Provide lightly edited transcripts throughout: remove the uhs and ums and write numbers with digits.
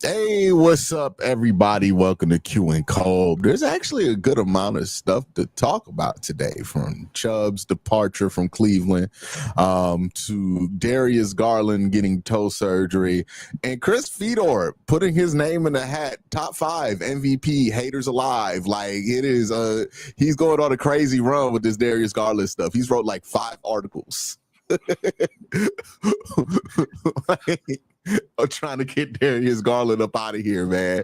Hey, what's up, everybody? Welcome to Q and Colb. There's actually a good amount of stuff to talk about today, from Chubb's departure from Cleveland to Darius Garland getting toe surgery, and Chris Fedor putting his name in the hat, top 5 MVP, haters alive. Like, it is, he's going on a crazy run with this Darius Garland stuff. He's wrote like 5 articles. I'm trying to get Darius Garland up out of here, man.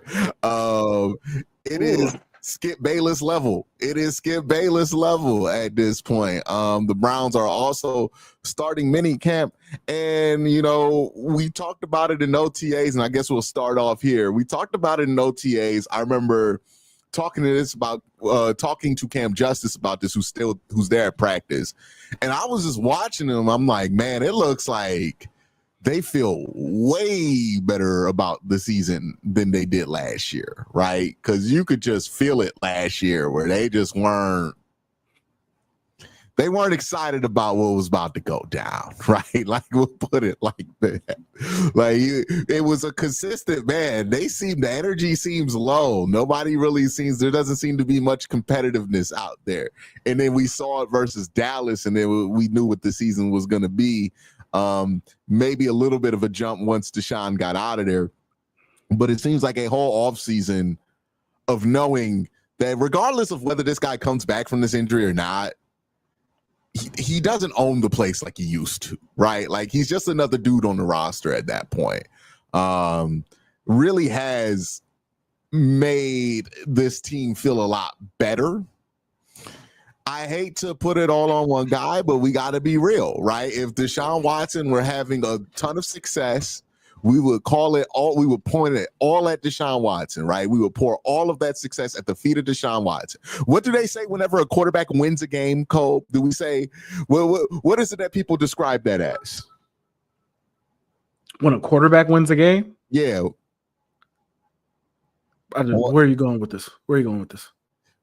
It is Skip Bayless level. It is Skip Bayless level at this point. The Browns are also starting Minicamp, and we talked about it in OTAs, and I guess we'll start off here. We talked about it in OTAs. I remember talking to Cam Justice about this, who's there at practice, and I was just watching him. I'm like, man, it looks like they feel way better about the season than they did last year, right? Because you could just feel it last year where they just weren't excited about what was about to go down, right? Like, we'll put it like that. Like, it was a consistent, man. The energy seems low. There doesn't seem to be much competitiveness out there. And then we saw it versus Dallas, and then we knew what the season was going to be. Maybe a little bit of a jump once Deshaun got out of there, but it seems like a whole offseason of knowing that regardless of whether this guy comes back from this injury or not, he doesn't own the place like he used to, right? Like, he's just another dude on the roster at that point. Really has made this team feel a lot better. I hate to put it all on one guy, but we got to be real, right? If Deshaun Watson were having a ton of success, we would point it all at Deshaun Watson, right? We would pour all of that success at the feet of Deshaun Watson. What do they say whenever a quarterback wins a game, Cole? Do we say, what is it that people describe that as? When a quarterback wins a game? Yeah. Where are you going with this?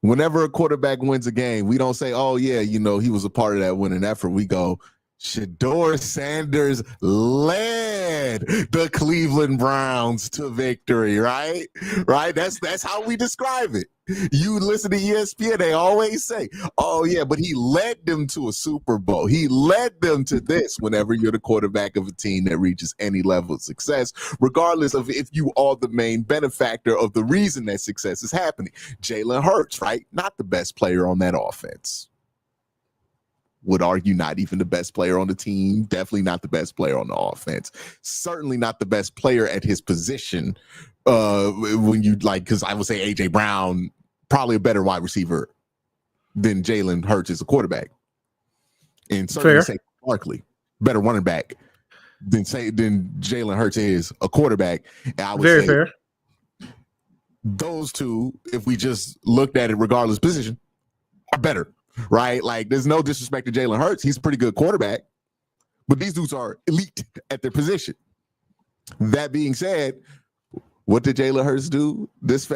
Whenever a quarterback wins a game, we don't say, oh, yeah, he was a part of that winning effort. We go, Shador Sanders led the Cleveland Browns to victory, right? Right? That's how we describe it. You listen to ESPN, they always say, oh, yeah, but he led them to a Super Bowl. He led them to this. Whenever you're the quarterback of a team that reaches any level of success, regardless of if you are the main benefactor of the reason that success is happening. Jalen Hurts, right? Not the best player on that offense. Would argue not even the best player on the team. Definitely not the best player on the offense. Certainly not the best player at his position. Because I would say A.J. Brown, probably a better wide receiver than Jalen Hurts as a quarterback. And certainly say Barkley, better running back than Jalen Hurts is a quarterback. And I would say fair. Those two, if we just looked at it regardless of position, are better. Right? Like, there's no disrespect to Jalen Hurts. He's a pretty good quarterback, but these dudes are elite at their position. That being said, what did Jalen Hurts do last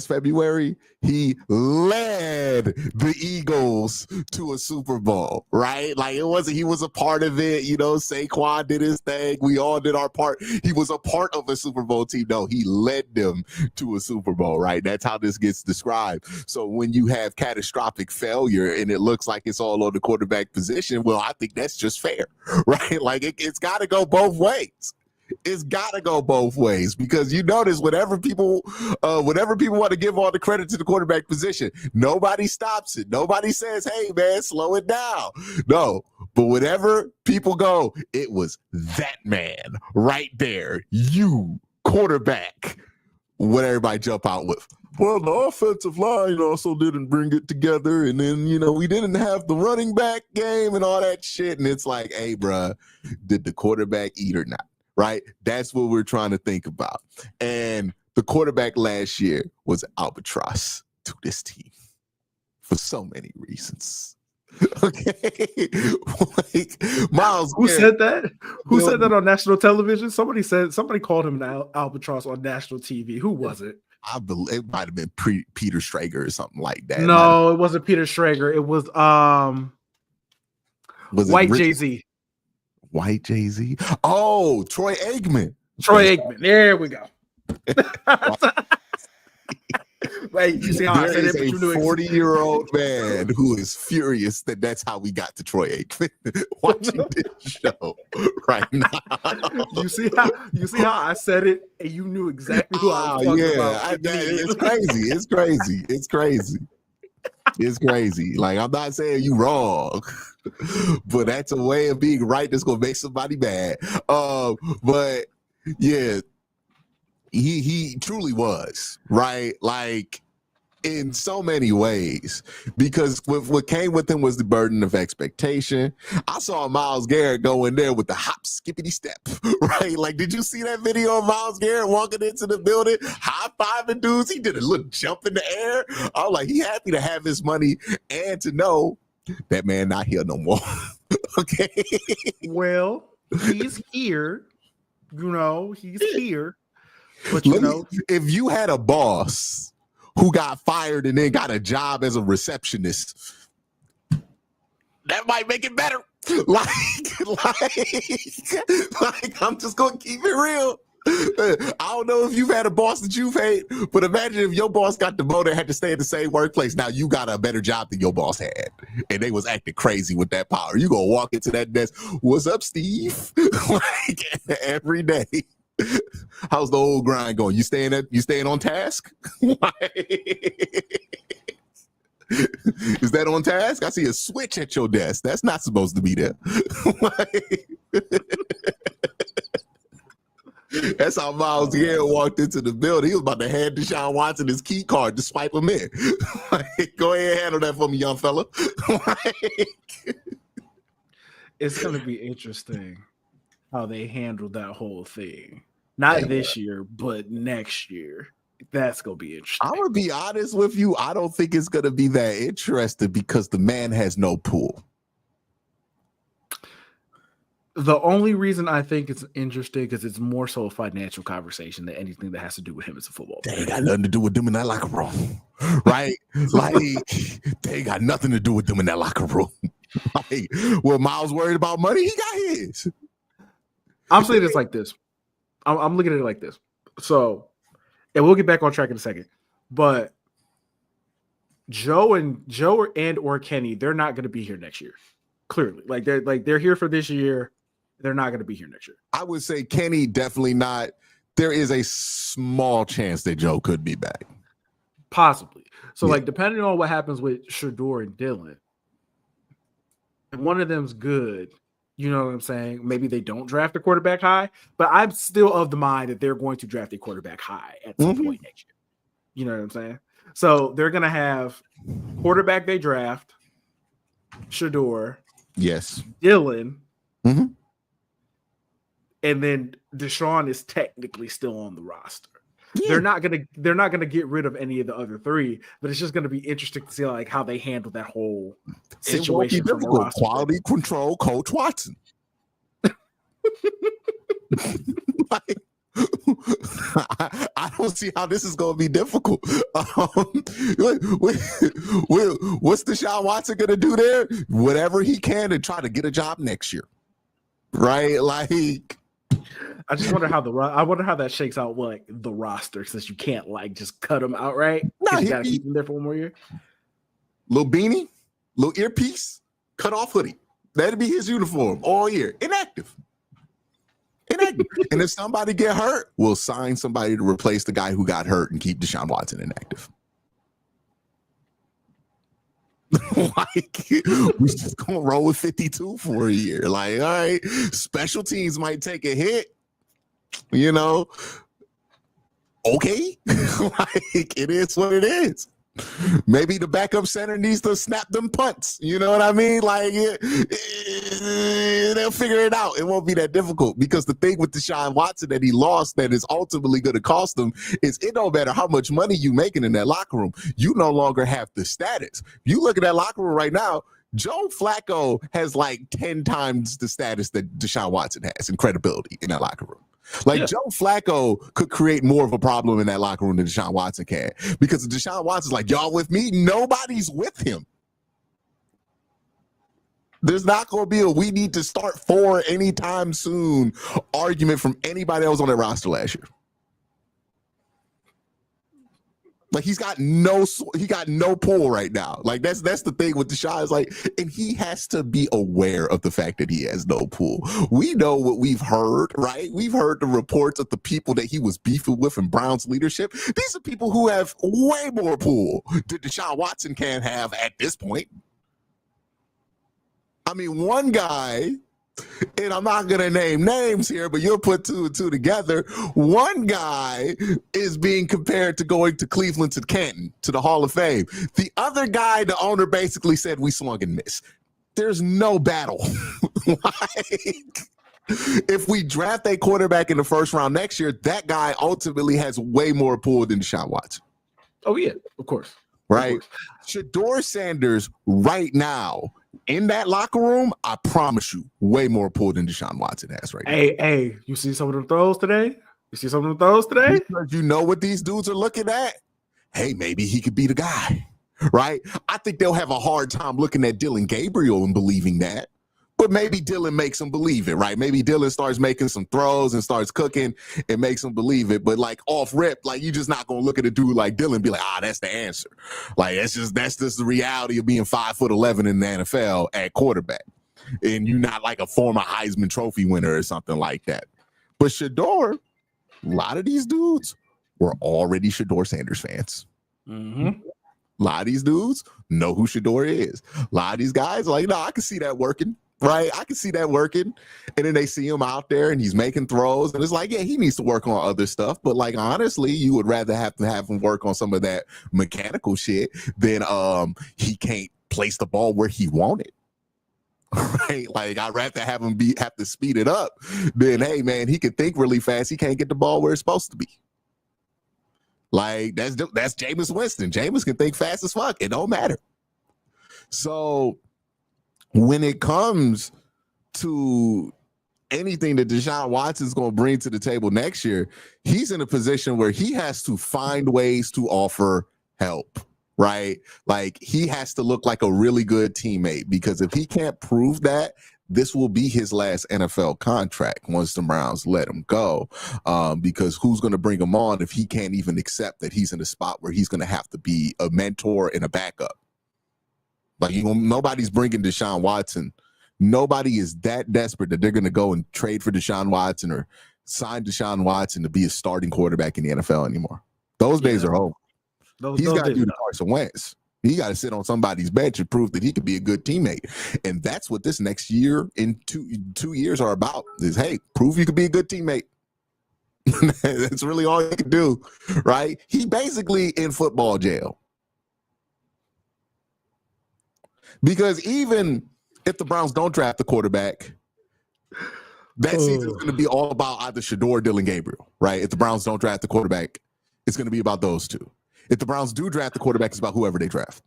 February? He led the Eagles to a Super Bowl, right? Like, he was a part of it. Saquon did his thing. We all did our part. He was a part of a Super Bowl team. No, he led them to a Super Bowl, right? That's how this gets described. So when you have catastrophic failure and it looks like it's all on the quarterback position, well, I think that's just fair, right? Like, it's got to go both ways. It's got to go both ways, because you notice whenever people want to give all the credit to the quarterback position, nobody stops it. Nobody says, hey, man, slow it down. No, but whenever people go, it was that man right there, you quarterback, what everybody jump out with. Well, the offensive line also didn't bring it together. And then, we didn't have the running back game and all that shit. And it's like, hey, bruh, did the quarterback eat or not? Right? That's what we're trying to think about. And the quarterback last year was albatross to this team for so many reasons. Okay. Like, Miles. Who said that? Who said that on national television? Somebody called him an albatross on national TV. Who was it? I believe it might have been Peter Strager or something like that. No, it wasn't Peter Strager. It was White Jay-Z. White Jay-Z. Oh, Troy Aikman. There we go. Wait, you see how I said it? There is a 40-year-old man who is furious that that's how we got to Troy Aikman watching this show right now. You see how I said it, and you knew exactly who I was talking about. It's crazy. It's crazy. It's crazy. It's crazy. Like, I'm not saying you wrong, but that's a way of being right that's gonna make somebody mad. But yeah, he truly was right. Like, in so many ways, because what came with him was the burden of expectation. I saw Myles Garrett go in there with the hop, skippity step, right? Like, did you see that video of Myles Garrett walking into the building, high-fiving dudes? He did a little jump in the air. I was like, he happy to have his money and to know that man not here no more. Okay. Well, he's here. You know, he's here. But if you had a boss who got fired and then got a job as a receptionist, that might make it better. Like I'm just gonna keep it real. I don't know if you've had a boss that you've hated, but imagine if your boss got demoted and had to stay in the same workplace. Now you got a better job than your boss had, and they was acting crazy with that power. You gonna walk into that desk, "What's up, Steve?" Like every day. How's the old grind going? You staying on task? Is that on task? I see a switch at your desk. That's not supposed to be there. That's how Myles Garrett walked into the building. He was about to hand Deshaun Watson his key card to swipe him in. Go ahead and handle that for me, young fella. It's going to be interesting how they handle that whole thing. Not this year, but next year. That's going to be interesting. I'm going to be honest with you. I don't think it's going to be that interesting because the man has no pool. The only reason I think it's interesting is it's more so a financial conversation than anything that has to do with him as a football player. They ain't got nothing to do with them in that locker room, right? Like, they ain't got nothing to do with them in that locker room. Like, well, Miles worried about money. He got his. I'm saying it's like this. I'm looking at it like this. So, and we'll get back on track in a second. But Joe or Kenny, they're not going to be here next year. Clearly, they're here for this year. They're not going to be here next year. I would say Kenny definitely not. There is a small chance that Joe could be back, possibly. So, like, depending on what happens with Shador and Dylan, if one of them's good. You know what I'm saying? Maybe they don't draft a quarterback high, but I'm still of the mind that they're going to draft a quarterback high at some point next year. You know what I'm saying? So they're going to have quarterback they draft, Shador, yes, Dylan, and then Deshaun is technically still on the roster. Yeah. They're not gonna get rid of any of the other three, but it's just gonna be interesting to see like how they handle that whole situation. From a roster. Quality control, Coach Watson. Like, I don't see how this is gonna be difficult. What's Deshaun Watson gonna do there? Whatever he can to try to get a job next year, right? Like. I just wonder how that shakes out with like the roster, since you can't like just cut them outright. No, you gotta keep them there for one more year. Little beanie, little earpiece, cut off hoodie. That'd be his uniform all year. Inactive. And if somebody get hurt, we'll sign somebody to replace the guy who got hurt and keep Deshaun Watson inactive. Like, we just gonna roll with 52 for a year. Like, all right, special teams might take a hit, you know. Okay, like it is what it is. Maybe the backup center needs to snap them punts. You know what I mean? Like, they'll figure it out. It won't be that difficult because the thing with Deshaun Watson that he lost that is ultimately going to cost him is it don't matter how much money you making in that locker room. You no longer have the status. You look at that locker room right now, Joe Flacco has like 10 times the status that Deshaun Watson has and credibility in that locker room. Like, Joe Flacco could create more of a problem in that locker room than Deshaun Watson can, because Deshaun Watson's like, y'all with me? Nobody's with him. There's not going to be a we need to start for anytime soon argument from anybody else on that roster last year. Like he got no pull right now. Like that's the thing with Deshaun is like, and he has to be aware of the fact that he has no pull. We know what we've heard, right? We've heard the reports of the people that he was beefing with in Brown's leadership. These are people who have way more pull than Deshaun Watson can have at this point. I mean, one guy, and I'm not going to name names here, but you'll put two and two together. One guy is being compared to going to Cleveland to Canton, to the Hall of Fame. The other guy, the owner basically said, we swung and missed. There's no battle. Like, if we draft a quarterback in the first round next year, that guy ultimately has way more pull than Deshaun Watson. Oh, yeah, of course. Right? Of course. Shador Sanders right now, in that locker room, I promise you, way more pull than Deshaun Watson has right now. Hey, you see some of them throws today? Because you know what these dudes are looking at? Hey, maybe he could be the guy, right? I think they'll have a hard time looking at Dylan Gabriel and believing that. But maybe Dylan makes them believe it, right? Maybe Dylan starts making some throws and starts cooking and makes them believe it. But like off rip, like you're just not gonna look at a dude like Dylan and be like, that's the answer. Like that's just the reality of being 5'11" in the NFL at quarterback. And you're not like a former Heisman Trophy winner or something like that. But Shador, a lot of these dudes were already Shador Sanders fans. Mm-hmm. A lot of these dudes know who Shador is. A lot of these guys are like, no, I can see that working. Right, I can see that working, and then they see him out there and he's making throws, and it's like, yeah, he needs to work on other stuff. But like honestly, you would rather have to have him work on some of that mechanical shit than he can't place the ball where he wanted. Right, like I'd rather have him have to speed it up than hey man, he can think really fast, he can't get the ball where it's supposed to be. Like that's Jameis Winston. Jameis can think fast as fuck. It don't matter. So when it comes to anything that Deshaun Watson is going to bring to the table next year, he's in a position where he has to find ways to offer help, right? Like he has to look like a really good teammate, because if he can't prove that, this will be his last NFL contract once the Browns let him go, because who's going to bring him on if he can't even accept that he's in a spot where he's going to have to be a mentor and a backup? Like, nobody's bringing Deshaun Watson. Nobody is that desperate that they're going to go and trade for Deshaun Watson or sign Deshaun Watson to be a starting quarterback in the NFL anymore. Those days are over. He's got to do the Carson Wentz. He got to sit on somebody's bench and prove that he could be a good teammate. And that's what this next year in two years are about is, hey, prove you could be a good teammate. That's really all you can do, right? He basically in football jail. Because even if the Browns don't draft the quarterback, that season is going to be all about either Shador or Dylan Gabriel, right? If the Browns don't draft the quarterback, it's going to be about those two. If the Browns do draft the quarterback, it's about whoever they draft.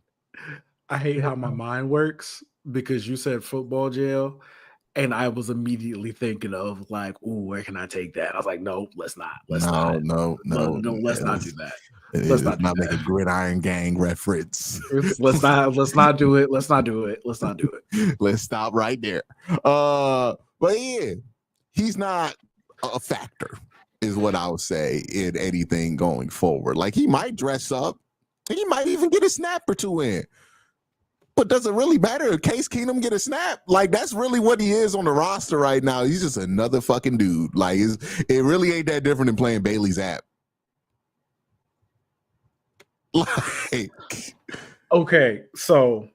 I hate how my mind works because you said football jail, and I was immediately thinking of like, ooh, where can I take that? I was like, no, let's not. Let's not do that. Let's not make a Gridiron Gang reference. Let's not do it. Let's stop right there. But yeah, he's not a factor, is what I would say in anything going forward. Like he might dress up, he might even get a snap or two in. But does it really matter if Case Keenum get a snap? Like that's really what he is on the roster right now. He's just another fucking dude. Like it really ain't that different than playing Bailey's app. Like, okay, so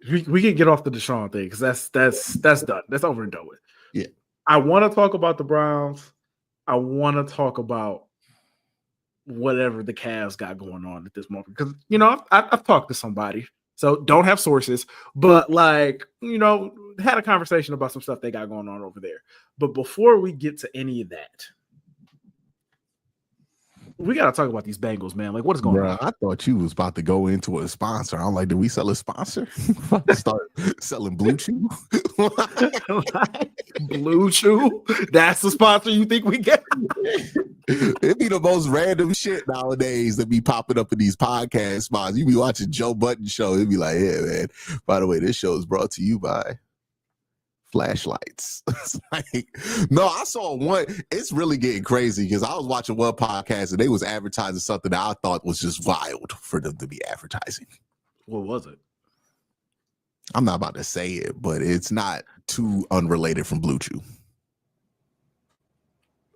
we can get off the Deshaun thing because that's done. That's over and done with. Yeah, I want to talk about the Browns. I want to talk about whatever the Cavs got going on at this moment because I've talked to somebody, so don't have sources, but had a conversation about some stuff they got going on over there. But before we get to any of that, we got to talk about these Bengals, man. Like, what is going on? I thought you was about to go into a sponsor. I'm like, did we sell a sponsor? Start selling Blue Chew? Blue Chew? That's the sponsor you think we get? It'd be the most random shit nowadays that be popping up in these podcast spots. You be watching Joe Budden show. It'd be like, yeah, man, by the way, this show is brought to you by flashlights. It's like, no, I saw one. It's really getting crazy because I was watching one podcast and they was advertising something that I thought was just wild for them to be advertising. What was it? I'm not about to say it, but it's not too unrelated from Blue Chew.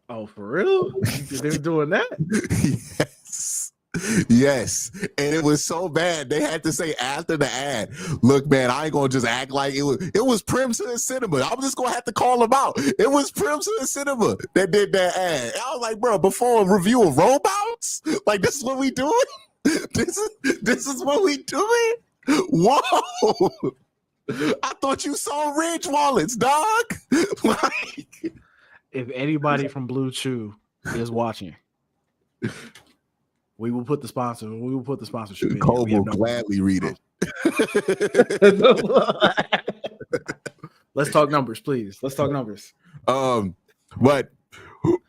Oh, for real? They're doing that? Yes. And it was so bad. They had to say after the ad, look, man, I ain't gonna just act like it was Crimson Cinema. I'm just gonna have to call them out. It was Crimson Cinema that did that ad. I was like, bro, before a review of robots? Like, this is what we doing? This is what we doing? Whoa. I thought you saw Ridge wallets, dog. Like, if anybody from Blue Chew is watching, we will put the sponsor. We will put the sponsorship in. Cole will gladly read it. Let's talk numbers, please. Let's talk numbers. But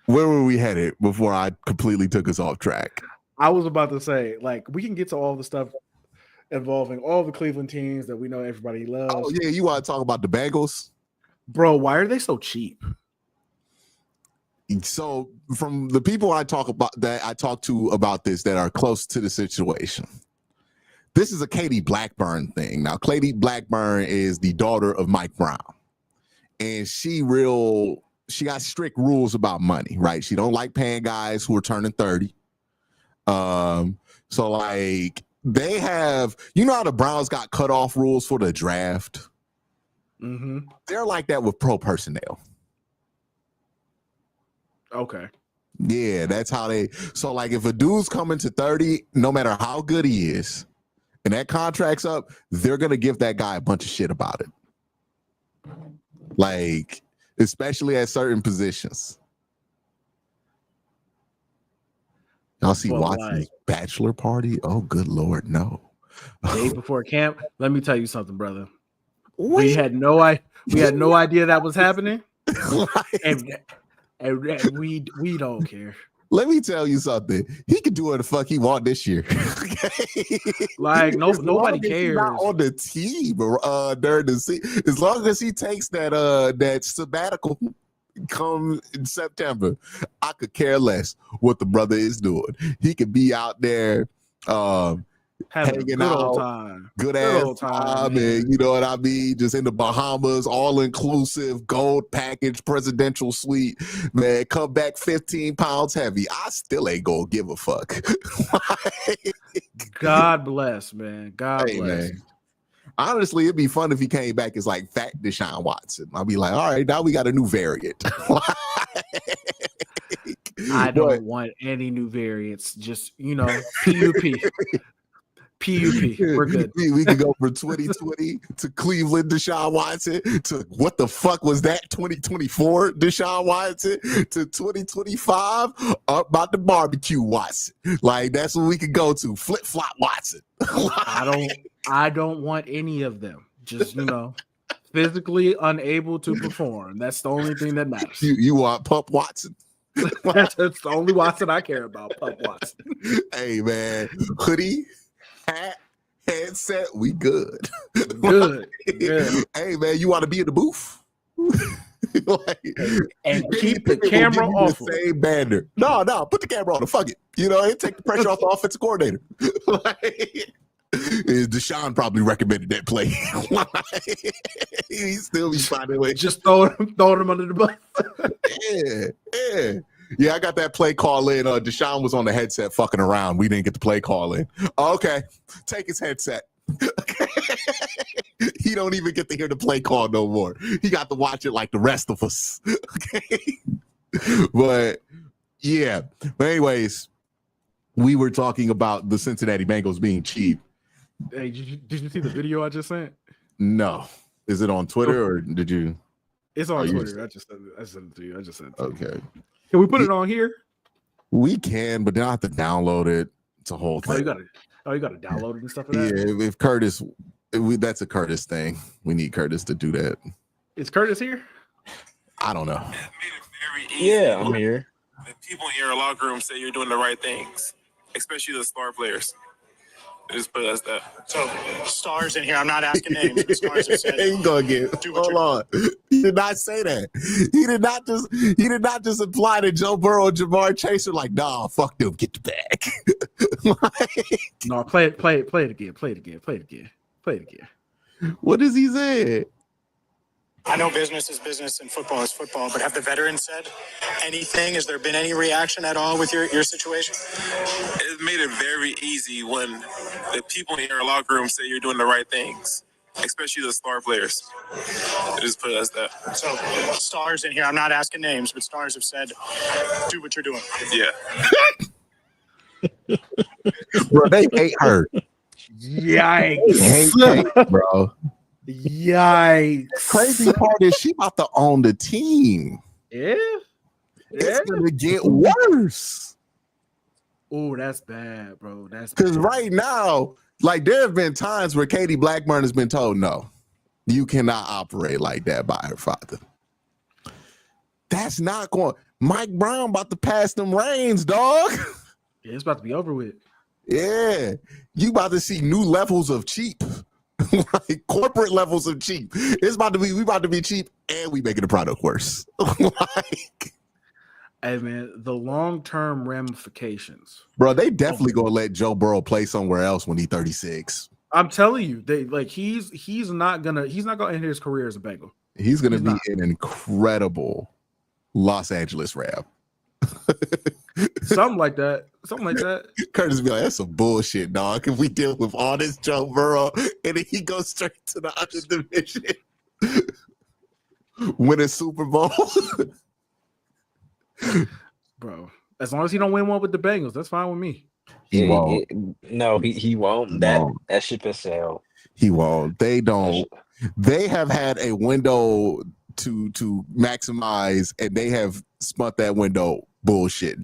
where were we headed before I completely took us off track? I was about to say, like, we can get to all the stuff involving all the Cleveland teams that we know everybody loves. Oh yeah, you want to talk about the Bengals? Bro, why are they so cheap? So from the people I talk to about this that are close to the situation, this is a Katie Blackburn thing. Now, Katie Blackburn is the daughter of Mike Brown, and she got strict rules about money, right? She don't like paying guys who are turning 30. So like they have, you know how the Browns got cutoff rules for the draft? Mm-hmm. They're like that with pro personnel. Okay. Yeah, that's how they. So, like, if a dude's coming to 30, no matter how good he is, and that contract's up, they're gonna give that guy a bunch of shit about it. Like, especially at certain positions. Y'all see Watson's bachelor party? Oh, good Lord, no. Day before camp. Let me tell you something, brother. We had no idea that was happening, and we don't care. Let me tell you something. He can do what the fuck he want this year. Okay? Like nobody cares. Not on the team during the season. As long as he takes that sabbatical come in September, I could care less what the brother is doing. He could be out there hanging out, good ass time, and you know what I mean, just in the Bahamas, all inclusive, gold package, presidential suite. Man, come back 15 pounds heavy. I still ain't gonna give a fuck. God bless, man. God bless. Man. Honestly, it'd be fun if he came back as like fat Deshaun Watson. I'll be like, all right, now we got a new variant. I don't want any new variants. Just, PUP. PUP. We're good. We can go from 2020 to Cleveland Deshaun Watson to what the fuck was that 2024 Deshaun Watson to 2025 up about the barbecue Watson. Like that's what we could go to. Flip flop Watson. I don't want any of them. Just physically unable to perform. That's the only thing that matters. You want Pump Watson? That's the only Watson I care about. Pump Watson. Hey man, hoodie. Hat, headset, we good. Good. Good. Hey man, you want to be in the booth? And keep the camera off. The same banner. No, put the camera on. Fuck it. It take the pressure off the offensive coordinator. Deshaun probably recommended that play. He still be finding a way. Just throwing him under the bus. Yeah, I got that play call in. Deshaun was on the headset fucking around. We didn't get the play call in. Okay, take his headset. He don't even get to hear the play call no more. He got to watch it like the rest of us. Okay, but yeah. But anyways, we were talking about the Cincinnati Bengals being cheap. Hey, did you see the video I just sent? No. Is it on Twitter or did you? It's on Twitter. I just sent it to you. Okay. Can we put it on here? We can, but then I have to download it. It's a whole thing. You got to download it and stuff like that? Yeah, if Curtis, that's a Curtis thing. We need Curtis to do that. Is Curtis here? I don't know. That made it very easy. Yeah, I'm here. The people in your locker room say you're doing the right things, especially the star players. They just put us that. So, stars in here. I'm not asking names, but stars have said. Ain't gonna get. Hold on. He did not say that. He did not just imply that Joe Burrow and Jamar Chase are like, nah, fuck them, get the bag. No, play it again. What does he say? I know business is business and football is football, but have the veterans said anything? Has there been any reaction at all with your situation? It made it very easy when the people in your locker room say you're doing the right things, especially the star players. It just put us that. So stars in here, I'm not asking names, but stars have said, do what you're doing. Yeah. Bro, they hate her. Yikes. Hate, bro. Yikes. Crazy part is she about to own the team. Yeah. It's gonna get worse. Oh, that's bad, bro. That's because bad. right now, like there have been times where Katie Blackburn has been told, no, you cannot operate like that by her father. That's not going. Mike Brown about to pass them reins, dog. Yeah, it's about to be over with. Yeah, you about to see new levels of cheap. Like corporate levels of cheap. We about to be cheap and we making the product worse. Like, hey man, the long-term ramifications. Bro, they definitely gonna let Joe Burrow play somewhere else when he's 36. I'm telling you, they like he's not gonna end his career as a Bengal. He's gonna be an incredible Los Angeles Ram. Something like that. Curtis be like, that's some bullshit, dog. If we deal with all this Joe Burrow and then he goes straight to the other division, win a Super Bowl. Bro, as long as he don't win one with the Bengals, that's fine with me. He won't. He won't. That ship has sailed. He won't. They don't. They have had a window to maximize, and they have spun that window bullshit.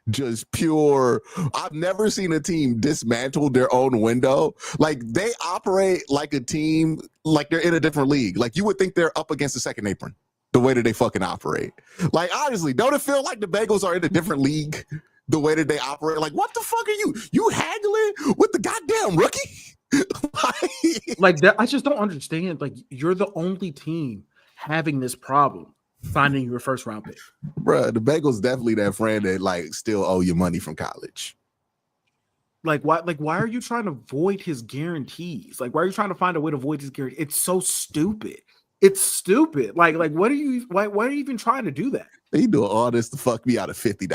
Just pure. I've never seen a team dismantle their own window. Like they operate like a team, like they're in a different league. Like you would think they're up against the second apron. The way that they fucking operate. Like honestly, don't it feel like the Bengals are in a different league? The way that they operate. Like what the fuck are you? You haggling with the goddamn rookie? Like that. I just don't understand. Like you're the only team having this problem finding your first round pick. Bruh, the Bengals definitely that friend that like still owe you money from college. Like why are you trying to void his guarantees? Like why are you trying to find a way to void his guarantee? It's so stupid. It's stupid. Like what are you why are you even trying to do that? He doing all this to fuck me out of $50.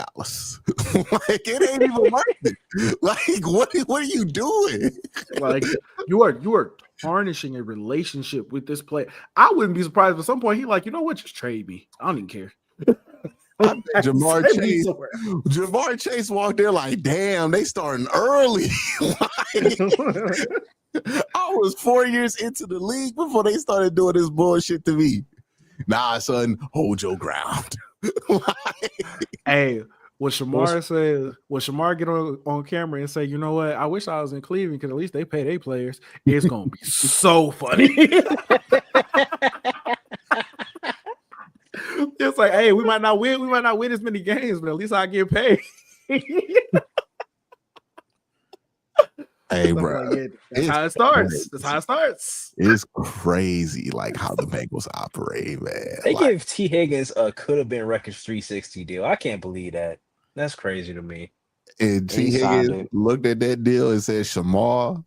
Like it ain't even worth it. Like what are you doing? Like you are tarnishing a relationship with this player. I wouldn't be surprised if at some point he like, you know what, just trade me. I don't even care. Jamar Chase walked there like, damn, they starting early. Like, I was 4 years into the league before they started doing this bullshit to me. Nah, son, hold your ground. Hey, what Shamar get on camera and say, you know what? I wish I was in Cleveland because at least they pay their players. It's gonna be so funny. It's like, hey, we might not win as many games, but at least I get paid. Hey, bro, that's how it starts. That's how it starts. It's crazy, like how the Bengals operate, man. They give T. Higgins a could have been records 360 deal. I can't believe that. That's crazy to me. And T. Higgins looked at that deal and said, "Shamar,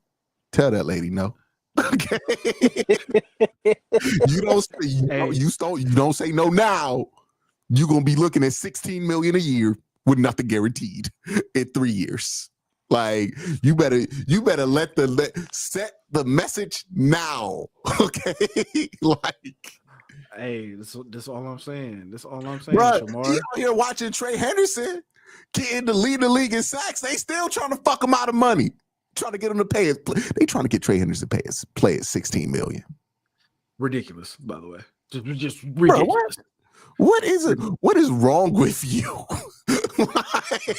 tell that lady no." Okay, you don't say no now. You're gonna be looking at $16 million a year with nothing guaranteed in 3 years. Like you better set the message now. Okay, like hey, this all I'm saying. This all I'm saying. Bro, Shamar. you out here watching Trey Henderson getting to lead the league in sacks. They still trying to fuck him out of money. Trying to get him to pay it. They trying to get Trey Henderson to play at $16 million. Ridiculous, by the way. Just ridiculous. Bro, what is it? What is wrong with you?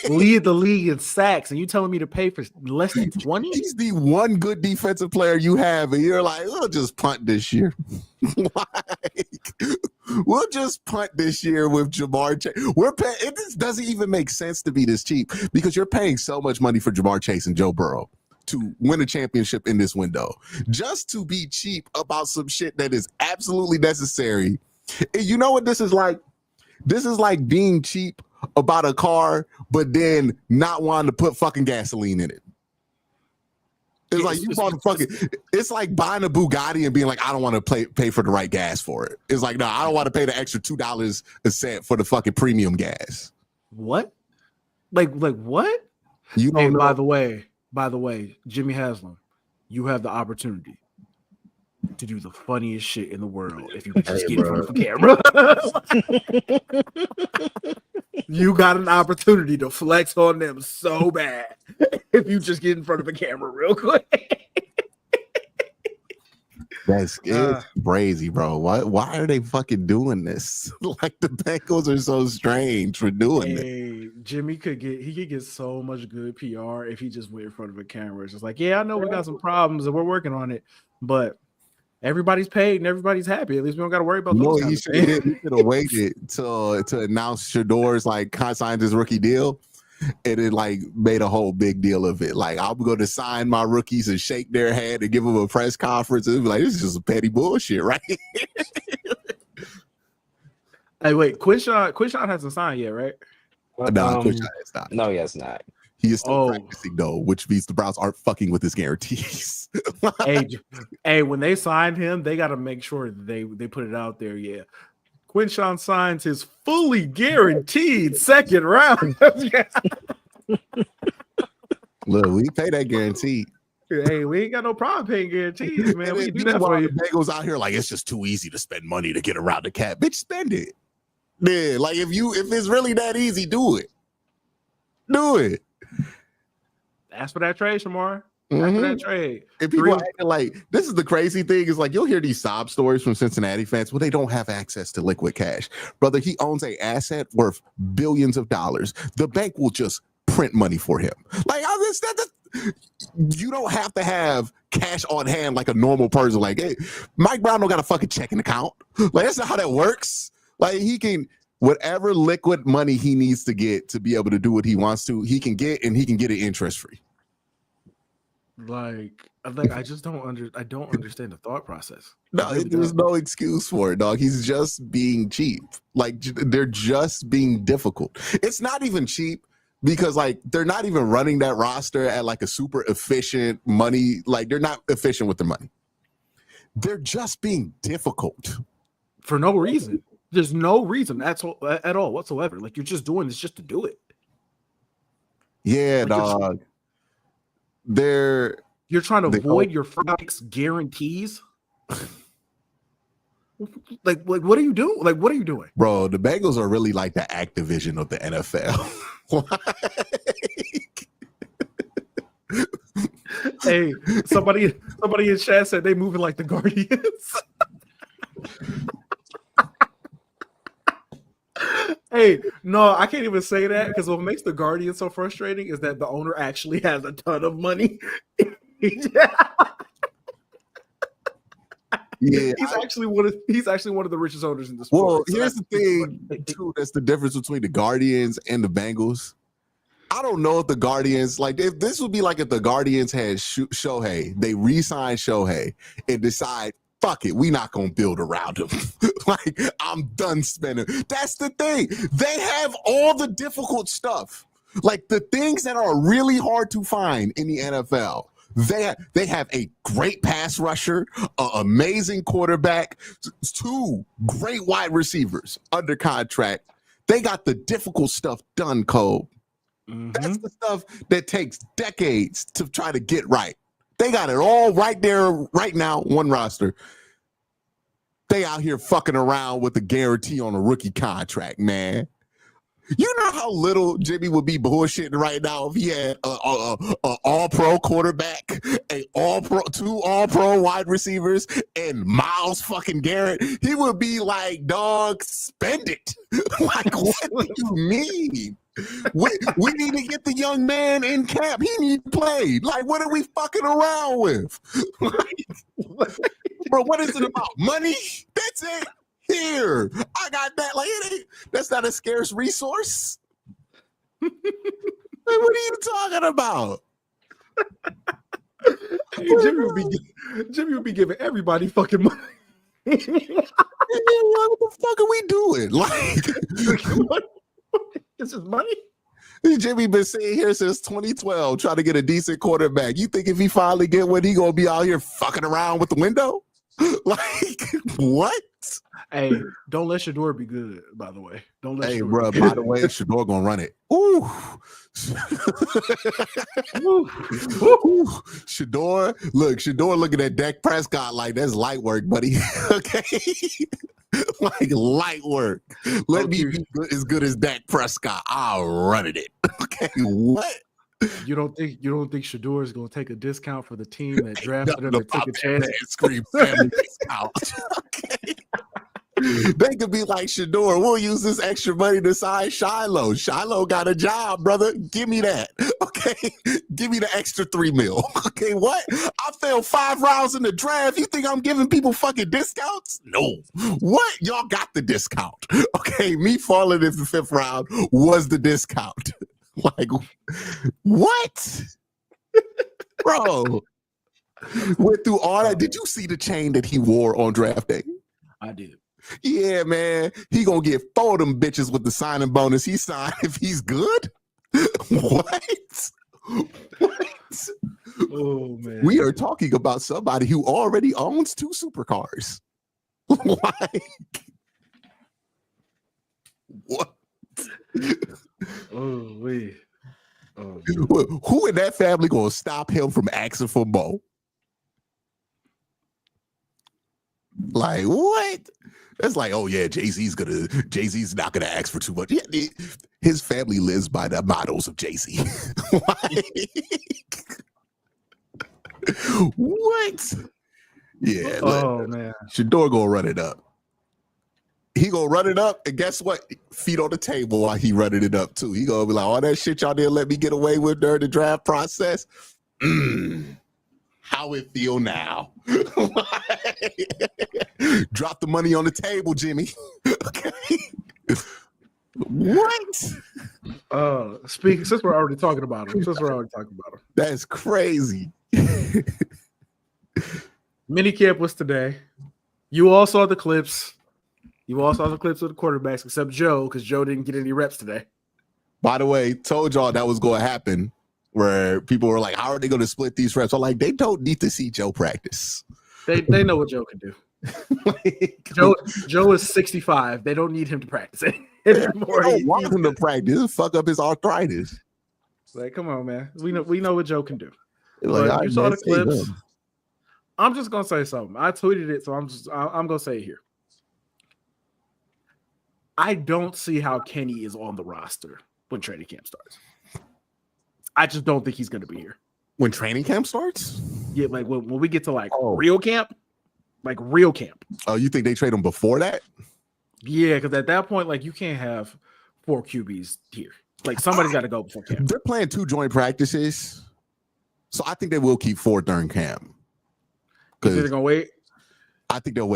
Lead the league in sacks, and you telling me to pay for less than 20? He's the one good defensive player you have, and you're like, we'll just punt this year. We'll just punt this year with Jamar Chase. This doesn't even make sense to be this cheap because you're paying so much money for Jamar Chase and Joe Burrow to win a championship in this window. Just to be cheap about some shit that is absolutely necessary You know what this is like? This is like being cheap about a car, but then not wanting to put fucking gasoline in it. It's like you bought a fucking. It's like buying a Bugatti and being like, I don't want to pay for the right gas for it. It's like, no, I don't want to pay the extra $2 a cent for the fucking premium gas. What? Like what? You don't know. By the way, Jimmy Haslam, you have the opportunity to do the funniest shit in the world if you could just get in front of the camera. You got an opportunity to flex on them so bad if you just get in front of the camera real quick. That's crazy, bro. Why are they fucking doing this? Like the Bengals are so strange for doing this. Jimmy could get so much good PR if he just went in front of a camera. It's just like, yeah, I know we got some problems and we're working on it, but everybody's paid and everybody's happy. At least we don't got to worry about those. He should have waited to announce Shador's like signed his rookie deal, and it like made a whole big deal of it. Like, I'm going to sign my rookies and shake their hand and give them a press conference. And be like, this is just a petty bullshit, right? Hey, wait, Quinshawn hasn't signed yet, right? No, Quinshawn has not. No, he has not. He is still practicing though, which means the Browns aren't fucking with his guarantees. hey, when they signed him, they got to make sure they put it out there. Yeah, Quinshawn signs his fully guaranteed second round. Look, we pay that guarantee. Hey, we ain't got no problem paying guarantees, man. We do that for for you. Bengals out here like it's just too easy to spend money to get around the cap. Bitch, spend it. Yeah, like if it's really that easy, do it. Do it. Ask for that trade, Shamar. Ask for that trade. And people acting like this is the crazy thing is like you'll hear these sob stories from Cincinnati fans when they don't have access to liquid cash. Brother, he owns an asset worth billions of dollars. The bank will just print money for him. Like you don't have to have cash on hand like a normal person. Like, hey, Mike Brown don't got a fucking checking account. Like that's not how that works. Like he can. Whatever liquid money he needs to get to be able to do what he wants to, he can get, and he can get it interest free. Like I don't understand the thought process. No, there's no excuse for it, dog. He's just being cheap. Like they're just being difficult. It's not even cheap because like they're not even running that roster at like a super efficient money. Like they're not efficient with their money. They're just being difficult for no reason. There's no reason at all whatsoever. Like you're just doing this just to do it. Yeah, like dog. You're trying to avoid your fixed guarantees. like what are you doing? Like what are you doing, bro? The Bengals are really like the Activision of the NFL. Hey, somebody in chat said they moving like the Guardians. Hey, no, I can't even say that because what makes the Guardian so frustrating is that the owner actually has a ton of money. Yeah, he's actually one of the richest owners in the sport. Well, here's the thing, too. That's the difference between the Guardians and the Bengals. I don't know if the Guardians, like, if this would be like if the Guardians had Shohei, they re-sign Shohei and decide, fuck it, we not gonna build around him. Like, I'm done spending. That's the thing. They have all the difficult stuff. Like the things that are really hard to find in the NFL. They have a great pass rusher, an amazing quarterback, 2 great wide receivers under contract. They got the difficult stuff done, Cole. Mm-hmm. That's the stuff that takes decades to try to get right. They got it all right there, right now, one roster. They out here fucking around with a guarantee on a rookie contract, man. You know how little Jimmy would be bullshitting right now if he had a all-pro quarterback, 2 all-pro wide receivers, and Myles fucking Garrett. He would be like, dog, spend it. Like, what do you mean? We need to get the young man in camp. He needs to play. Like, what are we fucking around with? Bro, what is it about? Money? That's it. Here, I got that. Like, that's not a scarce resource. Like, what are you talking about? Hey, Jimmy would be giving everybody fucking money. What the fuck are we doing? Like, this is money. Jimmy been sitting here since 2012 trying to get a decent quarterback. You think if he finally get one, he gonna be out here fucking around with the window? Like, what? Hey, don't let Shador be good, by the way. Don't let Hey, Shador bro, be by good. the way, Shador gonna run it. Ooh. Shador, Shador looking at Dak Prescott like that's light work, buddy. Okay. Like light work. Let me be as good as Dak Prescott. I'll run it. Okay. What? You don't think Shador is gonna take a discount for the team that drafted him and took a chance? Scream family discount. Okay. They could be like, Shador, we'll use this extra money to sign Shiloh. Shiloh got a job, brother. Give me that. Okay. Give me the extra $3 million. Okay, what? I failed 5 rounds in the draft. You think I'm giving people fucking discounts? No. What? Y'all got the discount. Okay, me falling in the 5th round was the discount. Like, what? Bro. Went through all that. Did you see the chain that he wore on draft day? I did. Yeah, man. He gonna get 4 of them bitches with the signing bonus he signed if he's good. What? What? Oh man. We are talking about somebody who already owns 2 supercars. Like, what? Oh wait. Oh, who in that family gonna stop him from asking for more? Like, what? That's like, oh yeah, Jay-Z's not gonna ask for too much. Yeah, his family lives by the mottos of Jay-Z. What? Yeah. oh man. Shador gonna run it up. He gonna run it up, and guess what? Feet on the table while he running it up too. He gonna be like, all that shit y'all didn't let me get away with during the draft process. How it feel now? Drop the money on the table, Jimmy. Okay. What? Since we're already talking about him. That's crazy. Minicamp was today. You all saw the clips. You all saw the clips of the quarterbacks, except Joe, because Joe didn't get any reps today. By the way, told y'all that was going to happen. Where people were like, how are they going to split these reps? I'm like, they don't need to see Joe practice. They know what Joe can do. Joe is 65. They don't need him to practice anymore. They don't want him to practice. It'll fuck up his arthritis. Like, come on, man. We know what Joe can do. Like, you saw the clips. I'm just gonna say something. I tweeted it, so I'm gonna say it here. I don't see how Kenny is on the roster when training camp starts. I just don't think he's going to be here. When training camp starts? Yeah, like when we get to real camp. Oh, you think they trade him before that? Yeah, because at that point, like, you can't have 4 QBs here. Like, somebody's got to go before camp. They're playing 2 joint practices. So I think they will keep 4 during camp. Because they're going to wait? I think they'll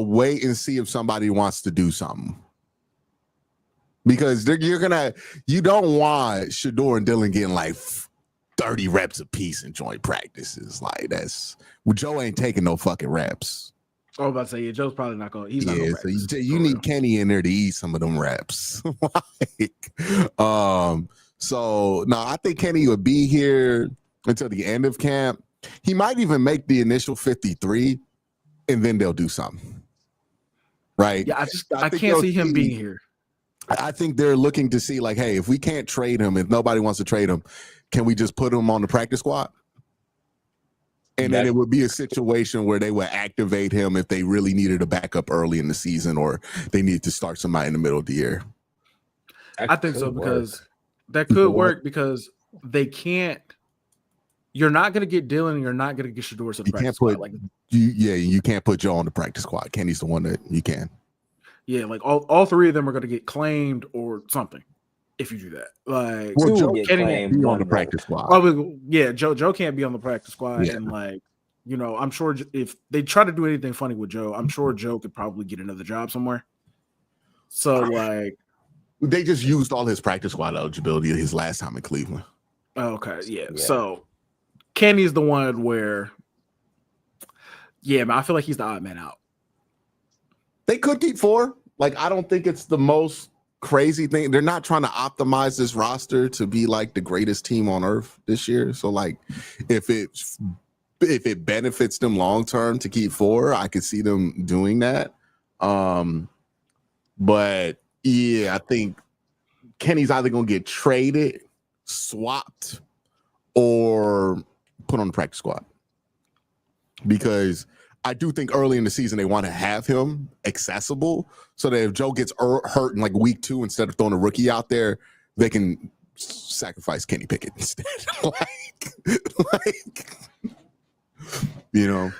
wait and see if somebody wants to do something. Because you don't want Shador and Dillon getting like 30 reps apiece in joint practices. Like Joe ain't taking no fucking reps. I was about to say, yeah, Joe's probably not going. He's not going. So you need Kenny in there to eat some of them reps. So no, I think Kenny would be here until the end of camp. He might even make the initial 53, and then they'll do something. Right? Yeah, I can't see him being here. I think they're looking to see, like, hey, if we can't trade him, if nobody wants to trade him, can we just put him on the practice squad? And then it would be a situation where they would activate him if they really needed a backup early in the season or they needed to start somebody in the middle of the year. I think so, because that could work because they can't. You're not going to get Dillon and you're not going to get Shador to the practice squad. You can't put Joe on the practice squad. Kenny's the one that you can. Yeah, like all 3 of them are going to get claimed or something if you do that. Like, Joe can't be on the practice squad. Joe can't be on the practice squad, and I'm sure if they try to do anything funny with Joe, I'm sure Joe could probably get another job somewhere. So they just used all his practice squad eligibility his last time in Cleveland. Okay, yeah. So Kenny's the one where, man, I feel like he's the odd man out. They could keep 4. Like, I don't think it's the most crazy thing. They're not trying to optimize this roster to be like the greatest team on earth this year. So, like, if it benefits them long term to keep 4, I could see them doing that. But yeah, I think Kenny's either gonna get traded, swapped, or put on the practice squad. Because I do think early in the season they want to have him accessible so that if Joe gets hurt in like week 2, instead of throwing a rookie out there, they can sacrifice Kenny Pickett instead. like, you know.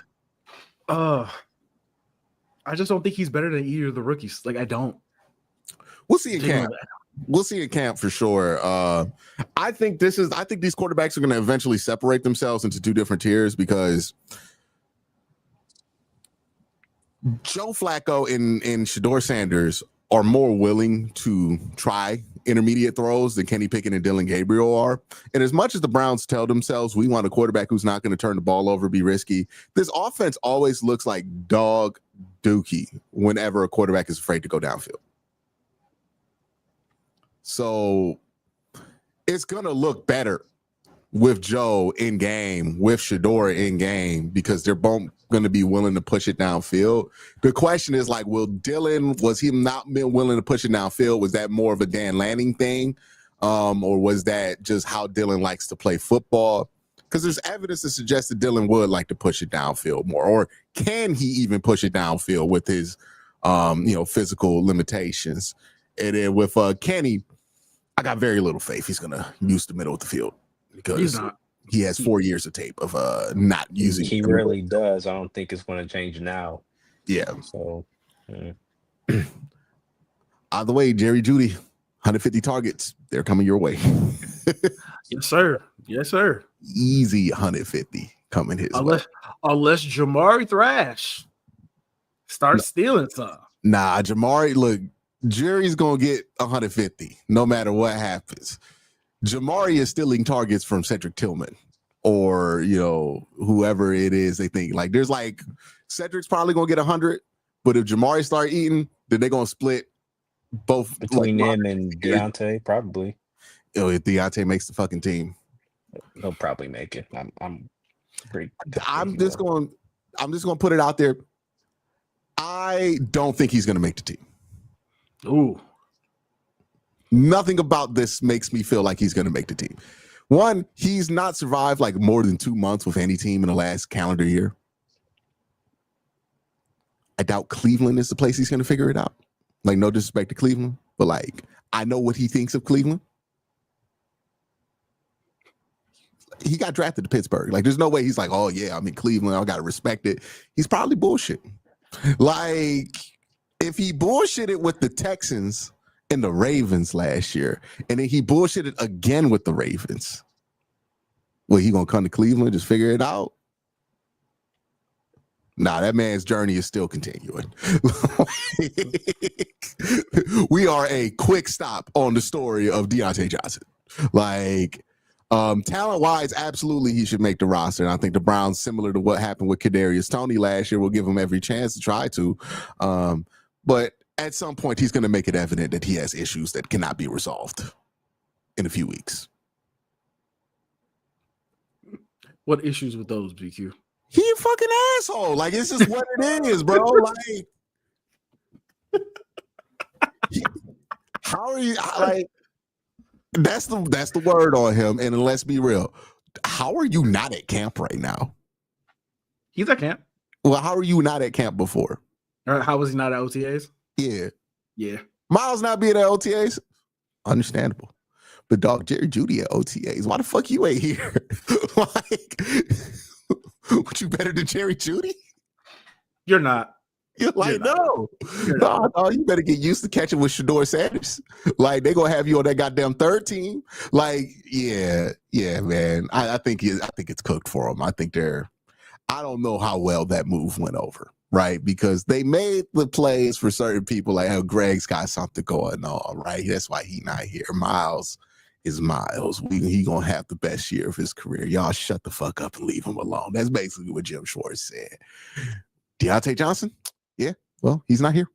I just don't think he's better than either of the rookies. Like, I don't. We'll see in camp. We'll see in camp for sure. I think these quarterbacks are going to eventually separate themselves into 2 different tiers because Joe Flacco and Shador Sanders are more willing to try intermediate throws than Kenny Pickett and Dylan Gabriel are. And as much as the Browns tell themselves we want a quarterback who's not going to turn the ball over, be risky, this offense always looks like dog dookie whenever a quarterback is afraid to go downfield. So it's going to look better with Joe in game, with Shador in game, because they're both going to be willing to push it downfield. The question is, like, was he not been willing to push it downfield? Was that more of a Dan Lanning thing? Or was that just how Dylan likes to play football? Because there's evidence to suggest that Dylan would like to push it downfield more. Or can he even push it downfield with his physical limitations? And then with Kenny, I got very little faith he's going to use the middle of the field because he has 4 years of tape of not using. He really does. I don't think it's going to change now. Yeah. So, either way, Jerry Jeudy, 150 targets. They're coming your way. Yes, sir. Yes, sir. Easy 150 coming his way. Unless Jamari Thrash starts stealing some. Nah, Jamari, look, Jerry's going to get 150 no matter what happens. Jamari is stealing targets from Cedric Tillman or, whoever it is they think. Like, there's like, Cedric's probably going to get 100, but if Jamari start eating, then they're going to split both. Between him and Deontay, probably. If Deontay makes the fucking team. He'll probably make it. I'm just going to put it out there. I don't think he's going to make the team. Ooh. Nothing about this makes me feel like he's going to make the team. One, he's not survived like more than 2 months with any team in the last calendar year. I doubt Cleveland is the place he's going to figure it out. Like, no disrespect to Cleveland, but like, I know what he thinks of Cleveland. He got drafted to Pittsburgh. Like, there's no way he's like, oh yeah, I'm in Cleveland, I got to respect it. He's probably bullshitting. Like, if he bullshitted with the Texans and the Ravens last year, and then he bullshitted again with the Ravens, well, he gonna come to Cleveland, just figure it out? Nah, that man's journey is still continuing. We are a quick stop on the story of Deontay Johnson. Like, talent-wise, absolutely he should make the roster. And I think the Browns, similar to what happened with Kadarius Toney last year, will give him every chance to try to. But at some point, he's going to make it evident that he has issues that cannot be resolved in a few weeks. What issues with those, BQ? He a fucking asshole. Like, it's just what it is, bro. Like, how are you? Like, that's the word on him. And let's be real. How are you not at camp right now? He's at camp. Well, how are you not at camp before? Or how was he not at OTAs? Yeah. Miles not being at OTAs? Understandable. But dog, Jerry Jeudy at OTAs. Why the fuck you ain't here? Like, what, you better than Jerry Jeudy? You're not. You're like, no, you better get used to catching with Shador Sanders. Like, they gonna have you on that goddamn third team. Like, yeah, man. I think it's cooked for them. I don't know how well that move went over, right? Because they made the plays for certain people. Like, oh, Greg's got something going on, right? That's why he not here. Miles is Miles. He gonna have the best year of his career. Y'all shut the fuck up and leave him alone. That's basically what Jim Schwartz said. Deontay Johnson? Yeah, well, he's not here.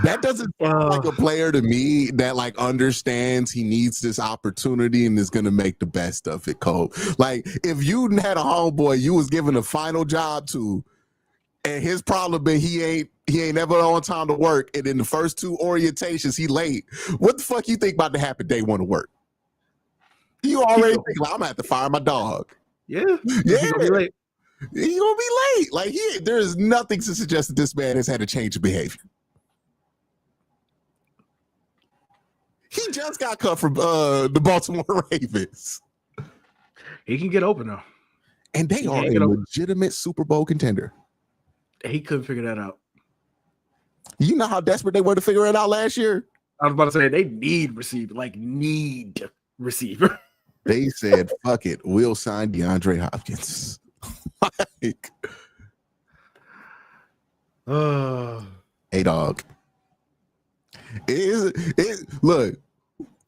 That doesn't sound like a player to me that like understands he needs this opportunity and is gonna make the best of it, Cole. Like if you had a homeboy you was given a final job to, and his problem been he ain't never on time to work, and in the first 2 orientations he late. What the fuck you think about to happen day 1 of work? You already think like, I'm gonna have to fire my dog. Yeah. He's gonna be late. He's gonna be late. Like there is nothing to suggest that this man has had a change of behavior. He just got cut from the Baltimore Ravens. He can get open though. And they are a legitimate Super Bowl contender. He couldn't figure that out. You know how desperate they were to figure it out last year? I was about to say they need receiver, like need receiver. They said, fuck it, we'll sign DeAndre Hopkins. Like, hey dog. Look,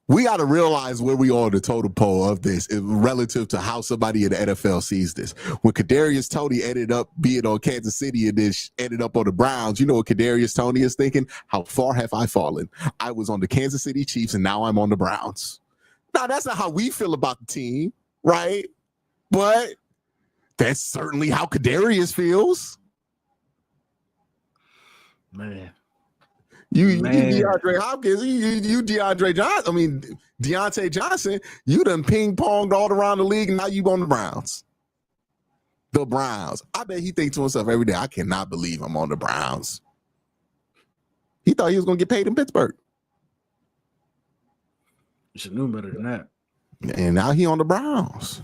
we got to realize where we are on the totem pole of this relative to how somebody in the NFL sees this. When Kadarius Toney ended up being on Kansas City and then ended up on the Browns, you know what Kadarius Toney is thinking? How far have I fallen? I was on the Kansas City Chiefs and now I'm on the Browns. Now, that's not how we feel about the team, right? But that's certainly how Kadarius feels. Man. You DeAndre Hopkins, you DeAndre Johnson. I mean, Deontay Johnson, you done ping-ponged all around the league, and now you on the Browns. The Browns. I bet he thinks to himself every day, I cannot believe I'm on the Browns. He thought he was going to get paid in Pittsburgh. You should know better than that. And now he on the Browns.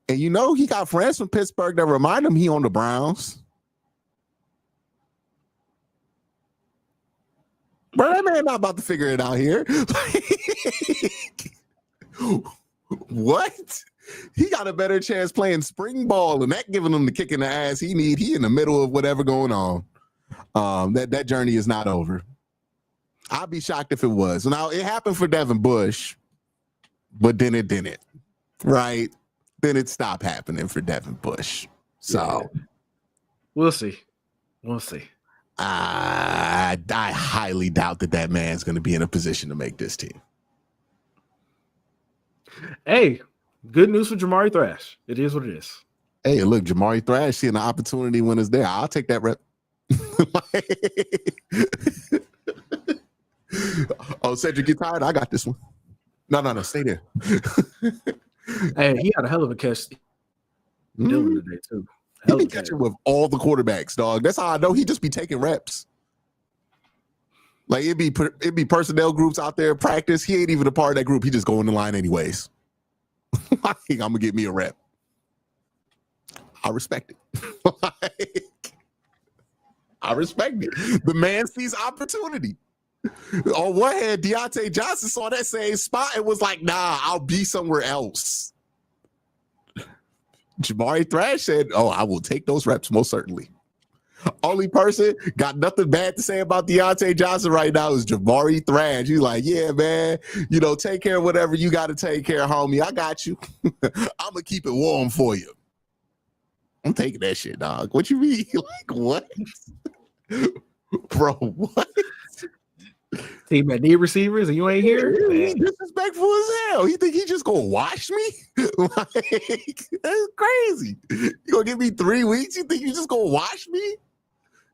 And you know he got friends from Pittsburgh that remind him he on the Browns. Bro, that man not about to figure it out here. What? He got a better chance playing spring ball and that giving him the kick in the ass he need. He in the middle of whatever going on. That journey is not over. I'd be shocked if it was. Now, it happened for Devin Bush, but then it didn't, right? Then it stopped happening for Devin Bush. So we'll see. We'll see. I highly doubt that man's going to be in a position to make this team. Hey, good news for Jamari Thrash. It is what it is. Hey, look, Jamari Thrash seeing the opportunity when it's there. I'll take that rep. Oh, Cedric, get tired? I got this one. No, stay there. Hey, he had a hell of a catch. Dylan today too. He be catching with all the quarterbacks, dog. That's how I know he just be taking reps. Like it'd be personnel groups out there practice. He ain't even a part of that group. He just go in the line anyways. I think I'm gonna get me a rep. I respect it. I respect it. The man sees opportunity. On one hand, Deontay Johnson saw that same spot and was like, nah, I'll be somewhere else. Jamari Thrash said, oh, I will take those reps most certainly. Only person got nothing bad to say about Deontay Johnson right now is Jamari Thrash. He's like, yeah, man, take care of whatever you got to take care of, homie. I got you. I'm going to keep it warm for you. I'm taking that shit, dog. What you mean? Like, what? Bro, what? Team that need receivers and you ain't here? He's disrespectful as hell. He think he just gonna wash me? Like, that's crazy. You gonna give me 3 weeks? You think you just gonna wash me?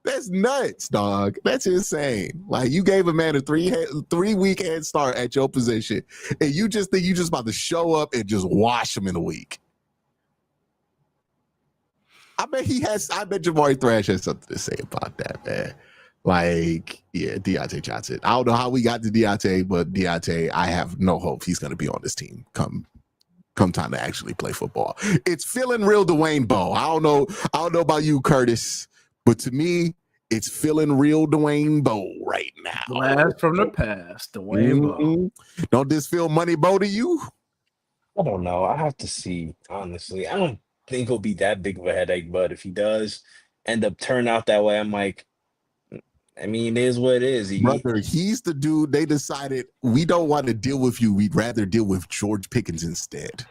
That's nuts, dog. That's insane. Like you gave a man a 3-week head start at your position, and you just think you just about to show up and just wash him in a week. I bet Jamari Thrash has something to say about that, man. Like, yeah, Deontay Johnson. I don't know how we got to Deontay, but Deontay, I have no hope he's going to be on this team come time to actually play football. It's feeling real Dwayne Bowe. I don't know about you, Curtis, but to me, it's feeling real Dwayne Bowe right now. Blast from the past, Dwayne Bowe. Don't this feel money Bowe to you? I don't know. I have to see, honestly. I don't think he'll be that big of a headache, but if he does end up turning out that way, I'm like, I mean, it is what it is. Brother, he's the dude they decided we don't want to deal with you. We'd rather deal with George Pickens instead.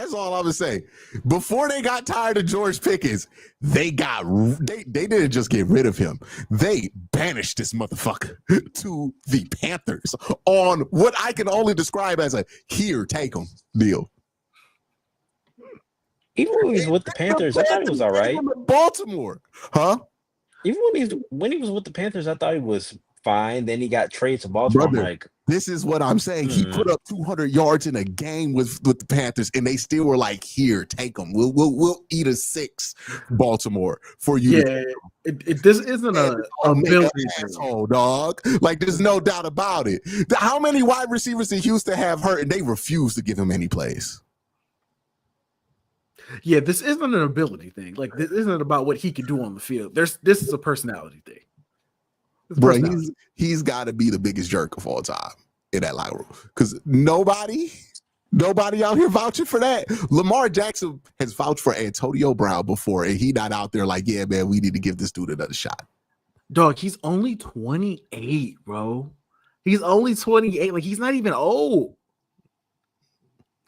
That's all I'm gonna say. Before they got tired of George Pickens, they didn't just get rid of him. They banished this motherfucker to the Panthers on what I can only describe as a here, take him deal. Even when he was with the Panthers, I thought he was all right. Baltimore, huh? Even when he was with the Panthers, I thought he was fine. Then he got traded to Baltimore. Brother, I'm like, this is what I'm saying. He put up 200 yards in a game with the Panthers, and they still were like, "Here, take him. We'll eat a 6, Baltimore, for you." Yeah, this isn't a ability asshole, dog. Like, there's no doubt about it. How many wide receivers did Houston have hurt, and they refused to give him any plays? Yeah, this isn't an ability thing. Like, this isn't about what he can do on the field. This is a personality thing. Bro, he's got to be the biggest jerk of all time in that locker room because nobody out here vouching for that. Lamar Jackson has vouched for Antonio Brown before, and he not out there like, yeah, man, we need to give this dude another shot. Dog, he's only 28, bro. He's only 28. Like, he's not even old.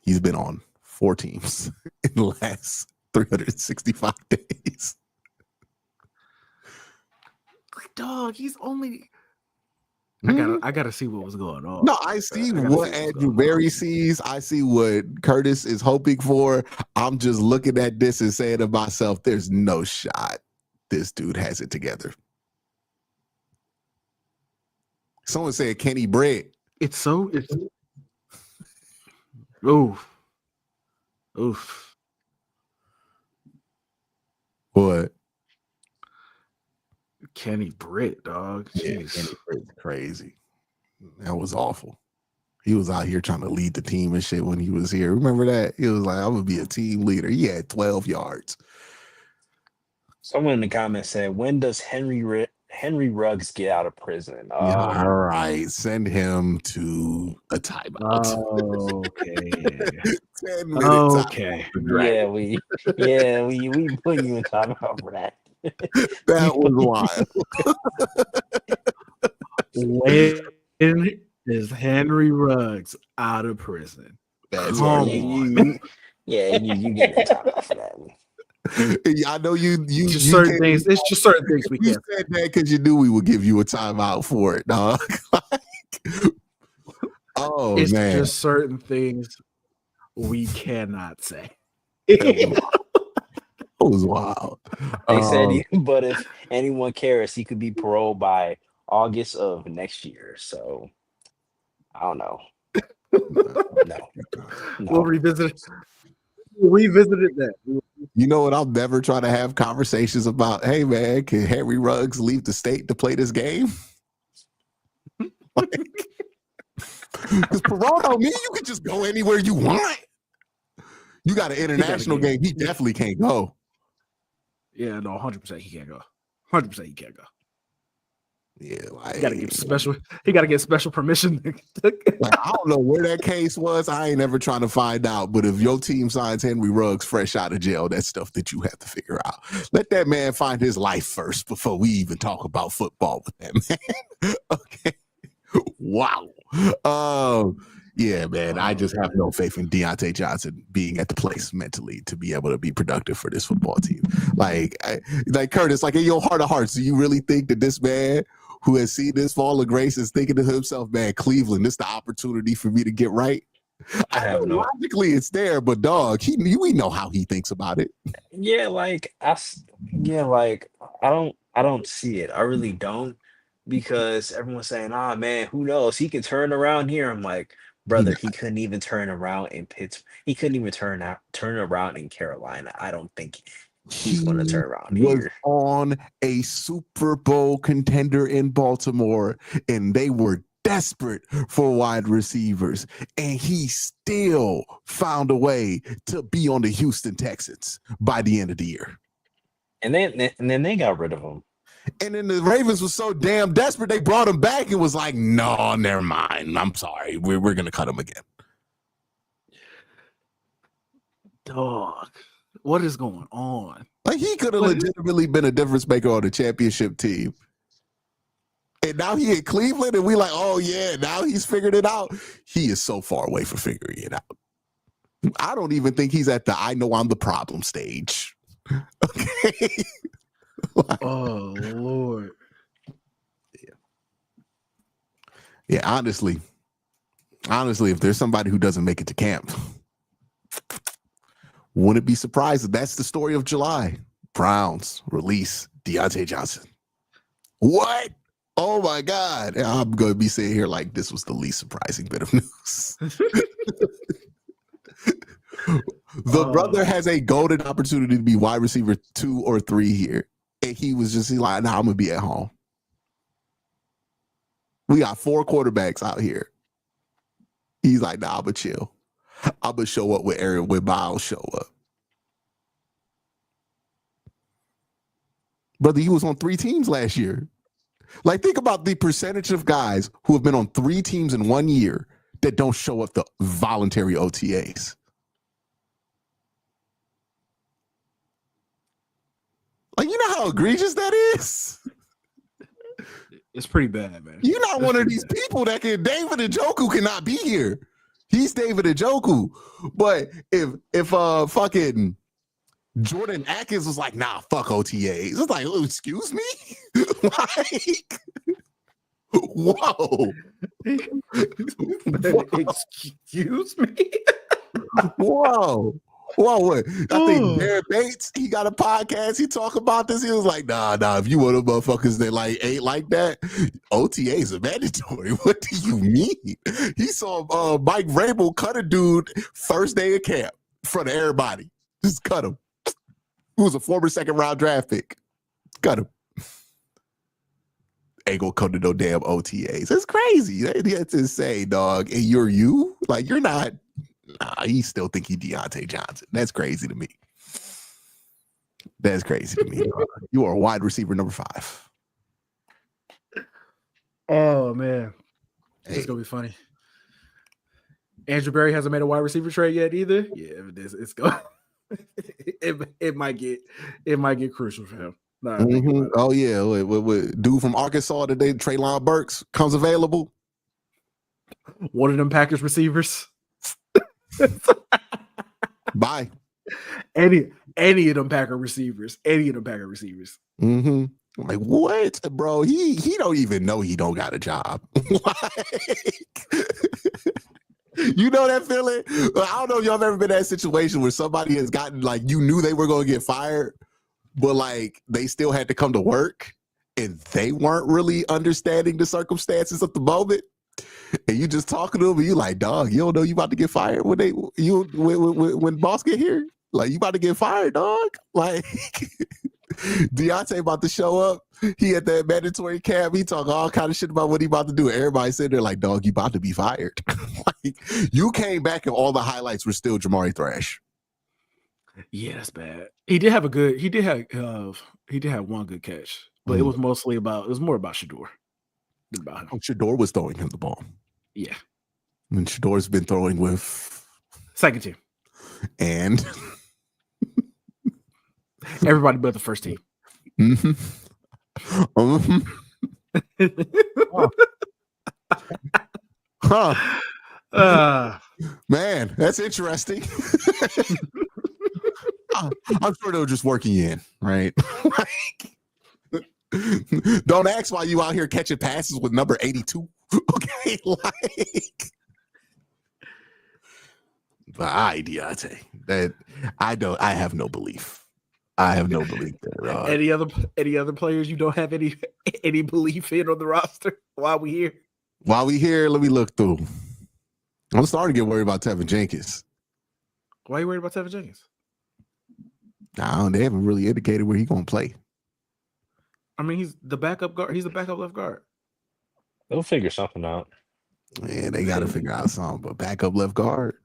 He's been on 4 teams in the last 365 days. Dog, he's only. I gotta see what was going on. No, I see what Andrew Berry sees. I see what Curtis is hoping for. I'm just looking at this and saying to myself, "There's no shot this dude has it together." Someone said Kenny Britt. It's oof. What? Kenny Britt, dog. Yeah, Kenny Britt's crazy. That was awful. He was out here trying to lead the team and shit when he was here. Remember that? He was like, I'm going to be a team leader. He had 12 yards. Someone in the comments said, when does Henry Ruggs get out of prison? All right. Send him to a timeout. Okay. 10 minutes. Okay. Yeah, we put you in timeout for that. That was wild. When is Henry Ruggs out of prison? That's you get in timeout for that one. I know you just certain things. It's just certain things we you can't. said that because you knew we would give you a timeout for it, dog. It's man, just certain things we cannot say. It was wild. They said, but if anyone cares, he could be paroled by August of next year. So I don't know. No. We'll revisit it. We visited that. You know what? I'll never try to have conversations about, hey, man, can Henry Ruggs leave the state to play this game? Because parole don't mean you can just go anywhere you want. You got an international game. He definitely can't go. Yeah, no, 100% he can't go. 100% he can't go. Yeah, like, he got to get special permission. Like, I don't know where that case was. I ain't ever trying to find out. But if your team signs Henry Ruggs fresh out of jail, that's stuff that you have to figure out. Let that man find his life first before we even talk about football with that man. Okay. Wow. Yeah, man. I just have no faith in Deontay Johnson being at the place mentally to be able to be productive for this football team. Like Curtis, like in your heart of hearts, do you really think that this man who has seen this fall of grace is thinking to himself, man, Cleveland, this is the opportunity for me to get right? I know logically it's there, but dog, we know how he thinks about it. I don't see it. I really don't, because everyone's saying, man, who knows? He can turn around here. I'm like, brother, he couldn't even turn around in Pittsburgh. He couldn't even turn around in Carolina. I don't think he's going to turn around here. Was on a Super Bowl contender in Baltimore, and they were desperate for wide receivers, and he still found a way to be on the Houston Texans by the end of the year. And then they got rid of him. And then the Ravens was so damn desperate, they brought him back and was like, no, never mind. I'm sorry. We're going to cut him again. Dog, what is going on? Like, he could have legitimately been a difference maker on the championship team. And now he in Cleveland, and we like, oh, yeah, now he's figured it out. He is so far away from figuring it out. I don't even think he's at the I know I'm the problem stage. Okay. Oh Lord. Yeah, honestly, if there's somebody who doesn't make it to camp, wouldn't be surprised if that's the story of July. Browns release Deontay Johnson. What? Oh my God. I'm going to be sitting here like this was the least surprising bit of news. The brother has a golden opportunity to be wide receiver 2 or 3 here. And he was just like, nah, I'm going to be at home. We got 4 quarterbacks out here. He's like, nah, I'm going to chill. I'm going to show up with Miles show up. Brother, he was on 3 teams last year. Like, think about the percentage of guys who have been on 3 teams in 1 year that don't show up the voluntary OTAs. Like, you know how egregious that is? It's pretty bad, man. You're not one of these people that can. David Njoku cannot be here. He's David Njoku. But if fucking Jordan Atkins was like, nah, fuck OTAs. It's like, oh, excuse me? Like, whoa. Excuse me? Whoa. What? I think Barrett Bates, he got a podcast. He talk about this. He was like, nah, if you one of the motherfuckers that like ain't like that, OTAs are mandatory. What do you mean? He saw Mike Vrabel cut a dude first day of camp in front of everybody. Just cut him. Who was a former 2nd-round draft pick. Cut him. Ain't gonna come to no damn OTAs. It's crazy. That's insane, dog. And you're you? Like, you're not. Nah, he still think he Deontay Johnson. That's crazy to me. That's crazy to me. You are wide receiver number 5. Oh man, it's gonna be funny. Andrew Berry hasn't made a wide receiver trade yet either. Yeah, it's going. It might get crucial for him. Oh yeah, what dude from Arkansas today, Treylon Burks comes available. One of them Packers receivers. Bye. Any of them Packer receivers. Mm-hmm. Like, what, bro? He don't even know he don't got a job. Like, you know that feeling? I don't know if y'all have ever been in that situation where somebody has gotten, like, you knew they were going to get fired, but like they still had to come to work and they weren't really understanding the circumstances of the moment. And you just talking to them, and you like, dog, you don't know you about to get fired when boss get here. Like, you about to get fired, dog. Like, Deontay about to show up. He at that mandatory camp. He talking all kind of shit about what he about to do. Everybody sitting there like, dog, you about to be fired. Like, you came back and all the highlights were still Jamari Thrash. Yeah, that's bad. He did have one good catch, but it was more about Shador. Shador was throwing him the ball. Yeah. And Shador's been throwing with second team. And everybody but the first team. Mm-hmm. Man, that's interesting. I'm sure they'll just work you in, right? Don't ask why you out here catching passes with number 82. Okay, like, but Deontay, that I have no belief. I have no belief there. Any other players you don't have any belief in on the roster while we here? Let me look through. I'm starting to get worried about Tevin Jenkins. Why are you worried about Tevin Jenkins? No, they haven't really indicated where he's gonna play. I mean, he's the backup guard. He's the backup left guard. They'll figure something out. Yeah, they got to figure out something. But backup left guard.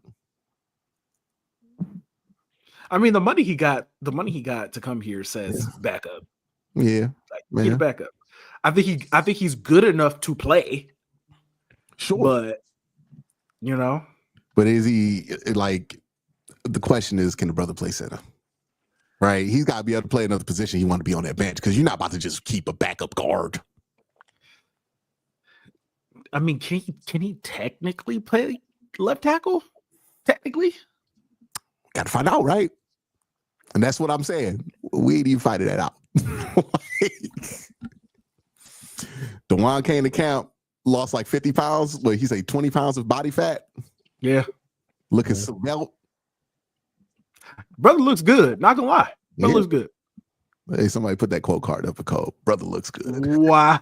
I mean, the money he got to come here says backup. Yeah, like, he's backup. I think he's good enough to play. Sure, but you know, but is he like? The question is, can the brother play center? Right, he's got to be able to play another position. You want to be on that bench because you're not about to just keep a backup guard. I mean, can he technically play left tackle? Technically, got to find out, right? And that's what I'm saying. We ain't even finding that out. DeJuan came to camp, lost like 50 pounds. What he say, 20 pounds of body fat? Yeah. Looking svelte. Brother looks good. Not gonna lie. Brother looks good. Hey, somebody put that quote card up for Colb. Brother looks good. Wow.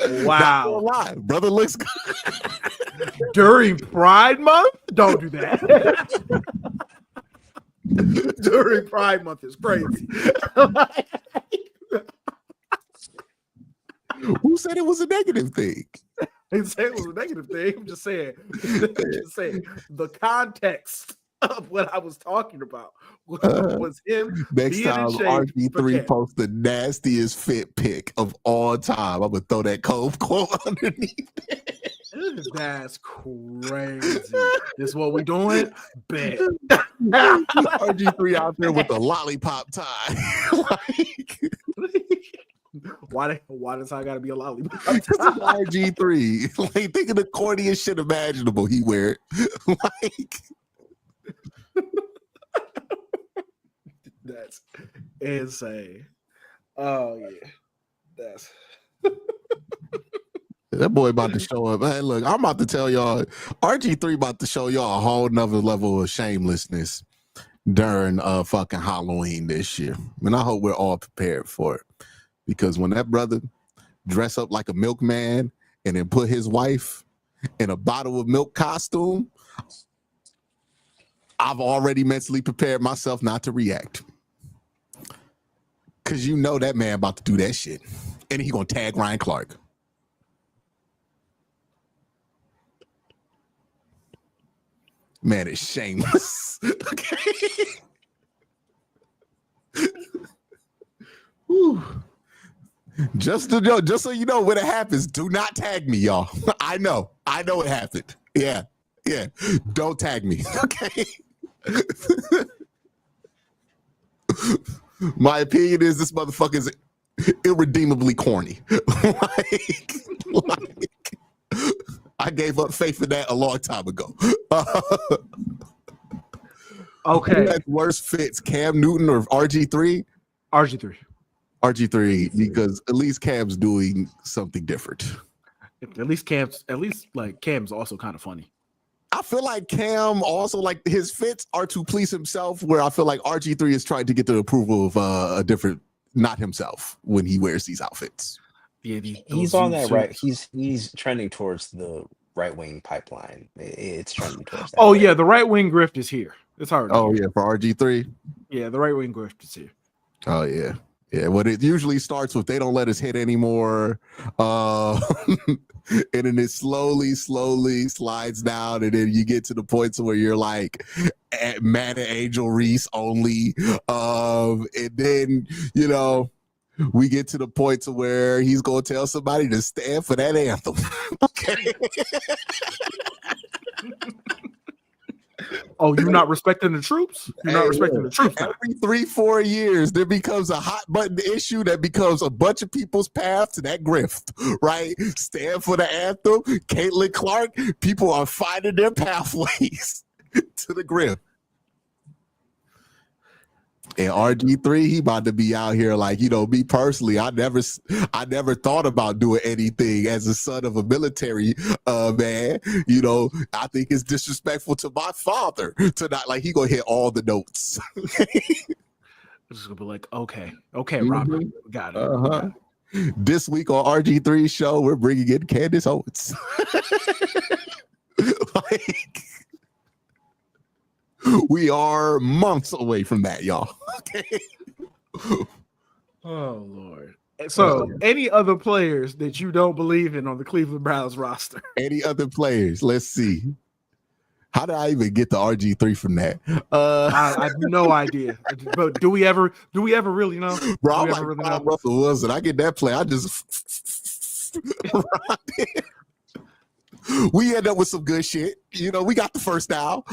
Wow. Lie. Brother looks good. During Pride Month? Don't do that. During Pride Month is crazy. Who said it was a negative thing? They say it was a negative thing. I'm just saying. The context of what I was talking about was him. Next time RG3 posts the nastiest fit pic of all time, I'm gonna throw that Colb quote underneath it. That's crazy. This what we doing? Bet. RG3 out there with the lollipop tie. Why does I gotta be a lollipop? RG3, like think of the corniest shit imaginable he wear it. Like that's insane. Oh yeah, that's that boy about to show up. Man, look, I'm about to tell y'all, RG3 about to show y'all a whole nother level of shamelessness during fucking Halloween this year. And I hope we're all prepared for it. Because when that brother dress up like a milkman and then put his wife in a bottle of milk costume, I've already mentally prepared myself not to react. Because you know that man about to do that shit. And he gonna tag Ryan Clark. Man, it's shameless. Okay. Whew. Just so you know when it happens, do not tag me, y'all. I know it happened. Yeah. Don't tag me. Okay. My opinion is this motherfucker is irredeemably corny. like, I gave up faith in that a long time ago. okay. Who has worse fits, Cam Newton or RG3? RG3, because at least Cam's doing something different. At least Cam's also kind of funny. I feel like Cam also, like, his fits are to please himself, where I feel like RG3 is trying to get the approval of a different, not himself, when he wears these outfits. Yeah, he's on that right. He's trending towards the right wing pipeline. It's trending towards that. Oh yeah, the right wing grift is here. It's hard. Oh yeah, for RG3. Yeah, the right wing grift is here. Oh yeah. Yeah, what it usually starts with, they don't let us hit anymore. And then it slowly slides down. And then you get to the points where you're like, Man and Angel Reese only. And then, we get to the point to where he's going to tell somebody to stand for that anthem. Okay. Oh, you're not respecting the troops? You're not respecting the troops now. Every 3-4 years, there becomes a hot button issue that becomes a bunch of people's path to that grift, right? Stand for the anthem. Caitlin Clark, people are finding their pathways to the grift. And RG3, he about to be out here like, me personally, I never thought about doing anything as a son of a military man. I think it's disrespectful to my father to not, like, he gonna hit all the notes. I'm just gonna be like, okay, Robert, got it. Uh-huh. This week on RG3's show, we're bringing in Candace Owens. Like, we are months away from that, y'all. Okay. Oh Lord. So, any other players that you don't believe in on the Cleveland Browns roster? Any other players? Let's see. How did I even get to RG3 from that? I have no idea. But do we ever really know? Bro, I'm like really Russell Wilson. I get that play. I just we end up with some good shit. We got the first down.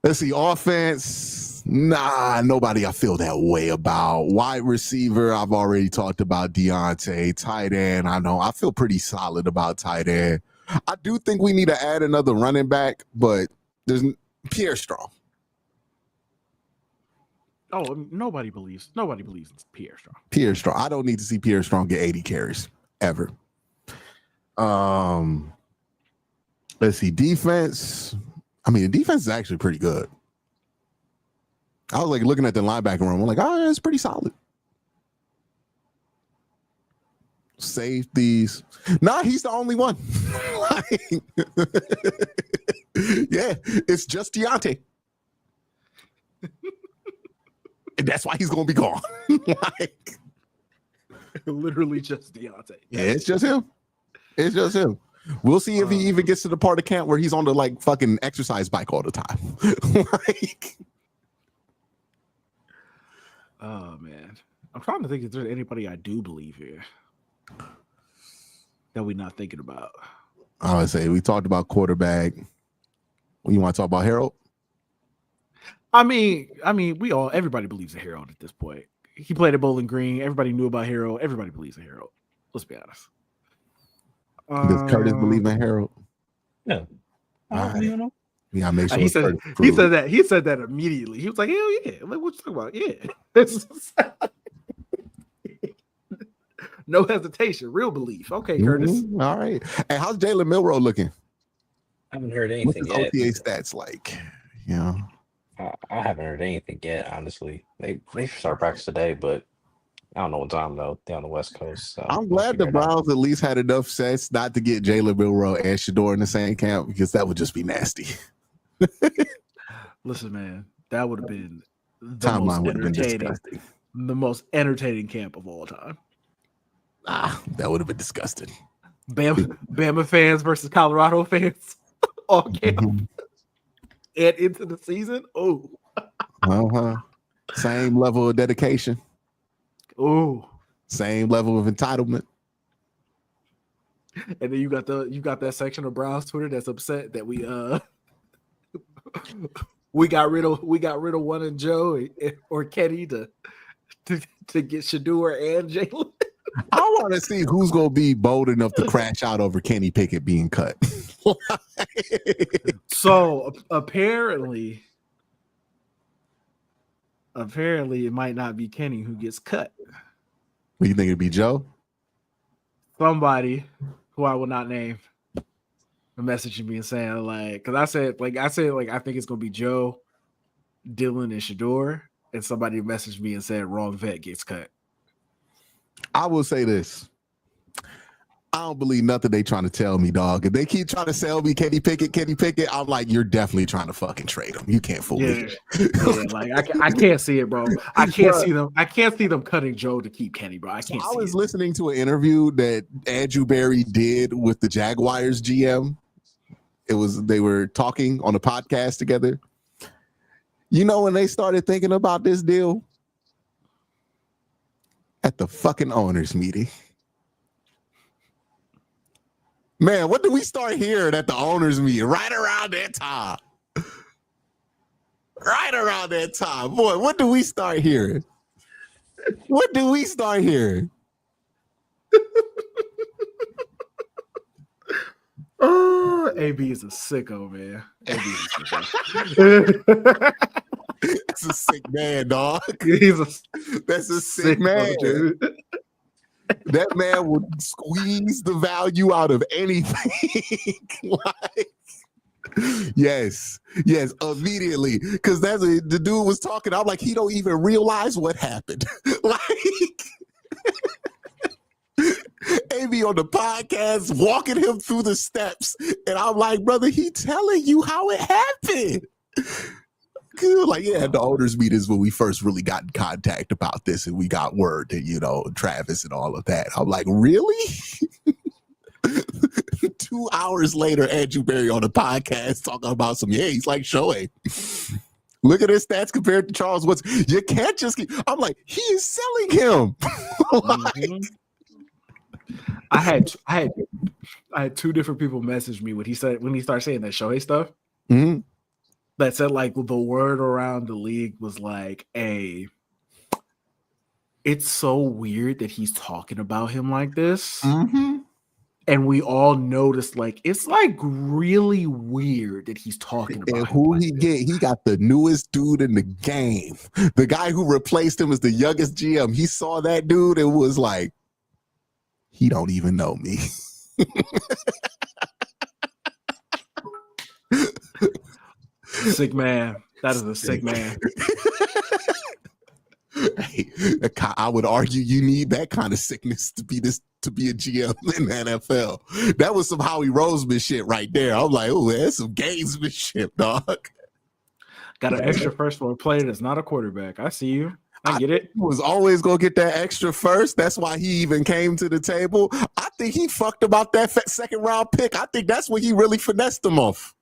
Let's see, offense. Nah, nobody I feel that way about. Wide receiver, I've already talked about Deontay. Tight end, I know. I feel pretty solid about tight end. I do think we need to add another running back, but there's Pierre Strong. Oh, nobody believes in Pierre Strong. Pierre Strong. I don't need to see Pierre Strong get 80 carries ever. Let's see. Defense. I mean, the defense is actually pretty good. I was like looking at the linebacker room. I'm like, oh, yeah, it's pretty solid. Safeties. Nah, he's the only one. Yeah, it's just Deontay. And that's why he's going to be gone. Like, literally just Deontay. Yeah, it's just him. It's just him. We'll see if he even gets to the part of camp where he's on the like fucking exercise bike all the time. Like, oh man, I'm trying to think if there's anybody I do believe here that we're not thinking about. I would say we talked about quarterback. You want to talk about Harold? I mean, everybody believes in Harold at this point. He played at Bowling Green. Everybody knew about Harold. Everybody believes in Harold. Let's be honest. Does Curtis believe in Harold? No. I don't even know. Yeah, make sure he said that immediately. He was like, hell yeah. Like, what you talking about? Yeah. No hesitation. Real belief. Okay, Curtis. All right. And how's Jalen Milroe looking? I haven't heard anything What's his yet. OTA stats like? You know? I haven't heard anything yet, honestly. They start practice today, but I don't know what time though. They're on the West Coast. So I'm glad the Browns at least had enough sense not to get Jalen Milroe and Shador in the same camp, because that would just be nasty. Listen, man, that would have been Timeline would have been disgusting. The most entertaining camp of all time. That would have been disgusting. Bama fans versus Colorado fans all camp and into the season. Oh, Same level of dedication. Oh, same level of entitlement. And then you got that section of Browns Twitter that's upset that we got rid of one of Joe or Kenny to get Shador and Jalen. I want to see who's going to be bold enough to crash out over Kenny Pickett being cut. So apparently it might not be Kenny who gets cut. What, you think it'd be Joe? Somebody who I will not name messaging me and saying because I said I think it's gonna be Joe, Dylan, and Shador, and somebody messaged me and said wrong vet gets cut. I will say this. I don't believe nothing they trying to tell me, dog. If they keep trying to sell me Kenny Pickett, I'm like, you're definitely trying to fucking trade him. You can't fool me. I can't see it, bro. I can't see them. I can't see them cutting Joe to keep Kenny, bro. I can't. I was listening to an interview that Andrew Berry did with the Jaguars GM. They were talking on a podcast together. You know, when they started thinking about this deal at the fucking owners meeting. Man, what did we start hearing at the owners meeting? Right around that time. Right around that time. Boy, what do we start hearing? What do we start hearing? Oh, AB is a sicko, man. AB is a sicko. That's a sick man, dog. That's a sick man. Dude. That man would squeeze the value out of anything. Yes, immediately. Because the dude was talking. I'm like, he don't even realize what happened. AB on the podcast, walking him through the steps. And I'm like, brother, he telling you how it happened. Like, yeah, the owners meetings when we first really got in contact about this, and we got word that, Travis and all of that. I'm like, really? 2 hours later, Andrew Berry on the podcast talking about he's like Shohei. Look at his stats compared to Charles Woods. You can't just keep. I'm like, he is selling him. I had two different people message me when he started saying that Shohei stuff. Mm-hmm. That said, the word around the league was it's so weird that he's talking about him like this. Mm-hmm. And we all noticed, like, it's like really weird that he's talking about and who he get. He got the newest dude in the game. The guy who replaced him as the youngest GM. He saw that dude and was like, he don't even know me. Sick man. That is a sick man. Hey, I would argue you need that kind of sickness to be a GM in the NFL. That was some Howie Roseman shit right there. I'm like, oh, that's some gamesmanship, dog. Got an extra first for a player that's not a quarterback. I see you. I get it. He was always going to get that extra first. That's why he even came to the table. I think he fucked about that second round pick. I think that's when he really finessed him off.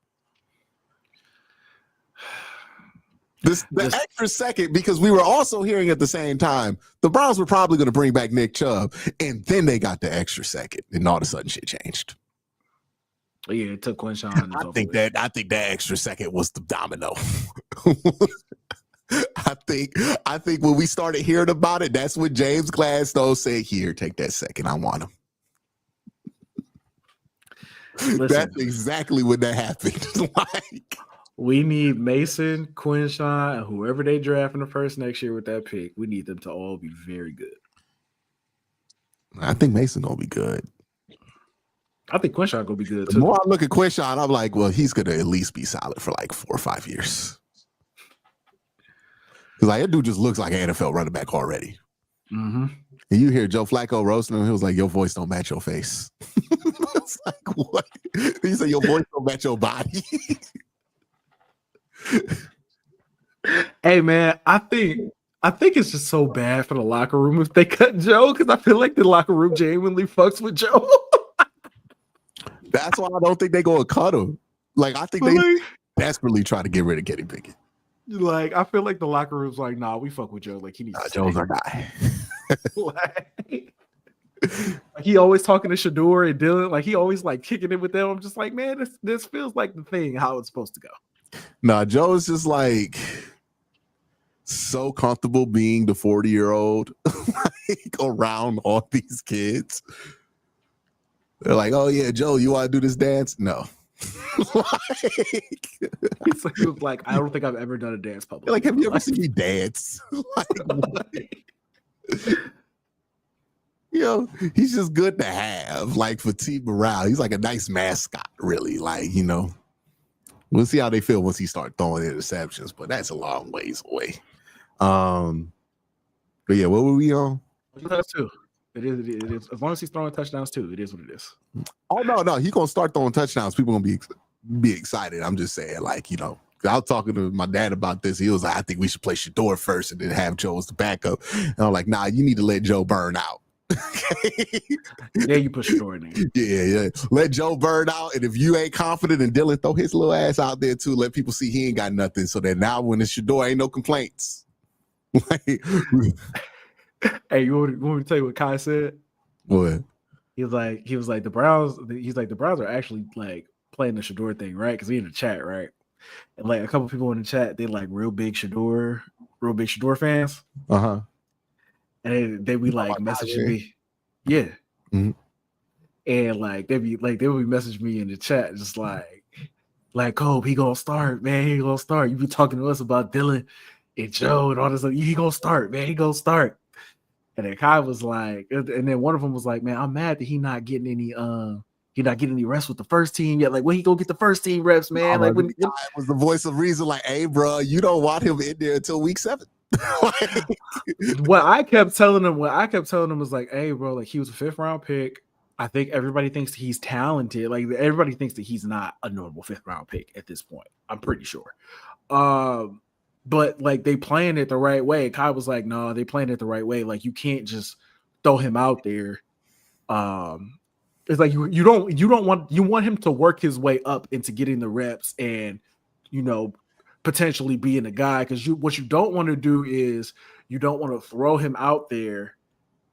The extra second, because we were also hearing at the same time, the Browns were probably going to bring back Nick Chubb, and then they got the extra second, and all of a sudden shit changed. Yeah, it took Quinshawn. I think that extra second was the domino. I think when we started hearing about it, that's when James Gladstone said, "Here, take that second. I want him." Listen, that's exactly when that happened. Like, we need Mason, Quinshawn, and whoever they draft in the first next year with that pick. We need them to all be very good. I think Mason gonna be good. I think Quinshawn gonna be good too. The more I look at Quinshawn, I'm like, well, he's gonna at least be solid for like 4 or 5 years. Because like that dude just looks like an NFL running back already. Mm-hmm. And you hear Joe Flacco roasting him, he was like, your voice don't match your face. It's like, what? He said, your voice don't match your body. Hey man, I think it's just so bad for the locker room if they cut Joe, because I feel like the locker room genuinely fucks with Joe. That's why I don't think they go and cut him. Like, I think they desperately try to get rid of Kenny Pickett. Like, I feel like the locker room's like, nah, we fuck with Joe. Like, he needs to Joe's our guy. like, he always talking to Shador and Dylan. Like, he always like kicking it with them. I'm just like, man, this feels like the thing, how it's supposed to go. Nah, Joe's just like so comfortable being the 40-year-old like around all these kids. They're like, oh yeah, Joe, you want to do this dance? No. He was like, I don't think I've ever done a dance public. Like, have you ever seen me dance? You know, he's just good to have, like, for team morale. He's like a nice mascot, really. Like, you know, we'll see how they feel once he starts throwing interceptions, but that's a long ways away. But yeah, what were we on? That's too. It is. As long as he's throwing touchdowns too, it is what it is. Oh no, he's gonna start throwing touchdowns. People gonna be excited. I'm just saying, like, you know, I was talking to my dad about this. He was like, I think we should play Shador first and then have Joe as the backup. And I'm like, nah, you need to let Joe burn out. Yeah, you put Shador in there. Yeah. Let Joe burn out. And if you ain't confident in Dylan, throw his little ass out there too. Let people see he ain't got nothing. So that now when it's Shador, ain't no complaints. Hey, you want me to tell you what Kai said? What? He was like the Browns. He's like, the Browns are actually like playing the Shador thing, right? Because we in the chat, right? And like a couple people in the chat, they like real big Shador fans. Uh-huh. And they be like messaging me. Yeah. Mm-hmm. And like they would be messaging me in the chat, just like Colb, he gonna start, man. He gonna start. You be talking to us about Dylan and Joe and all this. He gonna start, man. He gonna start. And then Kai was like, and then one of them was like, man, I'm mad that he not getting any reps with the first team yet. Like, when he go get the first team reps, man? Like, when Kai was the voice of reason, like, hey, bro, you don't want him in there until week 7. What I kept telling him was like, hey, bro, like, he was a 5th round pick. I think everybody thinks he's talented. Like, everybody thinks that he's not a normal 5th round pick at this point. I'm pretty sure. But like, they playing it the right way. Kai was like, no, they playing it the right way. Like, you can't just throw him out there. It's like you want him to work his way up into getting the reps and, you know, potentially being a guy. Because what you don't want to do is you don't want to throw him out there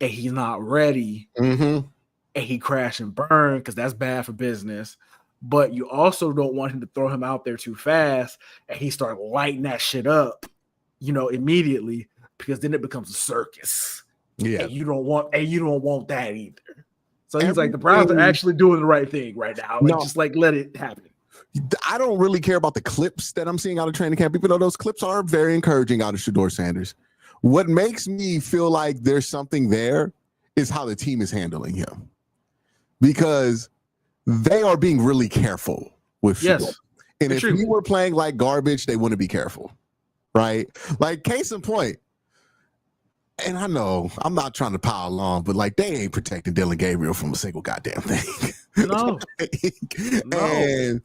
and he's not ready and he crash and burn, because that's bad for business. But you also don't want him to throw him out there too fast and he start lighting that shit up, you know, immediately, because then it becomes a circus. Yeah. And you don't want that either. So he's like, the Browns are actually doing the right thing right now. Like, just like let it happen. I don't really care about the clips that I'm seeing out of training camp, even though those clips are very encouraging out of Shador Sanders. What makes me feel like there's something there is how the team is handling him, because they are being really careful with Shador. Yes. And if he were playing like garbage, they wouldn't be careful, right? Like, case in point, and I know I'm not trying to pile on, but like, they ain't protecting Dylan Gabriel from a single goddamn thing. No. And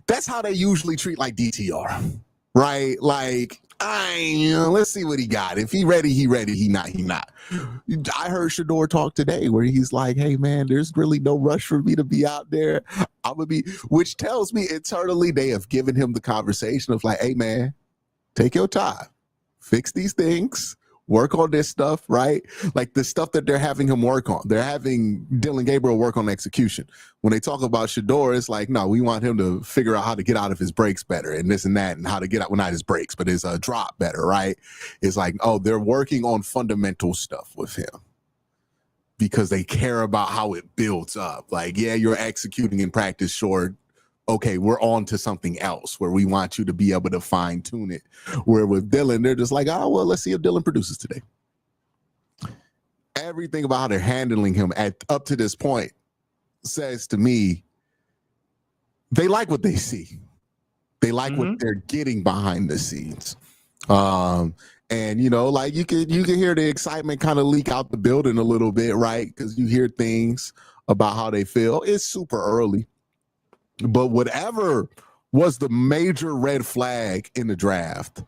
that's how they usually treat like DTR, right? Like, let's see what he got. If he ready, he ready. He not. I heard Shador talk today where he's like, hey man, there's really no rush for me to be out there. I'm gonna be, which tells me internally they have given him the conversation of like, hey man, take your time, fix these things, work on this stuff, right? Like the stuff that they're having him work on. They're having Dylan Gabriel work on execution. When they talk about Shador, it's like, no, we want him to figure out how to get out of his breaks better and this and that, and how to get out, well, not his breaks, but his drop better, right? It's like, oh, they're working on fundamental stuff with him because they care about how it builds up. Like, yeah, you're executing in practice, sure. Okay, we're on to something else where we want you to be able to fine tune it. Where with Dylan, they're just like, oh, well, let's see if Dylan produces today. Everything about how they're handling him up to this point says to me, they like what they see. They like what they're getting behind the scenes. And you know, like you can hear the excitement kind of leak out the building a little bit, right? Because you hear things about how they feel. It's super early. But whatever was the major red flag in the draft,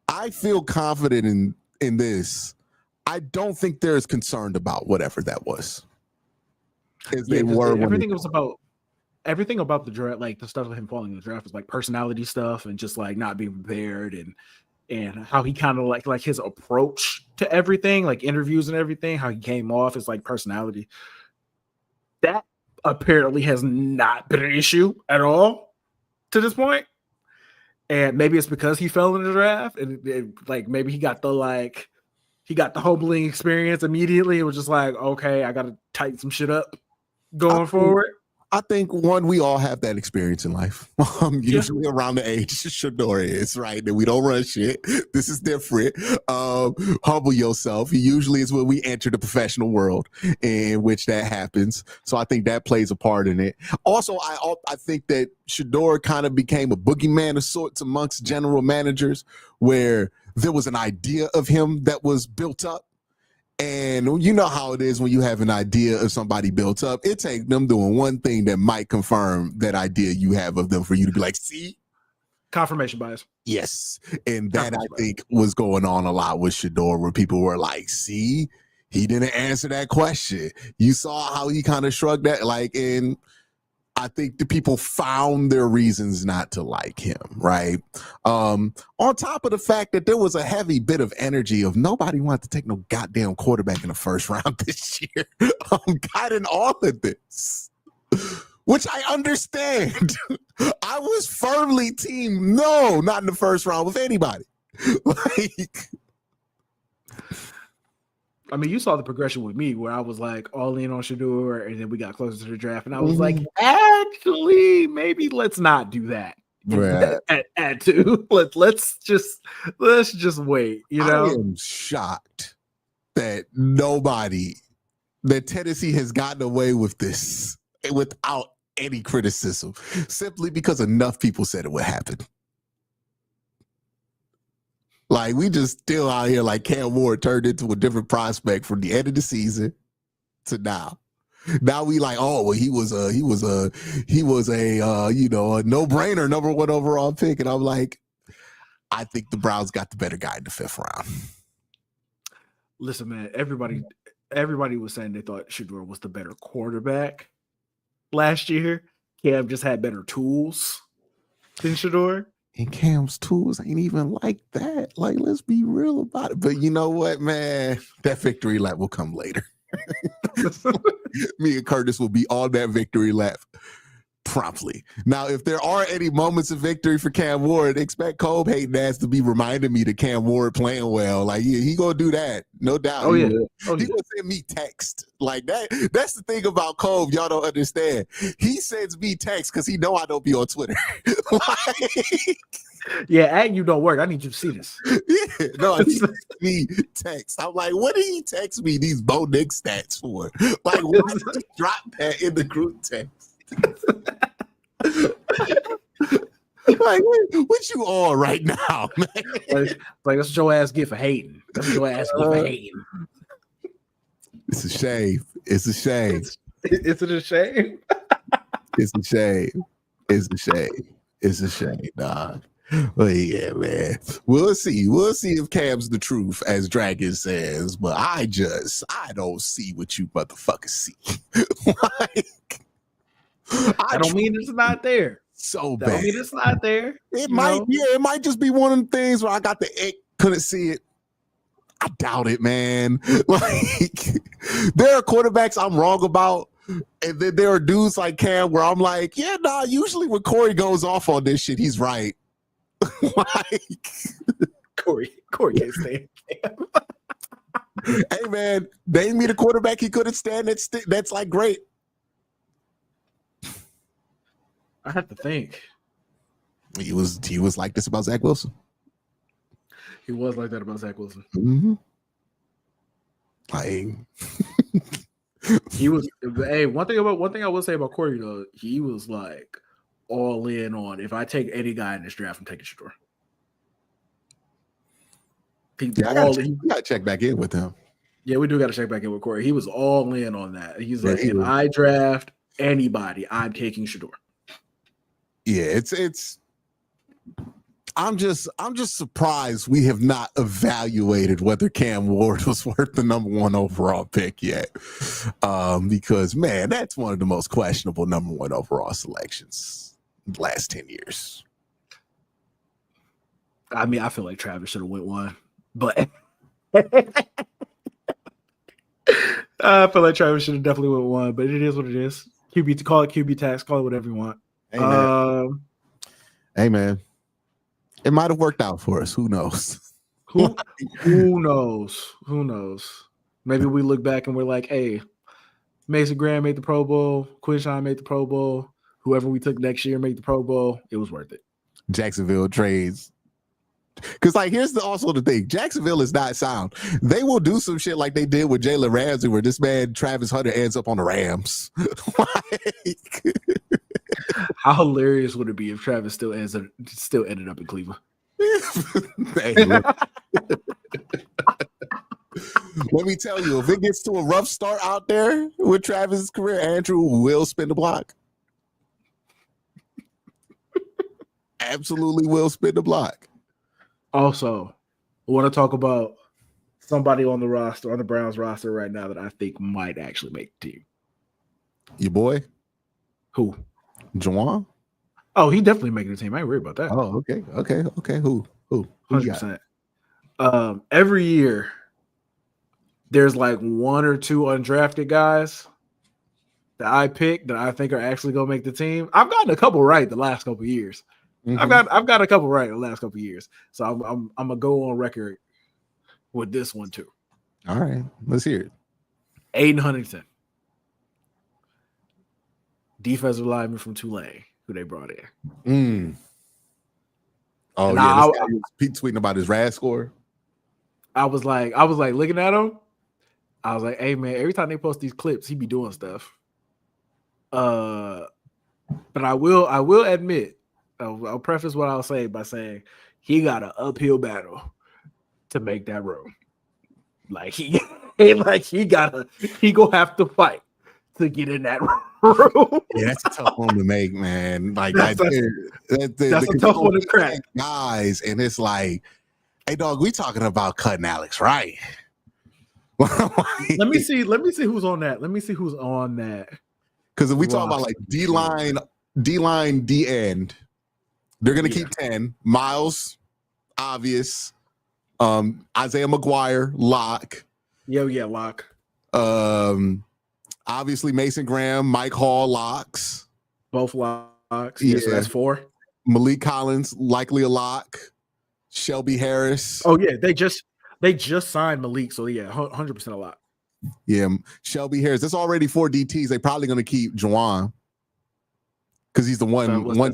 I feel confident in this. I don't think they're as concerned about whatever that was as they were. Everything about the draft, like the stuff of him falling in the draft, was like personality stuff and just like not being prepared and how he kind of like his approach to everything, like interviews and everything, how he came off as like personality. That apparently has not been an issue at all to this point. And maybe it's because he fell in the draft and like maybe he got the humbling experience immediately. It was just like, okay, I got to tighten some shit up going forward. I think we all have that experience in life. Usually around the age Shador is, right? That we don't run shit. This is different. Humble yourself. Usually is when we enter the professional world in which that happens. So I think that plays a part in it. Also, I think that Shador kind of became a boogeyman of sorts amongst general managers where there was an idea of him that was built up. And you know how it is when you have an idea of somebody built up. It takes them doing one thing that might confirm that idea you have of them for you to be like, see? Confirmation bias. Yes. And that I think was going on a lot with Shador, where people were like, see, he didn't answer that question. You saw how he kind of shrugged that, like, and I think the people found their reasons not to like him, right? On top of the fact that there was a heavy bit of energy of nobody wanted to take no goddamn quarterback in the first round this year. Guiding all of this, which I understand. I was firmly team no, not in the first round with anybody. Like, I mean, you saw the progression with me where I was like all in on Shador, and then we got closer to the draft, and I was like, actually, maybe let's not do that. Right. At two, let's just wait. You know, I am shocked that Tennessee has gotten away with this without any criticism, simply because enough people said it would happen. Like, we just still out here like Cam Ward turned into a different prospect from the end of the season to now. Now we like, oh, well, he was a no-brainer number 1 overall pick. And I'm like, I think the Browns got the better guy in the 5th round. Listen, man, everybody was saying they thought Shador was the better quarterback last year. Cam just had better tools than Shador. And Cam's tools ain't even like that. Like, let's be real about it. But you know what, man? That victory lap will come later. Me and Curtis will be on that victory lap promptly. Now, if there are any moments of victory for Cam Ward, expect Colb hating ass to be reminding me that Cam Ward playing well. Like he gonna do that, no doubt. Oh, he yeah. will. Oh, He yeah. gonna send me text like that. That's the thing about Colb, y'all don't understand. He sends me text because he know I don't be on Twitter. Like, Yeah, at you don't work. I need you to see this. yeah, no, he sends me text. I'm like, what did he text me these Bo Nick stats for? Like, why did you drop that in the group text? Like, what you on right now, man? Like that's what your ass get for hating. That's what your ass get for hating. It's a shame. It's a shame. Is it a shame? It's a shame. It's a shame. It's a shame, dog. But yeah, man. We'll see. We'll see if Cam's the truth, as Dragon says. But I don't see what you motherfuckers see. Like, I don't mean it's not there. So That bad. don't mean it's not there. It might, yeah, it might just be one of them things where I got the ick, couldn't see it. I doubt it, man. Like, there are quarterbacks I'm wrong about, and then there are dudes like Cam where I'm like, yeah, nah, usually when Corey goes off on this shit, he's right. Like, Corey can't stand Cam. hey, man, name me the quarterback he couldn't stand that's like great. I have to think. He was like this about Zach Wilson. He was like that about Zach Wilson. Mm-hmm. Like, He was. Hey, one thing I will say about Corey though, he was like all in on if I take any guy in this draft, I'm taking Shador. I gotta check back in with him. Yeah, we do got to check back in with Corey. He was all in on that. He's like, Yeah, if I draft anybody, I'm taking Shador. Yeah, it's. I'm just surprised we have not evaluated whether Cam Ward was worth the number 1 overall pick yet, because man, that's one of the most questionable number 1 overall selections in the last 10 years. I mean, I feel like Travis should have went 1, but I feel like Travis should have definitely went 1. But it is what it is. QB, call it QB tax, call it whatever you want. Hey man, it might have worked out for us. Who knows? Who knows? Who knows? Maybe we look back and we're like, hey, Mason Graham made the Pro Bowl, Quinshawn made the Pro Bowl, whoever we took next year made the Pro Bowl. It was worth it. Jacksonville trades. Because, like, here's also the thing. Jacksonville is not sound. They will do some shit like they did with Jalen Ramsey, where this man, Travis Hunter, ends up on the Rams. Like, how hilarious would it be if Travis still ended up in Cleveland? Hey, let me tell you, if it gets to a rough start out there with Travis' career, Andrew will spin the block. Absolutely will spin the block. Also, I want to talk about somebody on the roster, on the Browns roster right now that I think might actually make the team. Your boy? Who? Juwan? Oh, he definitely making the team. I ain't worried about that. Oh, okay. Who 100%. Every year, there's like 1 or 2 undrafted guys that I pick that I think are actually gonna make the team. I've gotten a couple right the last couple of years. Mm-hmm. I've got a couple right the last couple of years, so I'm gonna go on record with this one too. All right, let's hear it. Aiden Huntington, defensive lineman from Tulane, who they brought in. Oh, and yeah, I this guy was tweeting about his RAS score. I was like looking at him. I was like, hey man, every time they post these clips, he be doing stuff. But I will admit, I'll preface what I'll say by saying he got an uphill battle to make that room. Like he gonna have to fight to get in that room. Yeah, that's a tough one to make, man. Like that's a tough one to crack, guys. And it's like, hey, dog, we talking about cutting Alex, right? Let me see who's on that. Let me see who's on that. Because if we talk about like D-line, D-end, they're gonna keep 10. Miles, obvious. Isaiah McGuire, lock. Yeah, lock. Obviously Mason Graham, Mike Hall, locks. Both locks. Yeah, so that's 4. Malik Collins, likely a lock. Shelby Harris. Oh yeah, they just signed Malik, so yeah, 100% a lock. Yeah, Shelby Harris. That's already 4 DTs. They're probably going to keep Juwan because he's the one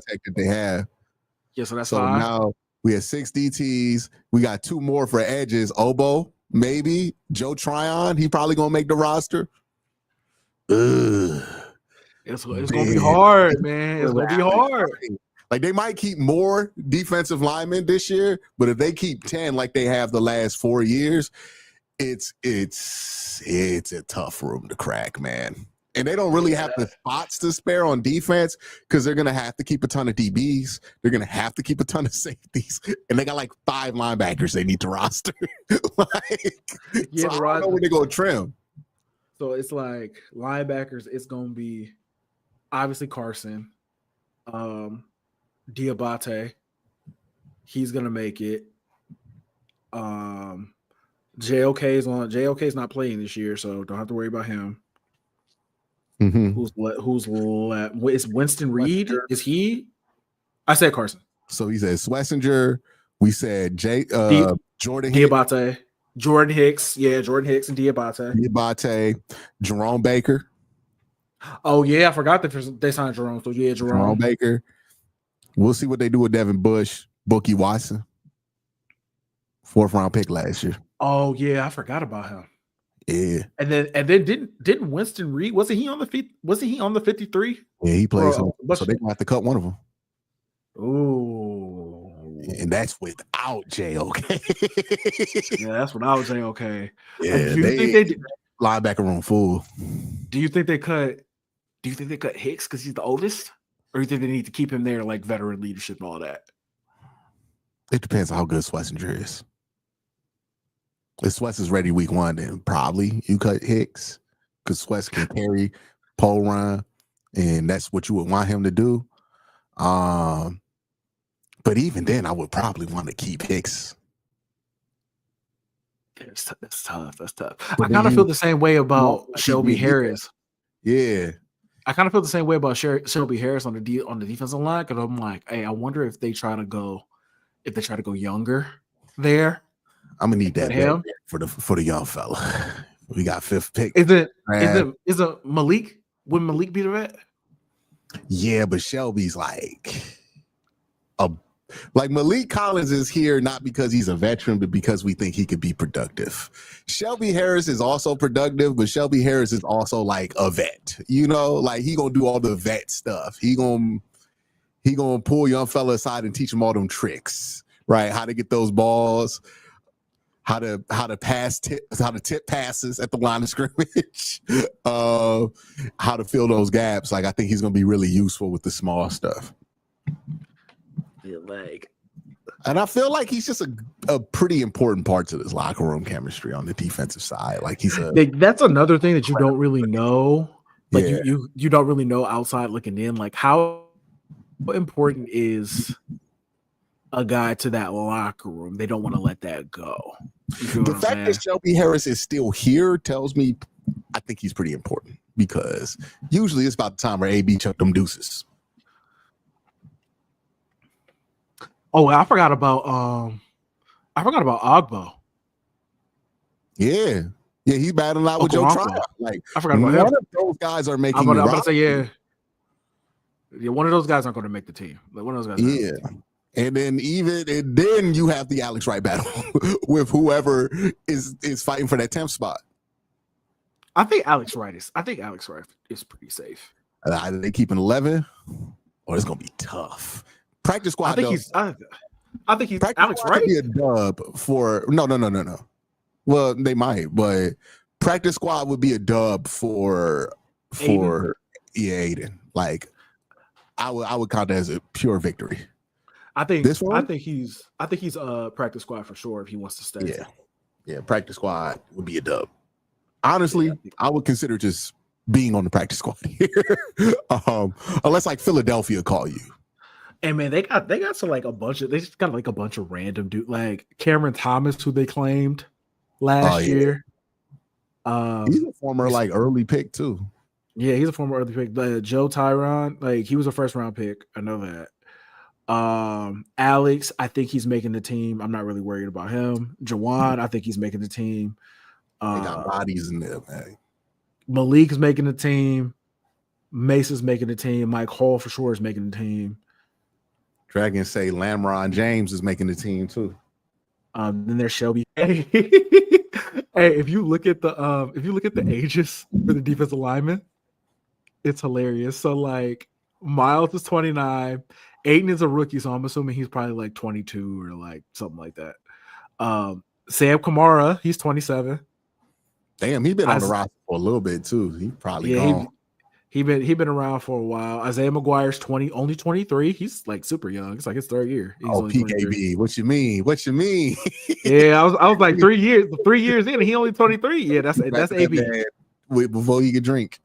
tech that they have. Yeah, so that's so 5. Now we have 6 DTs. We got 2 more for edges. Obo, maybe. Joe Tryon, he probably going to make the roster. Ugh. It's going to be hard, man. It's going to be hard. Like they might keep more defensive linemen this year, but if they keep 10 like they have the last 4 years, it's a tough room to crack, man. And they don't really have the spots to spare on defense because they're gonna have to keep a ton of DBs. They're gonna have to keep a ton of safeties, and they got like 5 linebackers they need to roster. So I don't know where they go trim. So it's like linebackers. It's gonna be obviously Carson. Diabate, he's gonna make it. JOK's not playing this year, so don't have to worry about him. Mm-hmm. Who's left? Is Winston Reed? Is he? I said Carson. So he said Schlesinger. We said Jordan Diabate, Jordan Hicks. Yeah, Jordan Hicks and Diabate, Jerome Baker. Oh yeah, I forgot that they signed Jerome. So yeah, Jerome Baker. We'll see what they do with Devin Bush, Bookie Watson, 4th round pick last year. Oh yeah, I forgot about him. Yeah, and then didn't Winston Reed? Wasn't he on the 53? Yeah, he plays. So they're gonna have to cut one of them. Ooh, and that's without JOK. Yeah, that's without JOK. Yeah, do you think they did linebacker room full? Do you think they cut Hicks because he's the oldest? Or you think they need to keep him there like veteran leadership and all that? It depends on how good Schlesinger is. If Sweats is ready week 1, then probably you cut Hicks because Sweats can carry, pole run, and that's what you would want him to do. But even then, I would probably want to keep Hicks. That's tough. I kind of feel the same way about Shelby Harris. Yeah. I kind of feel the same way about Shelby Harris on the defensive line because I'm like, hey, I wonder if they try to go younger there. I'm gonna need that for the young fella. We got 5th pick. Is it Malik? Would Malik be the vet? Yeah, but Shelby's like Malik Collins is here not because he's a veteran, but because we think he could be productive. Shelby Harris is also productive, but Shelby Harris is also like a vet. You know, like he gonna do all the vet stuff. He gonna pull young fella aside and teach him all them tricks, right? How to get those balls, how to tip passes at the line of scrimmage, how to fill those gaps. Like I think he's gonna be really useful with the small stuff. And I feel like he's just a pretty important part to this locker room chemistry on the defensive side. Like that's another thing that you don't really know. Like you don't really know outside looking in. Like how important is a guy to that locker room? They don't want to let that go. The fact that Shelby Harris is still here tells me I think he's pretty important because usually it's about the time where AB chucked them deuces. Oh, I forgot about Ogbo. Yeah, he's battling out with Joe Tryon. Like I forgot about him. One of those guys are making. I'm gonna say yeah. One of those guys aren't going to make the team. Like one of those guys. Yeah, and then you have the Alex Wright battle with whoever is fighting for that 10th spot. I think Alex Wright is pretty safe. Either they keep an 11, or it's going to be tough. Practice squad. I think he's Alex Wright. Could be a dub for no. Well, they might, but practice squad would be a dub for Aiden. Like I would count that as a pure victory. I think he's practice squad for sure if he wants to stay. Yeah. Practice squad would be a dub. Honestly, I would consider just being on the practice squad here, unless like Philadelphia call you. And man, they got a bunch of random dude like Cameron Thomas, who they claimed last year. He's a former like early pick too. Yeah, he's a former early pick. Joe Tyron, like he was a first round pick. I know that. Alex, I think he's making the team. I'm not really worried about him. Jawan, I think he's making the team. They got bodies in there, man. Malik's making the team. Mason's making the team. Mike Hall for sure is making the team. Dragons say Lamron James is making the team too. Then there's Shelby. Hey, if you look at the ages for the defensive linemen, it's hilarious. So like Miles is 29, Aiden is a rookie, so I'm assuming he's probably like 22 or like something like that. Sam Kamara, he's 27. Damn, he's been on the roster for a little bit too. He probably gone. He been around for a while. Isaiah McGuire's only 23. He's like super young. It's like his third year. He's only PKB. 23. What you mean? Yeah, I was like 3 years. 3 years in, and he only 23. Yeah, that's AB. Wait, before you can drink.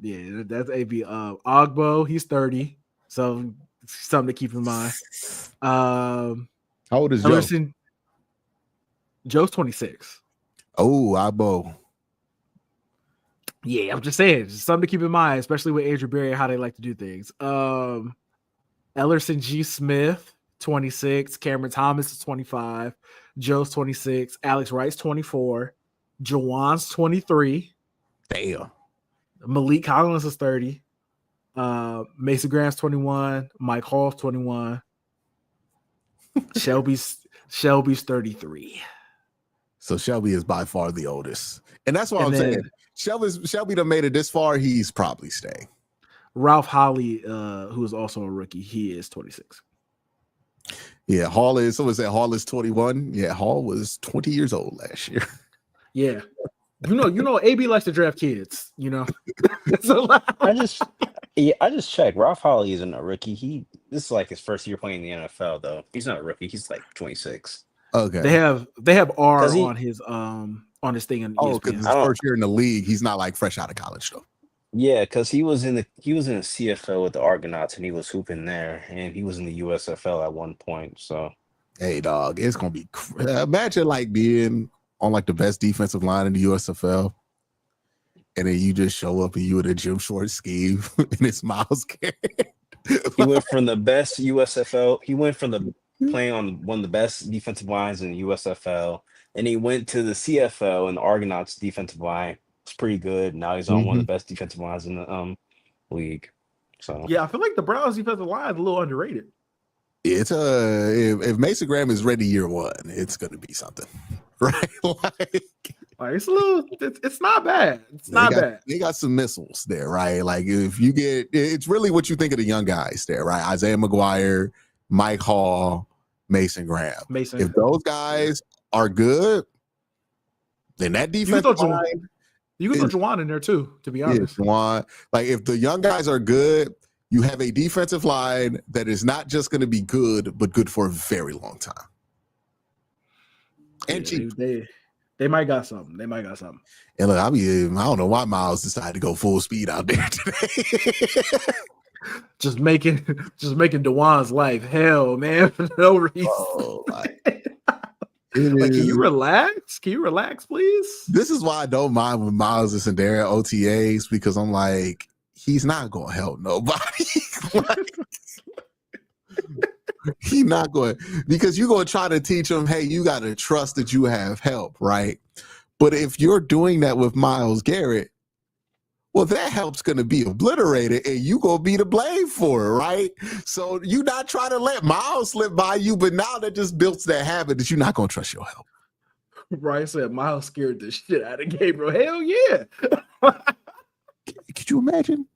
Yeah, that's AB. Ogbo, he's 30. So something to keep in mind. How old is Joe? Joe's 26. Oh, Ogbo. Yeah, I'm just saying, just something to keep in mind, especially with Andrew Berry, how they like to do things. Ellerson G. Smith, 26. Cameron Thomas is 25. Joe's 26. Alex Wright's 24. Jawan's 23. Damn. Malik Collins is 30. Mason Graham's 21. Mike Hall's 21. Shelby's 33. So Shelby is by far the oldest. And that's what I'm saying. Shelby done made it this far. He's probably staying. Ralph Holly, who is also a rookie, he is 26. Yeah, Hall is 21. Yeah, Hall was 20 years old last year. Yeah. You know, AB likes to draft kids, you know. I just checked. Ralph Holly isn't a rookie. This is like his first year playing in the NFL, though. He's not a rookie. He's like 26. Okay. They have R on his thing on ESPN. Oh, because his first year in the league, he's not like fresh out of college though. Yeah, because he was in the CFL with the Argonauts and he was hooping there, and he was in the USFL at one point. So, hey, dog, it's gonna be imagine like being on like the best defensive line in the USFL, and then you just show up and you in a Jim Short scheme and it's Myles Garrett. He went from the best USFL. He went from the playing on one of the best defensive lines in the USFL, and he went to the CFL and the Argonauts defensive line. It's pretty good. Now he's on one of the best defensive lines in the league. So yeah, I feel like the Browns defensive line is a little underrated. It's if Mason Graham is ready year one, it's gonna be something, right? It's a little. It's not bad. It's not bad. They got some missiles there, right? Like if you get, it's really what you think of the young guys there, right? Isaiah McGuire, Mike Hall, Mason Graham. If those guys are good, then that defense line. You can throw Jawan in there too, to be honest. Yeah, Jawan, like if the young guys are good, you have a defensive line that is not just going to be good, but good for a very long time. And cheap. They might got something. They might got something. And look, I don't know why Miles decided to go full speed out there today. just making Dewan's life hell, man, for no reason. Oh, like, can you relax? Can you relax, please? This is why I don't mind when Miles is in there at OTAs, because I'm like, he's not going to help nobody. He's not going, because you're going to try to teach him, hey, you got to trust that you have help, right? But if you're doing that with Myles Garrett, well, that help's going to be obliterated, and you going to be to blame for it, right? So you're not trying to let Myles slip by you, but now that just builds that habit that you're not going to trust your help. Brian said Myles scared the shit out of Gabriel. Hell yeah. Could you imagine?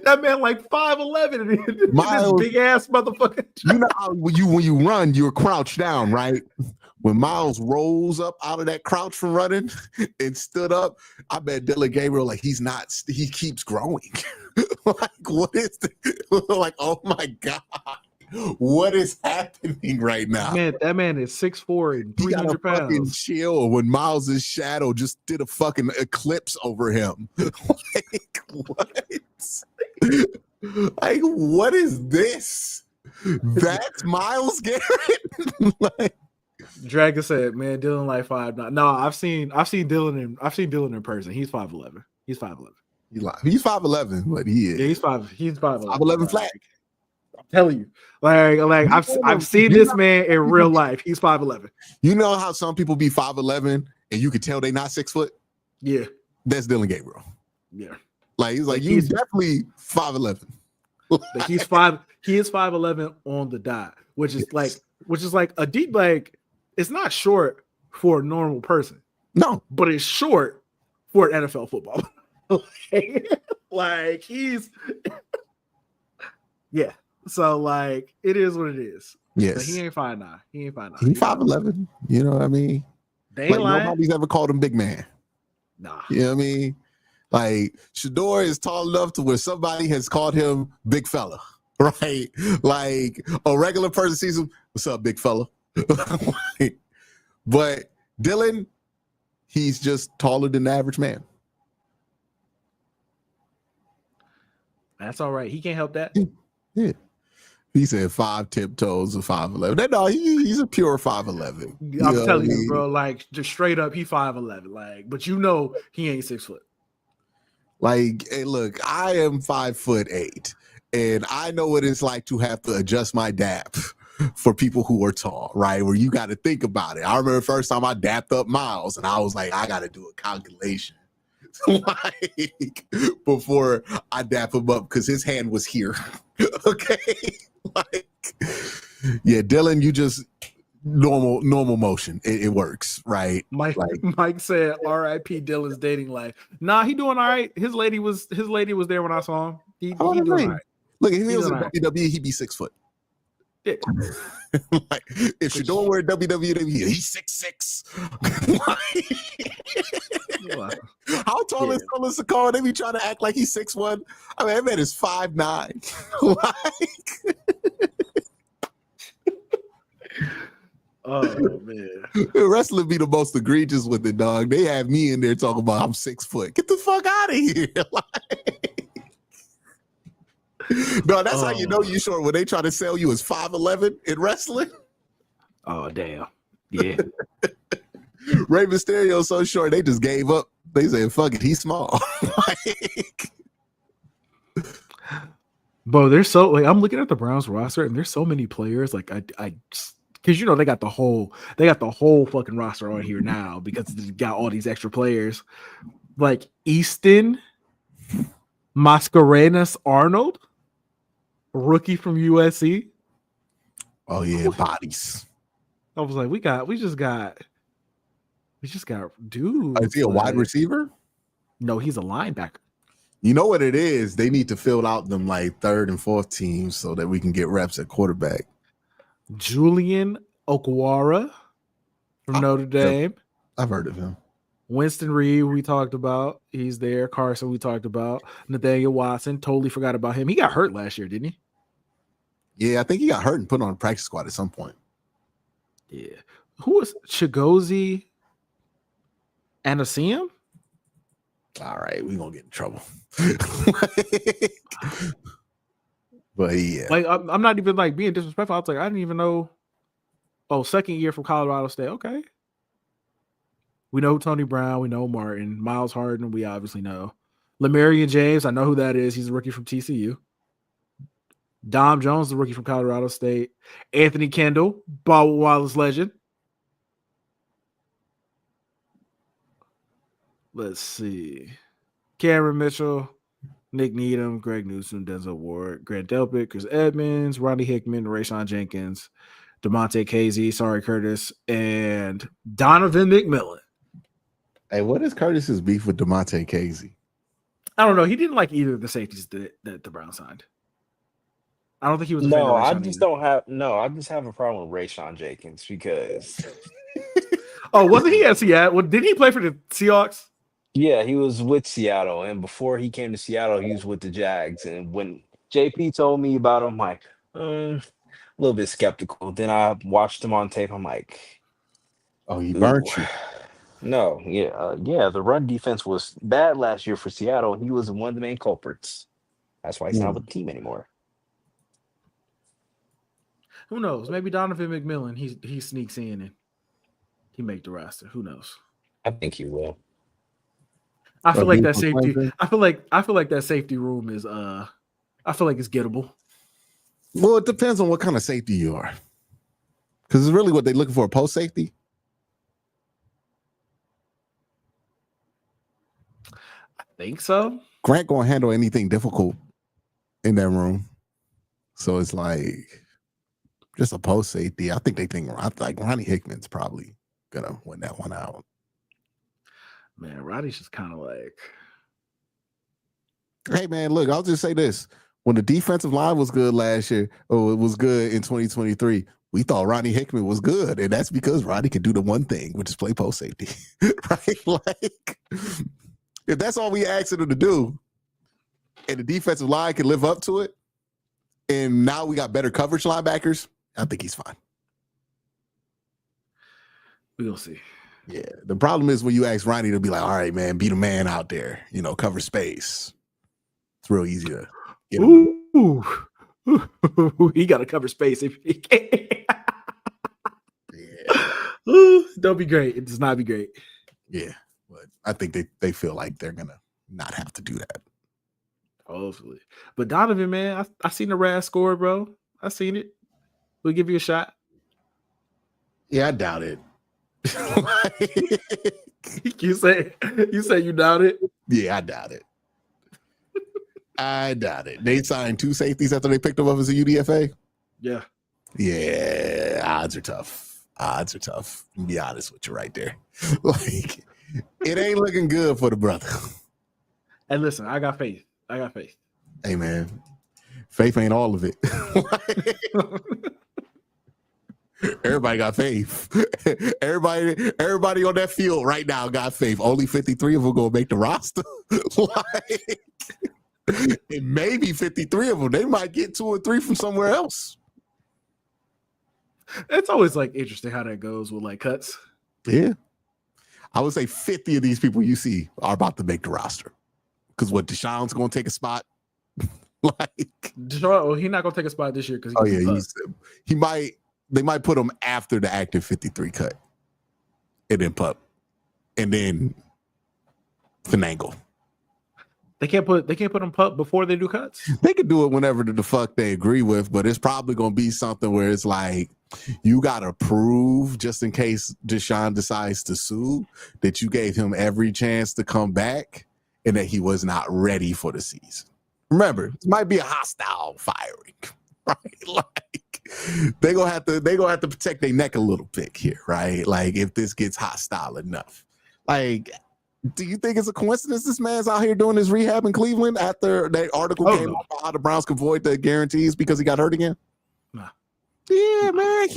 That man like 5'11", Myles, this big ass motherfucker. You know how when you run, you're crouched down, right? When Myles rolls up out of that crouch from running and stood up, I bet Dylan Gabriel, like he keeps growing. Like, what is like, oh my God, what is happening right now? Man, that man is 6'4" and 300 pounds. Chill when Miles' shadow just did a fucking eclipse over him. Like, what? Like, what is this? That's Myles Garrett. Like, Dragon said, "Man, Dylan like 5'9". No, I've seen Dylan in person. He's 5'11". He's 5'11". He's 5'11", but he is. Yeah, he's 5'11". 5'11" flat. I'm telling you, like I've seen this man in real life. He's 5'11". You know how some people be 5'11" and you can tell they not 6 foot? Yeah, that's Dylan Gabriel. Yeah, like he's definitely 5'11". Like he is 5'11" on the dot, which is like a deep, like it's not short for a normal person. No, but it's short for NFL football. like he's yeah. So like it is what it is. Yes. But he ain't 5'9". He ain't 5'9". He's 5'11". You know what I mean? They ain't lying. Nobody's ever called him big man. Nah. You know what I mean? Like Shador is tall enough to where somebody has called him big fella. Right? Like a regular person sees him, what's up, big fella? But Dylan, he's just taller than the average man. That's all right. He can't help that. Yeah. He said 5 tiptoes of 5'11". No, he's a pure 5'11". I'm telling you, bro. Like just straight up, he 5'11". Like, but you know he ain't 6 foot. Like, hey, look, I am 5'8", and I know what it's like to have to adjust my dap for people who are tall, right? Where you got to think about it. I remember the first time I dapped up Miles, and I was like, I got to do a calculation. Like before I dap him up because his hand was here. Okay. Like, yeah, Dylan, you just normal motion. It works, right? Mike said R.I.P. Dylan's dating life. Nah, he doing all right. His lady was there when I saw him. He doing all right. Look, if he was in WWE, he'd be 6 foot. Yeah. Like, if Shador were in WWE, he's 6'6". How tall is Phyllis Sakara? They be trying to act like he's 6'1". I mean, that man is 5'9". Like, oh man, wrestling be the most egregious with it, dog. They have me in there talking about I'm 6 foot. Get the fuck out of here! Like, no, that's how you know you short when they try to sell you as 5'11" in wrestling. Oh damn, yeah. Rey Mysterio's so short they just gave up. They said, "Fuck it, he's small." Like, bro, there's so like I'm looking at the Browns roster and there's so many players. Like I because you know they got the whole fucking roster on here now because they got all these extra players. Like Easton Mascarenas Arnold, rookie from USC. Oh yeah, bodies. I was like, we just got dude. Is he a wide receiver? No, he's a linebacker. You know what it is? They need to fill out them like 3rd and 4th teams so that we can get reps at quarterback. Julian Okwara from Notre Dame. I've heard of him. Winston Reed, we talked about. He's there. Carson, we talked about. Nathaniel Watson, totally forgot about him. He got hurt last year, didn't he? Yeah, I think he got hurt and put on a practice squad at some point. Yeah. Who was Chigozie Anasim? All right, we're going to get in trouble. But yeah. Like, I'm not even like being disrespectful. I was like, I didn't even know. Oh, 2nd year from Colorado State. Okay. We know Tony Brown. We know Martin. Miles Harden, we obviously know. Lamarian James, I know who that is. He's a rookie from TCU. Dom Jones, the rookie from Colorado State. Anthony Kendall, Ball Wallace legend. Let's see. Cameron Mitchell, Nick Needham, Greg Newsom, Denzel Ward, Grant Delpit, Chris Edmonds, Ronnie Hickman, Rayshawn Jenkins, DeMonte Casey, Sorry Curtis, and Donovan McMillan. Hey, what is Curtis's beef with DeMonte Casey? I don't know. He didn't like either of the safeties that the Browns signed. I don't think he was. I just have a problem with Rayshawn Jenkins because. Oh, wasn't he at Seattle? Did he play for the Seahawks? Yeah, he was with Seattle, and before he came to Seattle, he was with the Jags. And when JP told me about him, I'm like, a little bit skeptical. Then I watched him on tape. I'm like, oh, he burnt you. No, yeah. The run defense was bad last year for Seattle. He was one of the main culprits. That's why he's not with the team anymore. Who knows? Maybe Donovan McMillan. He sneaks in and he make the roster. Who knows? I think he will. I feel like that safety. I feel like that safety room is. I feel like it's gettable. Well, it depends on what kind of safety you are, because it's really what they're looking for, post safety. I think so. Grant gonna handle anything difficult in that room, so it's like just a post safety. I think like Ronnie Hickman's probably gonna win that one out. Man, Ronnie's just kind of like, hey man, look, I'll just say this. When the defensive line was good last year, or it was good in 2023, we thought Ronnie Hickman was good. And that's because Ronnie can do the one thing, which is play post safety. Right? Like, if that's all we asked him to do, and the defensive line can live up to it, and now we got better coverage linebackers, I think he's fine. We'll see. Yeah. The problem is when you ask Ronnie to be like, all right, man, be the man out there, cover space. It's real easy to get him. Ooh. He got to cover space if he can. Yeah. Ooh, don't be great. It does not be great. Yeah. But I think they feel like they're going to not have to do that. Hopefully. But Donovan, man, I seen the Raz score, bro. I seen it. We'll give you a shot. Yeah, I doubt it. You say you doubt it? Yeah, I doubt it. I doubt it. They signed 2 safeties after they picked them up as a UDFA. Yeah. Yeah, odds are tough. Odds are tough. To be honest with you right there. Like, it ain't looking good for the brother. And listen, I got faith. Hey, man. Faith ain't all of it. Everybody got faith. Everybody on that field right now got faith. Only 53 of them gonna make the roster. Like, and maybe 53 of them. They might get 2 or 3 from somewhere else. It's always like interesting how that goes with like cuts. Yeah. I would say 50 of these people you see are about to make the roster. Because what, Deshaun's gonna take a spot? Like, Deshaun, well, he's not gonna take a spot this year because he might. They might put him after the active 53 cut, and then pup, and then finagle. They can't put him pup before they do cuts. They could do it whenever the fuck they agree with, but it's probably gonna be something where it's like you gotta prove, just in case Deshaun decides to sue, that you gave him every chance to come back and that he was not ready for the season. Remember, it might be a hostile firing, right? Like, they gonna have to protect their neck a little bit here, right? Like, if this gets hostile enough. Like, do you think it's a coincidence this man's out here doing his rehab in Cleveland after that article came out about how the Browns could void the guarantees because he got hurt again? Nah. Yeah, man,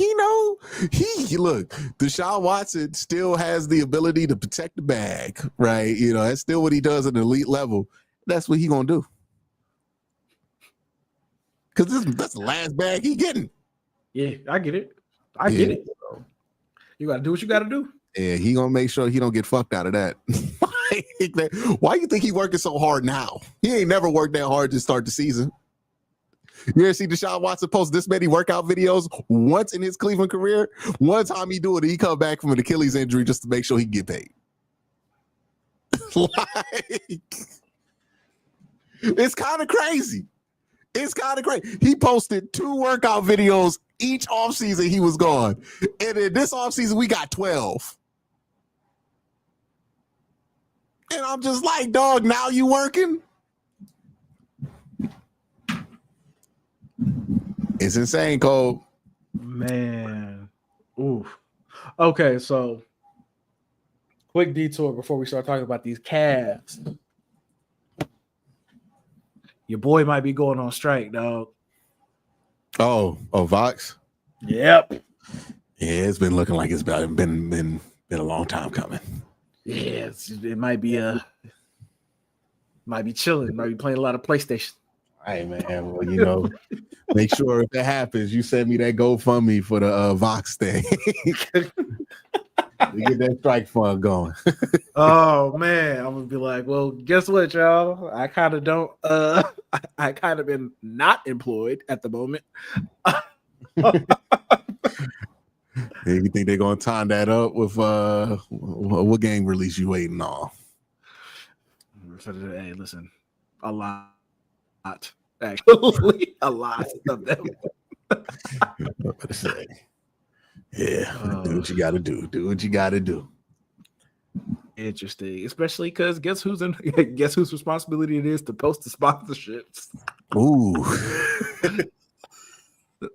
look, Deshaun Watson still has the ability to protect the bag, right? That's still what he does at an elite level. That's what he gonna do. Because that's the last bag he getting. Yeah, I get it. I get it. You got to do what you got to do. Yeah, he going to make sure he don't get fucked out of that. Why you think he working so hard now? He ain't never worked that hard to start the season. You ever see Deshaun Watson post this many workout videos once in his Cleveland career? One time he do it, he come back from an Achilles injury just to make sure he can get paid. It's kind of crazy. It's kind of great. He posted 2 workout videos each offseason he was gone. And in this offseason, we got 12. And I'm just like, dog, now you working? It's insane, Cole. Man. Oof. Okay, so quick detour before we start talking about these calves. Your boy might be going on strike, dog. Oh, Vox? Yep. Yeah, it's been looking like it's been a long time coming. Yeah, it might be chilling, might be playing a lot of PlayStation. Hey man, well, make sure if that happens, you send me that GoFundMe for the Vox thing. We get that strike fund going. Oh man, I'm gonna be like, well, guess what, y'all? I kind of don't. I kind of been not employed at the moment. You think they're gonna time that up with what game release you waiting on? Hey, listen, a lot, actually, a lot of them. Yeah, do what you got to do. Do what you got to do. Interesting, especially because guess whose responsibility it is to post the sponsorships. Ooh,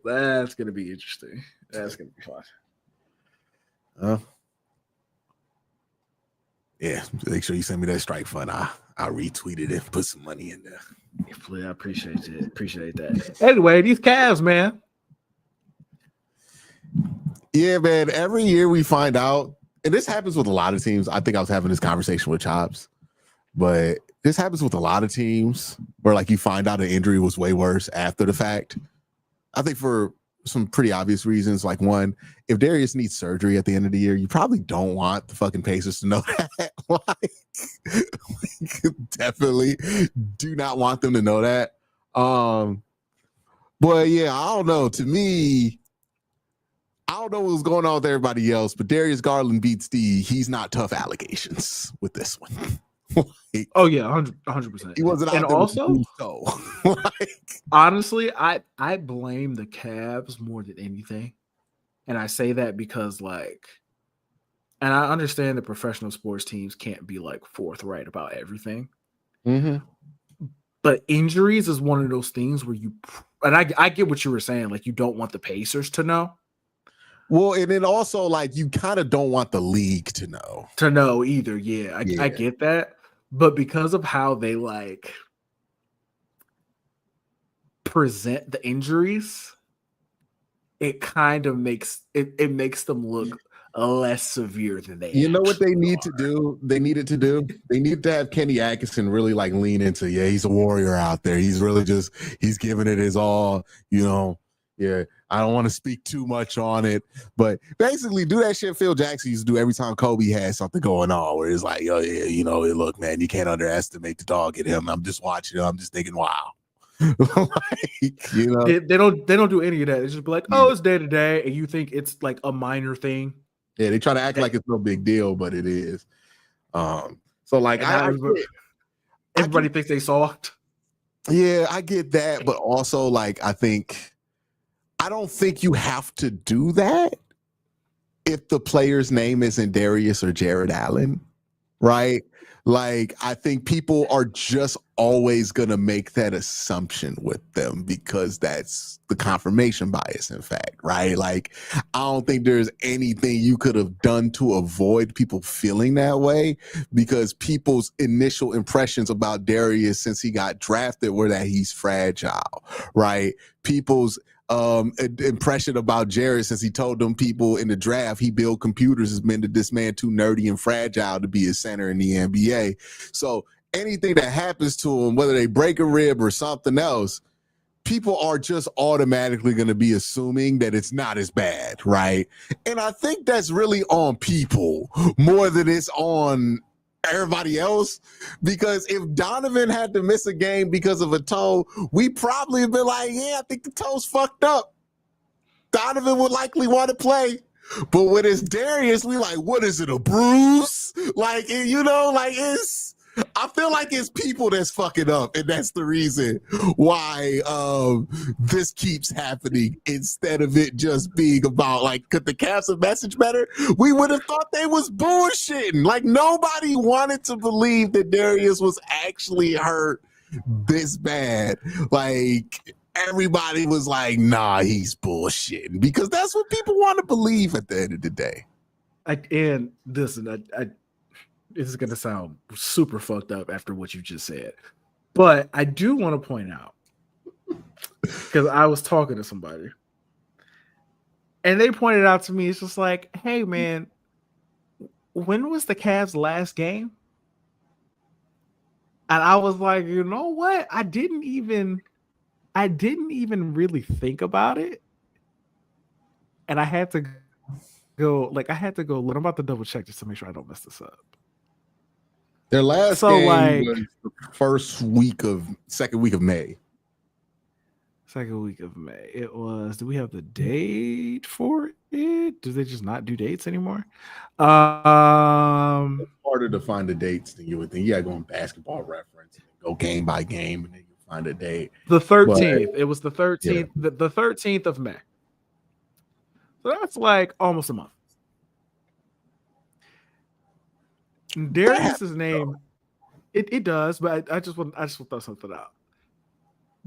that's gonna be interesting. That's gonna be fun. Yeah, make sure you send me that strike fund. I'll retweet it and put some money in there. I appreciate it. Appreciate that. Anyway, these Cavs, man. Yeah, man. Every year we find out, and this happens with a lot of teams. I think I was having this conversation with Chops, but this happens with a lot of teams where like you find out an injury was way worse after the fact. I think for some pretty obvious reasons. Like one, if Darius needs surgery at the end of the year, you probably don't want the fucking Pacers to know that. like, definitely do not want them to know that. But yeah, I don't know. To me, I don't know what's going on with everybody else, but Darius Garland beats he's not tough allegations with this one. Like, oh yeah, 100%. He wasn't out and there also, like, honestly, I blame the Cavs more than anything, and I say that because like, and I understand that professional sports teams can't be like forthright about everything, but injuries is one of those things where and I get what you were saying, like you don't want the Pacers to know. Well, and then also like you kind of don't want the league to know either. Yeah, I get that. But because of how they like present the injuries, it kind of makes it makes them look less severe than they. You know what they need to do? They needed to do. They need to have Kenny Atkinson really like lean into. Yeah, he's a warrior out there. He's really he's giving it his all. You know. Yeah, I don't want to speak too much on it, but basically do that shit Phil Jackson used to do every time Kobe had something going on, where it's like, oh yeah, you know, look, man, you can't underestimate the dog in him. I'm just watching him. I'm just thinking, wow. Like, you know, they don't do any of that. It's just be like, oh, it's day to day, and you think it's like a minor thing. Yeah, they try to act like it's no big deal, but it is. So like, everybody thinks they soft. Yeah, I get that, but also like, I don't think you have to do that if the player's name isn't Darius or Jared Allen, right? Like, I think people are just always going to make that assumption with them because that's the confirmation bias, in fact, right? Like, I don't think there's anything you could have done to avoid people feeling that way because people's initial impressions about Darius since he got drafted were that he's fragile, right? People's impression about Jared since he told them people in the draft he built computers has been that this man too nerdy and fragile to be a center in the NBA. So anything that happens to him, whether they break a rib or something else, people are just automatically going to be assuming that it's not as bad, right? And I think that's really on people more than it's on everybody else, because if Donovan had to miss a game because of a toe, we probably have been like, yeah, I think the toe's fucked up. Donovan would likely want to play. But when it's Darius, we like, what is it, a bruise? Like, you know, like I feel like it's people that's fucking up, and that's the reason why this keeps happening instead of it just being about like, could the Cavs have messaged better? We would have thought they was bullshitting. Like nobody wanted to believe that Darius was actually hurt this bad. Like everybody was like, nah, he's bullshitting, because that's what people want to believe at the end of the day. And listen, this is going to sound super fucked up after what you just said, but I do want to point out, because I was talking to somebody and they pointed out to me, it's just like, hey man, when was the Cavs' last game? And I was like, you know what? I didn't even really think about it. And I had to go look. I'm about to double check just to make sure I don't mess this up. Their last game was the second week of May. Second week of May. It was. Do we have the date for it? Do they just not do dates anymore? March harder to find the dates than you would think. Yeah, go on Basketball Reference, and go game by game, and then you find a date. The 13th. It was the 13th. Yeah. The 13th of May. So that's like almost a month. Darius's name, it does, but I just want to throw something out.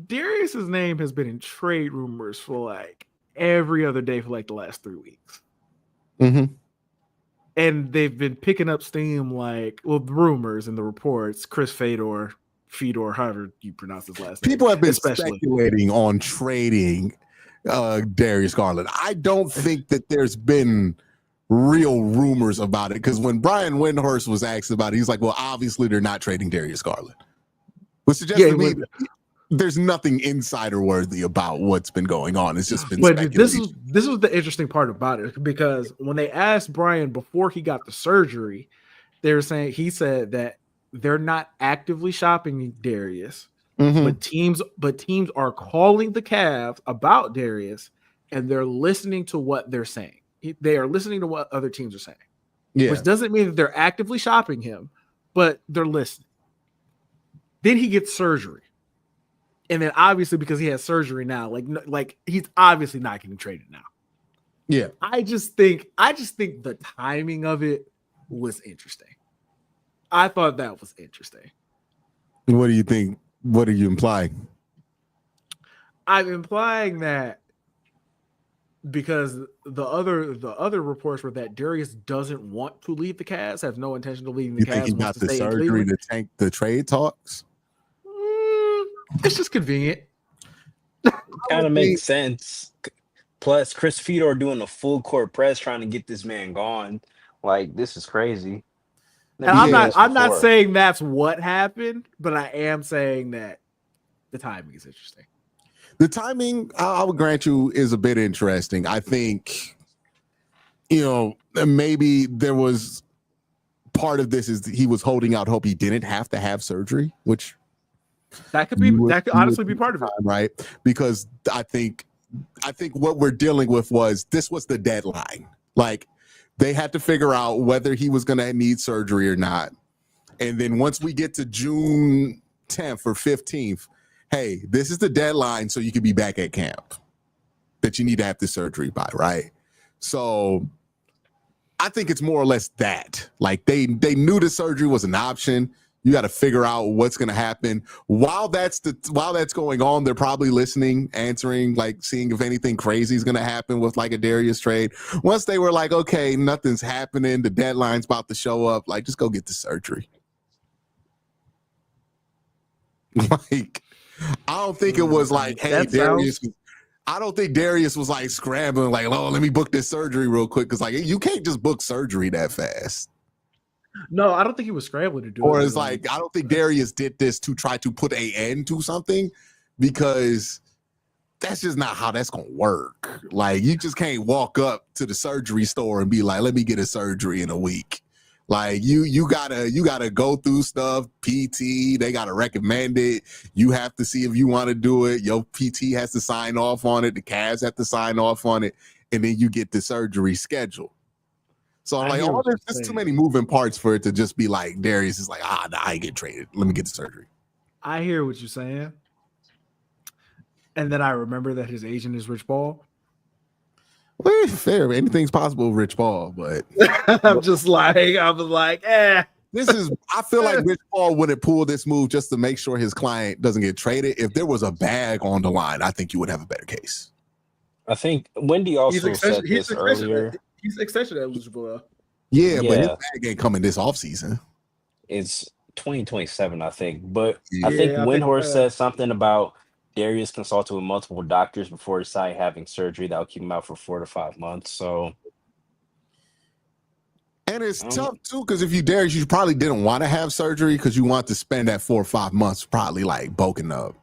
Darius's name has been in trade rumors for like every other day for like the last 3 weeks. Mm-hmm. And they've been picking up steam, like, well, the rumors and the reports. Chris Fedor, however you pronounce his last name. People have been speculating on trading Darius Garland. I don't think that there's been real rumors about it, because when Brian Windhorst was asked about it, he's like, well, obviously they're not trading Darius Garland. Which suggests to me there's nothing insider worthy about what's been going on. It's just been speculation. This was the interesting part about it, because when they asked Brian before he got the surgery, they were saying, he said that they're not actively shopping Darius, but teams are calling the Cavs about Darius, and they're listening to what they're saying. They are listening to what other teams are saying, which doesn't mean that they're actively shopping him, but they're listening. Then he gets surgery. And then obviously, because he has surgery now, like he's obviously not getting traded now. Yeah. I just think the timing of it was interesting. I thought that was interesting. What do you think? What are you implying? I'm implying that because the other reports were that Darius doesn't want to leave the Cavs, has no intention of leaving the Cavs. You think he got the surgery to tank the trade talks? It's just convenient. Kind of makes sense. Plus, Chris Fedor doing a full court press trying to get this man gone. Like, this is crazy. And I'm not saying that's what happened, but I am saying that the timing is interesting. The timing, I would grant you, is a bit interesting. I think, maybe there was part of this is he was holding out hope he didn't have to have surgery, which that could honestly be part of it, right? Because I think what we're dealing with was the deadline. Like, they had to figure out whether he was going to need surgery or not. And then once we get to June 10th or 15th, hey, this is the deadline so you can be back at camp that you need to have the surgery by, right? So I think it's more or less that. Like, they knew the surgery was an option. You got to figure out what's going to happen. While that's going on, they're probably listening, answering, like seeing if anything crazy is going to happen with like a Darius trade. Once they were like, okay, nothing's happening, the deadline's about to show up, like, just go get the surgery. Like, I don't think it was like, hey, Darius. I don't think Darius was like scrambling, like, oh, let me book this surgery real quick, because like you can't just book surgery that fast. No, I don't think he was scrambling to do it. Or it's like, I don't think Darius did this to try to put an end to something, because that's just not how that's going to work. Like, you just can't walk up to the surgery store and be like, let me get a surgery in a week. Like, you gotta go through stuff. PT, they gotta recommend it. You have to see if you want to do it. Your PT has to sign off on it. The Cavs have to sign off on it, and then you get the surgery scheduled. So I'm like, oh, there's just too many moving parts for it to just be like Darius is like, nah, I ain't get traded. Let me get the surgery. I hear what you're saying. And then I remember that his agent is Rich Paul. Well, fair. Anything's possible with Rich Paul, but I was like, This is, I feel like Rich Paul wouldn't pull this move just to make sure his client doesn't get traded. If there was a bag on the line, I think you would have a better case. I think Wendy also said this earlier. He's extension eligible. Yeah, but his bag ain't coming this offseason. It's 2027, I think. But I think Windhorst said something about Darius consulted with multiple doctors before deciding having surgery that will keep him out for 4 to 5 months. So, and it's tough too, because if you Darius, you probably didn't want to have surgery because you want to spend that 4 or 5 months probably like bulking up,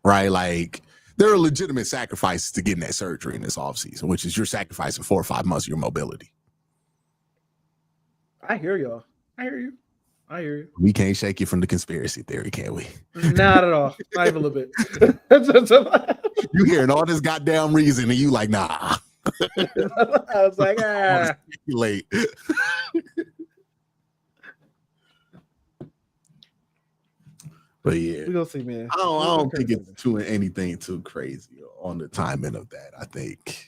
right? Like, there are legitimate sacrifices to getting that surgery in this offseason, which is you're sacrificing 4 or 5 months of your mobility. I hear y'all. I hear you. We can't shake you from the conspiracy theory, can we? Not at all. Not even a little bit. You hearing all this goddamn reason and you like, nah. I was like, Late. But yeah, we gonna see, man. I don't think it's anything too crazy on the timing of that. I think.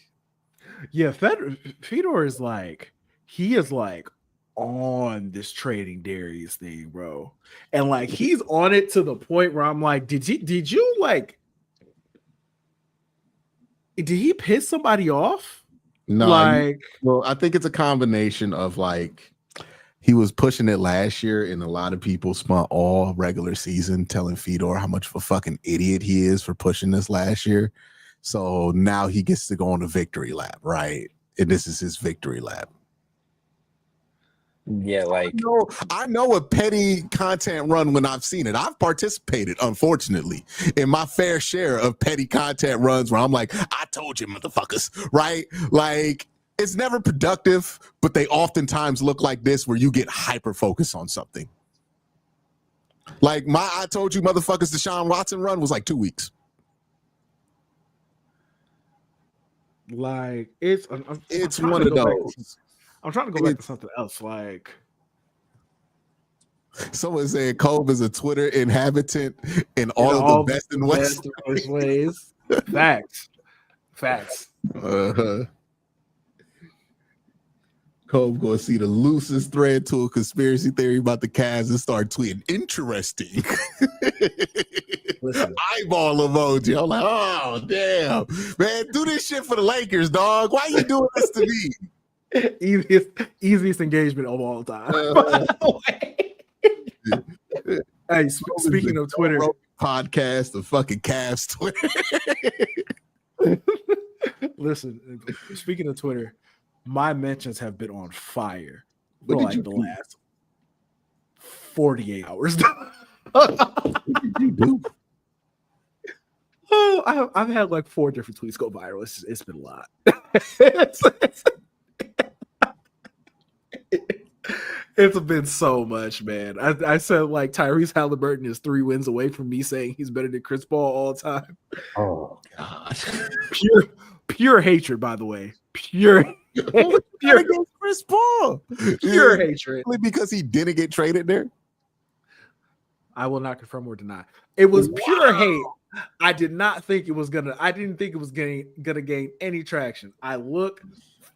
Yeah, Fedor is like, he is like on this trading Darius thing, bro. And like he's on it to the point where I'm like, did you like did he piss somebody off? No, like well, I think it's a combination of like he was pushing it last year, and a lot of people spent all regular season telling Fedor how much of a fucking idiot he is for pushing this last year. So now he gets to go on a victory lap, right? And this is his victory lap. Yeah, like I know a petty content run when I've seen it. I've participated, unfortunately, in my fair share of petty content runs where I'm like, I told you, motherfuckers, right? Like, it's never productive, but they oftentimes look like this where you get hyper focused on something. Like my I told you, motherfuckers, Deshaun Watson run was like 2 weeks. Like it's one of those. I'm trying to go back to something else. Like someone said Colb is a Twitter inhabitant in all of the best and worst ways. Facts. Colb gonna see the loosest thread to a conspiracy theory about the Cavs and start tweeting interesting. Listen. Eyeball emoji. I'm like, oh damn, man, do this shit for the Lakers, dog. Why you doing this to me? Easiest engagement of all time. Hey, speaking of Twitter podcast, the fucking Cavs Twitter. Listen, speaking of Twitter, my mentions have been on fire for like the last 48 hours. What did you do? Oh, I've had like 4 different tweets go viral. It's been a lot. It's been so much, man. I said like Tyrese Halliburton is 3 wins away from me saying he's better than Chris Paul all the time. Oh God, pure hatred, by the way. Pure against Chris Paul. Pure hatred. Because he didn't get traded there. I will not confirm or deny. It was pure hate. I didn't think it was gonna gain any traction. I look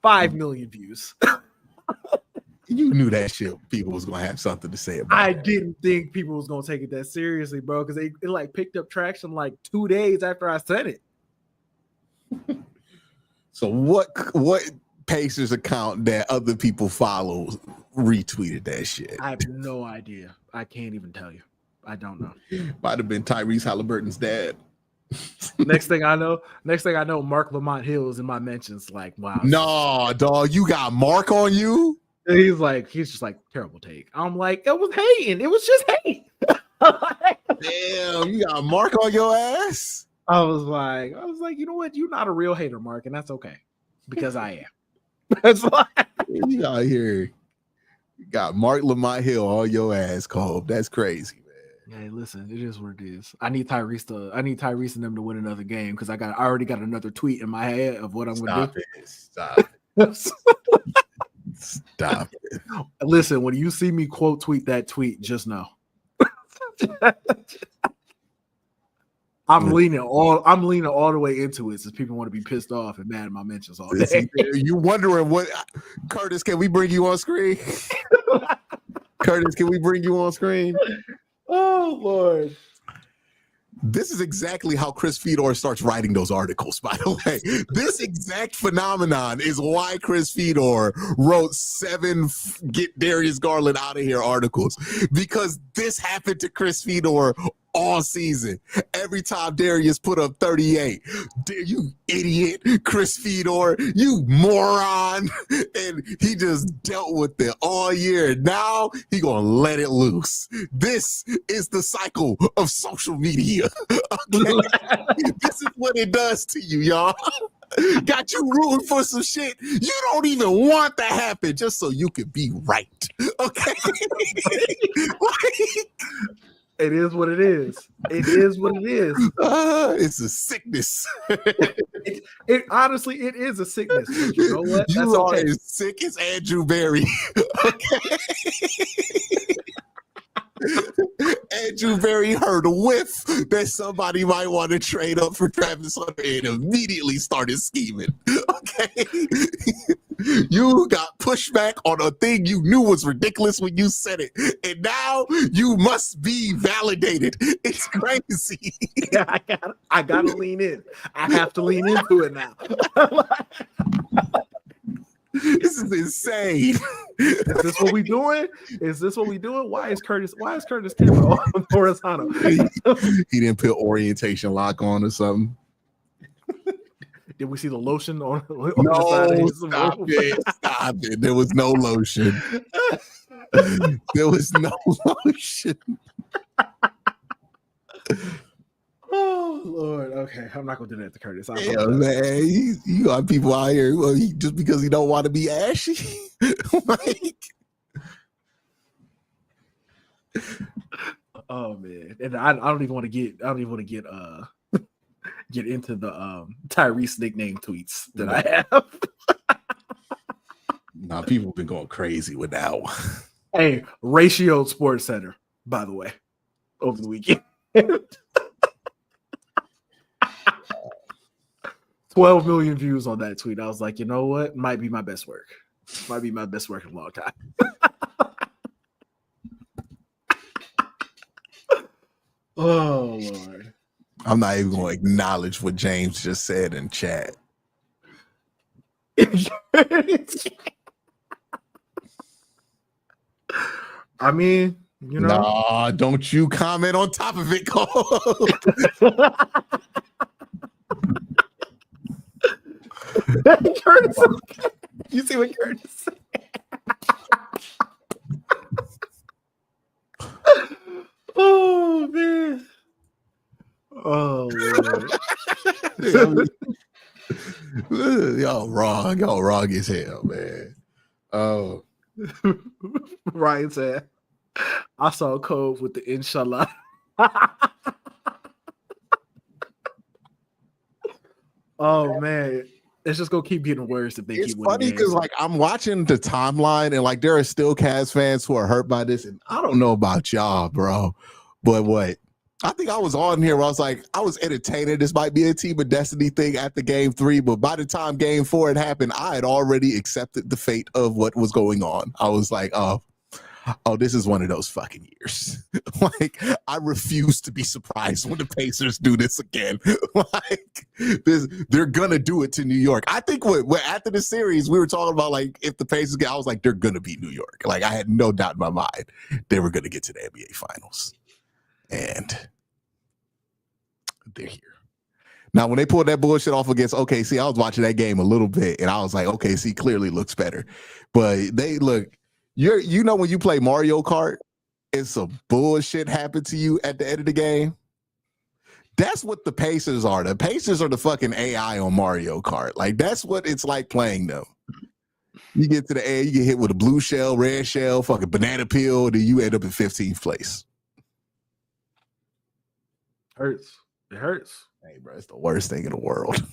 5 million views. You knew that shit. People was gonna have something to say about it. I didn't think people was gonna take it that seriously, bro, because it like picked up traction like 2 days after I said it. So what Pacers account that other people follow retweeted that shit? I have no idea. I can't even tell you. I don't know. Might have been Tyrese Halliburton's dad. Next thing I know, Mark Lamont Hill is in my mentions. Like, wow. No, dog, you got Mark on you? He's just like, terrible take. I'm like, it was hating. It was just hate. Damn, you got Mark on your ass? I was like, you know what? You're not a real hater, Mark, and that's okay. Because I am. That's why. You out here. You got Mark Lamont Hill on your ass, Colb. That's crazy, man. Hey, listen, it is what it is. I need Tyrese and them to win another game because I already got another tweet in my head of what I'm gonna do. Stop it. Stop it. Listen, when you see me quote tweet that tweet, just know. I'm leaning all the way into it since people want to be pissed off and mad at my mentions all day. You wondering what Curtis, can we bring you on screen? Curtis, can we bring you on screen? Oh Lord. This is exactly how Chris Fedor starts writing those articles, by the way. This exact phenomenon is why Chris Fedor wrote 7 get Darius Garland out of here articles, because this happened to Chris Fedor all season. Every time Darius put up 38, you idiot, Chris Fedor, you moron. And he just dealt with it all year. Now he gonna let it loose. This is the cycle of social media. Okay? This is what it does to you, y'all. Got you rooting for some shit you don't even want to happen just so you can be right. Okay? It is what it is. It is what it is. It's a sickness. It honestly, it is a sickness. But you know what? That's You are okay. as sick as Andrew Berry. Okay. Andrew Berry heard a whiff that somebody might want to trade up for Travis Hunter and immediately started scheming. Okay. You got pushback on a thing you knew was ridiculous when you said it. And now you must be validated. It's crazy. Yeah, I gotta lean in. I have to lean into it now. This is insane. Is this what we doing? Is this what we doing? Why is Curtis camera on horizontal? He didn't put orientation lock on or something. Did we see the lotion on the No, side of his stop it. There was no lotion. There was no lotion. Oh Lord. Okay, I'm not gonna do that to Curtis. Yeah, man. You got people out here just because he don't want to be ashy. Like, oh man, and I don't even want to get get into the Tyrese nickname tweets that I have. nah, people have been going crazy with that one. Hey, Ratio Sports Center, by the way, over the weekend. 12 million views on that tweet. I was like, you know what? Might be my best work. Might be my best work in a long time. Oh Lord. I'm not even going to acknowledge what James just said in chat. I mean, you know. Nah, don't you comment on top of it, Cole. Curtis, you see what Curtis said? Oh man. Oh Lord. Y'all wrong as hell, man. Oh, Ryan said, I saw Cove with the inshallah. Oh man, it's just gonna keep getting worse if they it's keep winning. funny because like I'm watching the timeline and like there are still Cavs fans who are hurt by this, and I don't know about y'all, bro, but what I think I was on here where I was like, I was entertaining. This might be a team of destiny thing after game 3, but by the time game 4 had happened, I had already accepted the fate of what was going on. I was like, oh, this is one of those fucking years. Like, I refuse to be surprised when the Pacers do this again. Like, they're gonna do it to New York. I think what after the series, we were talking about like if the Pacers get, I was like, they're gonna beat New York. Like, I had no doubt in my mind they were gonna get to the NBA Finals. And they're here. Now, when they pulled that bullshit off against OKC, I was watching that game a little bit, and I was like, OKC clearly looks better. But they look, you know when you play Mario Kart and some bullshit happened to you at the end of the game? That's what the Pacers are. The Pacers are the fucking AI on Mario Kart. Like, that's what it's like playing them. You get to the end, you get hit with a blue shell, red shell, fucking banana peel, then you end up in 15th place. Hurts. It hurts. Hey, bro, it's the worst thing in the world.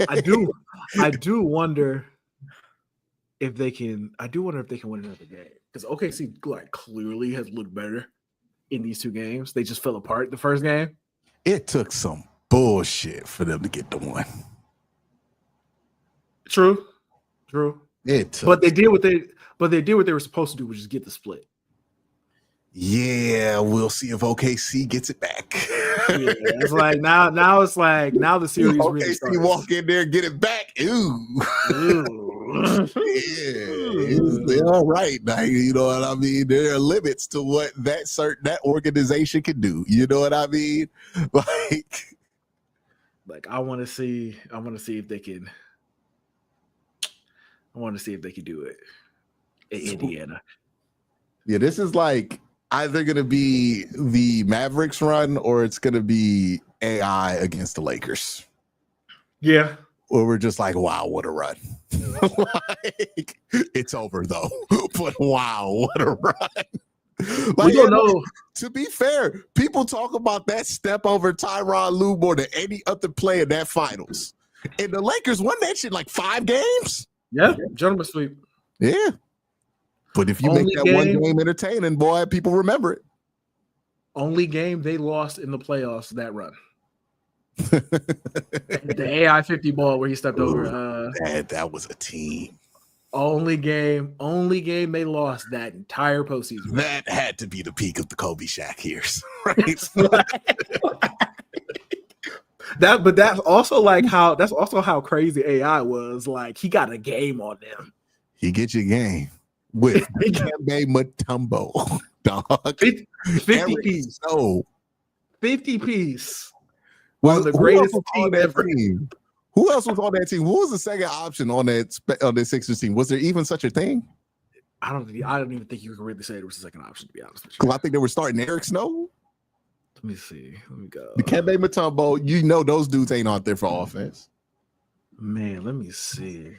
I do wonder if they can. I do wonder if they can win another game because OKC like clearly has looked better in these 2 games. They just fell apart the first game. It took some bullshit for them to get the one. True. But they did what they were supposed to do, which is get the split. Yeah, we'll see if OKC gets it back. Yeah, it's like now the series OKC really starts. walk in there and get it back. Ooh. Yeah, they're all right. Now, you know what I mean? There are limits to what that organization can do. You know what I mean? Like I want to see if they can. I want to see if they can do it in Indiana. Yeah, this is like either going to be the Mavericks run or it's going to be AI against the Lakers. Yeah. Or we're just like, wow, what a run. Like, it's over, though. But wow, what a run. We don't know. To be fair, people talk about that step over Tyronn Lue more than any other player in that finals. And the Lakers won that shit like 5 games. Yeah, gentlemen sweep. Yeah. But if you make that one game entertaining, boy, people remember it. Only game they lost in the playoffs that run. The AI 50 ball where he stepped over. That was a team. Only game they lost that entire postseason. That had to be the peak of the Kobe Shaq years, right? That's also how crazy AI was. Like, he got a game on them. He gets your game with Dikembe Mutombo, dog. 50 piece. So 50 piece. Well, the greatest team ever. Who else was on that team? Who was the second option on that Sixers team? Was there even such a thing? I don't even think you can really say there was a second option, to be honest with you. Because I think they were starting Eric Snow. Let me see. Let me go. Dikembe Mutombo, those dudes ain't out there for offense. Man, let me see.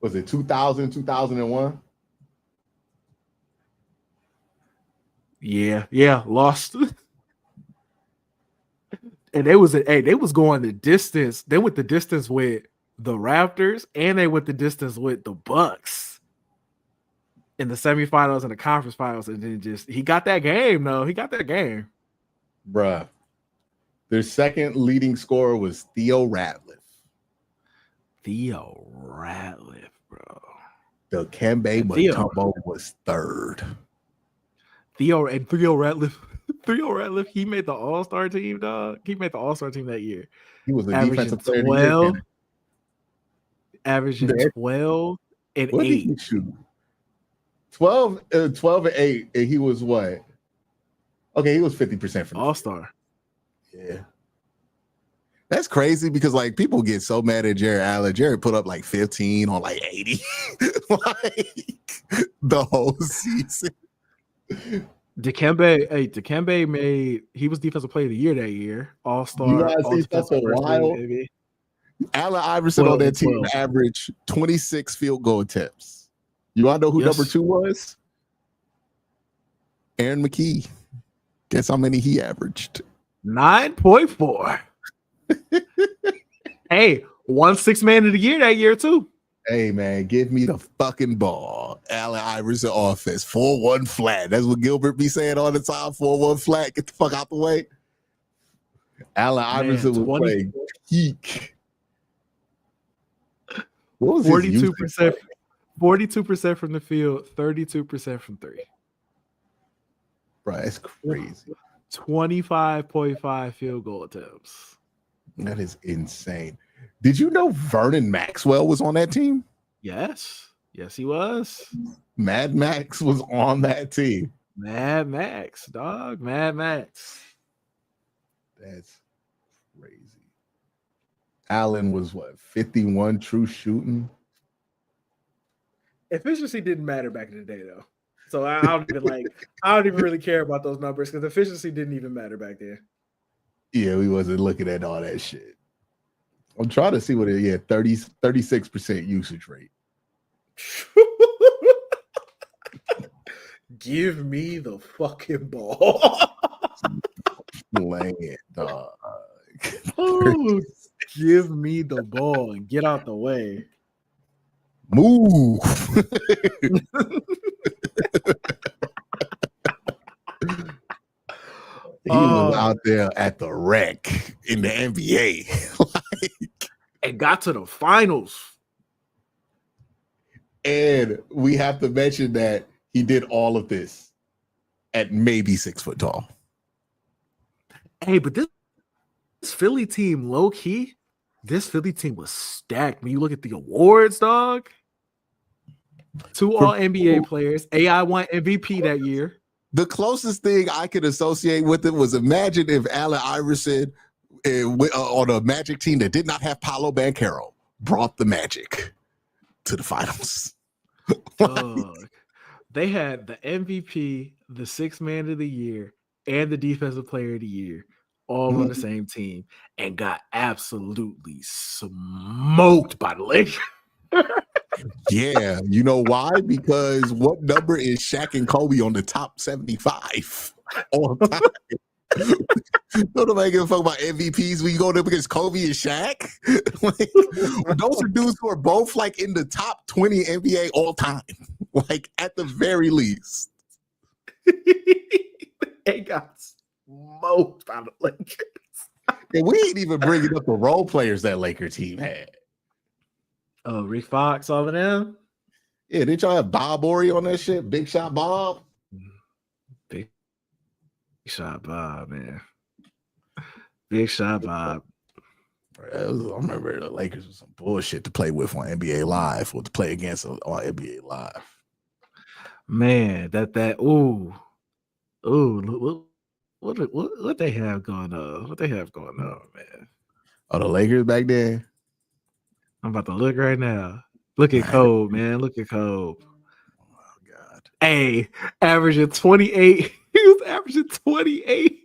Was it 2000, 2001? Yeah, lost. And they was going the distance. They went the distance with the Raptors, and they went the distance with the Bucks in the semifinals and the conference finals. And then he got that game, though. He got that game. Bruh. Their second leading scorer was Theo Ratliff. Theo Ratliff, bro. Dikembe Mutombo was third. Theo Ratliff, he made the All-Star team, dog. He made the All-Star team that year. He was a defensive player of the year. Averaging 12 and what 8. Did he shoot? 12 and 8, and he was what? Okay, he was 50% from All-Star. Yeah. That's crazy because like people get so mad at Jared Allen. Jared put up like 15 on like 80 like the whole season. Dikembe he was defensive player of the year that year. All-Star. You guys see stuff for a while. Allen Iverson on that team averaged 26 field goal attempts. You all know who number 2 was? Aaron McKee. Guess how many he averaged? 9.4. Hey, won 6th man of the year that year too. Hey man, give me the fucking ball. Allen Iverson offense. 4-1 flat. That's what Gilbert be saying all the time. 4-1 flat. Get the fuck out the way. Allen Iverson was playing peak. What was 42%? 42% from the field, 32% from 3. Bro, that's crazy. 25.5 field goal attempts. That is insane. Did you know Vernon Maxwell was on that team? Yes, he was. Mad Max was on that team. Mad Max, dog. Mad Max. That's crazy. Allen was 51 true shooting? Efficiency didn't matter back in the day, though. So I don't even really care about those numbers because efficiency didn't even matter back then. Yeah, we wasn't looking at all that shit. I'm trying to see what it is. 36% usage rate. Give me the fucking ball. Play it, dog. Oh, give me the ball and get out the way. Move. He was out there at the wreck in the NBA. And got to the finals. And we have to mention that he did all of this at maybe 6 foot tall. Hey, but this Philly team, low key, this Philly team was stacked. When you look at the awards, dog. 2 All-NBA players. AI won MVP that year. The closest thing I could associate with it was imagine if Allen Iverson on a Magic team that did not have Paolo Banchero brought the Magic to the finals. They had the MVP, the 6th man of the year, and the defensive player of the year all on the same team and got absolutely smoked by the Lakers. Yeah, you know why? Because what number is Shaq and Kobe on the top 75 all time? Don't nobody give a fuck about MVPs when you go up against Kobe and Shaq. Like, those are dudes who are both like in the top 20 NBA all time, like at the very least. They got smoked by the Lakers. And we ain't even bringing up the role players that Laker team had. Oh, Rick Fox, all of them? Yeah, didn't y'all have Bob Ori on that shit? Big Shot Bob? Big Shot Bob, man. Big Shot Bob. I remember the Lakers was some bullshit to play with on NBA Live, or to play against on NBA Live. Man, what they have going on? What they have going on, man? Oh, the Lakers back then? I'm about to look right now. Look at Colb, man. Look at Colb. Oh God. Hey, averaging 28. He was averaging 28,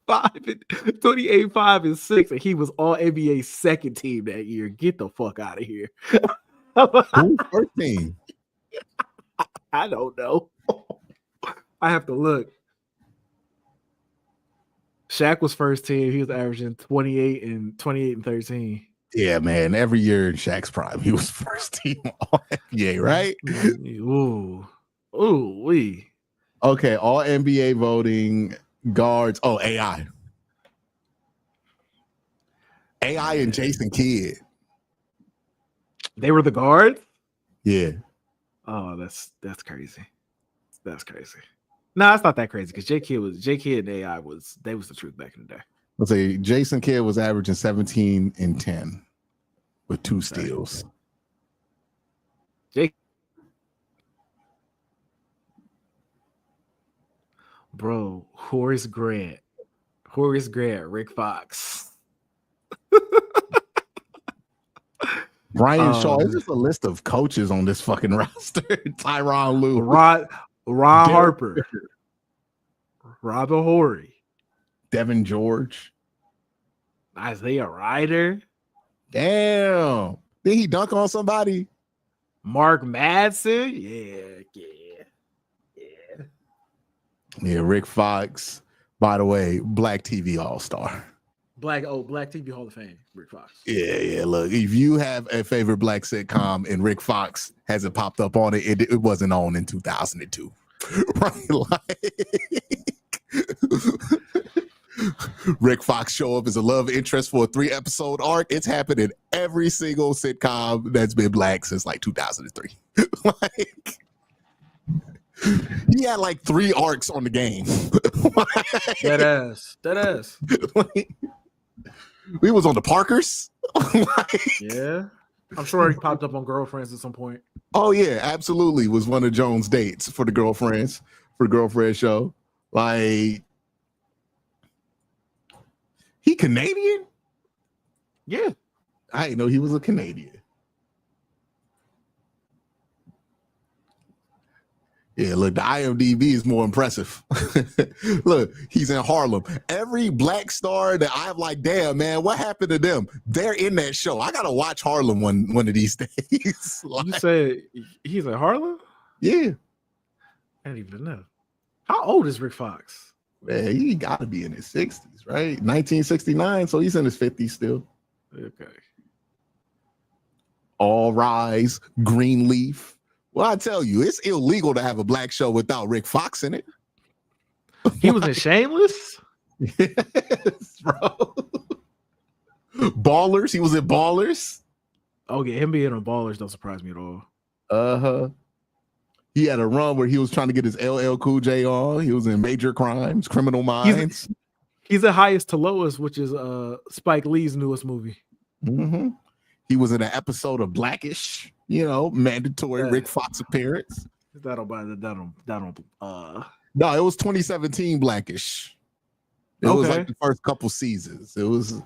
5 and 28, 5 and 6, and he was all NBA second team that year. Get the fuck out of here. Who's first team? I don't know. I have to look. Shaq was first team. He was averaging 28 and 13. Yeah, man. Every year in Shaq's prime, he was first team all NBA, right? We. Okay, all NBA voting guards. Oh, AI and Jason Kidd. They were the guards? Yeah. Oh, that's crazy. That's crazy. No, it's not that crazy because J Kidd and AI was the truth back in the day. Let's say Jason Kidd was averaging 17 and 10 with 2 steals. Bro, Horace Grant, Rick Fox. Brian Shaw. It's just a list of coaches on this fucking roster. Tyronn Lue. Ron Harper. Robert Horry. Devin George. Isaiah Ryder. Damn. Did he dunk on somebody? Mark Madsen. Yeah, Rick Fox. By the way, Black TV All-Star. Black TV Hall of Fame, Rick Fox. Yeah. Look, if you have a favorite black sitcom and Rick Fox hasn't popped up on it, it wasn't on in 2002. Right? Rick Fox show up as a love interest for a 3-episode arc. It's happened in every single sitcom that's been black since like 2003. He had like 3 arcs on the game. Dead ass. We was on the Parkers. Yeah. I'm sure he popped up on Girlfriends at some point. Oh yeah, absolutely. Was one of Jones' dates for the girlfriend show. Like, he Canadian? Yeah. I didn't know he was a Canadian. Yeah, look, the IMDb is more impressive. Look, he's in Harlem. Every black star that I'm like, damn, man, what happened to them? They're in that show. I gotta watch Harlem one of these days. You said he's in Harlem? Yeah. I didn't even know. How old is Rick Fox? Man, he gotta be in his 60s, right? 1969, so he's in his 50s still. Okay. All Rise, Greenleaf. Well, I tell you, it's illegal to have a black show without Rick Fox in it. He was in Shameless? Yes, bro. Ballers. He was in Ballers. Okay, him being on Ballers don't surprise me at all. Uh-huh. He had a run where he was trying to get his LL Cool J on. He was in Major Crimes, Criminal Minds. He's the highest to lowest, which is Spike Lee's newest movie. Mm-hmm. He was in an episode of Blackish, mandatory Rick Fox appearance. No, it was 2017 Blackish. It was like the first couple seasons. It was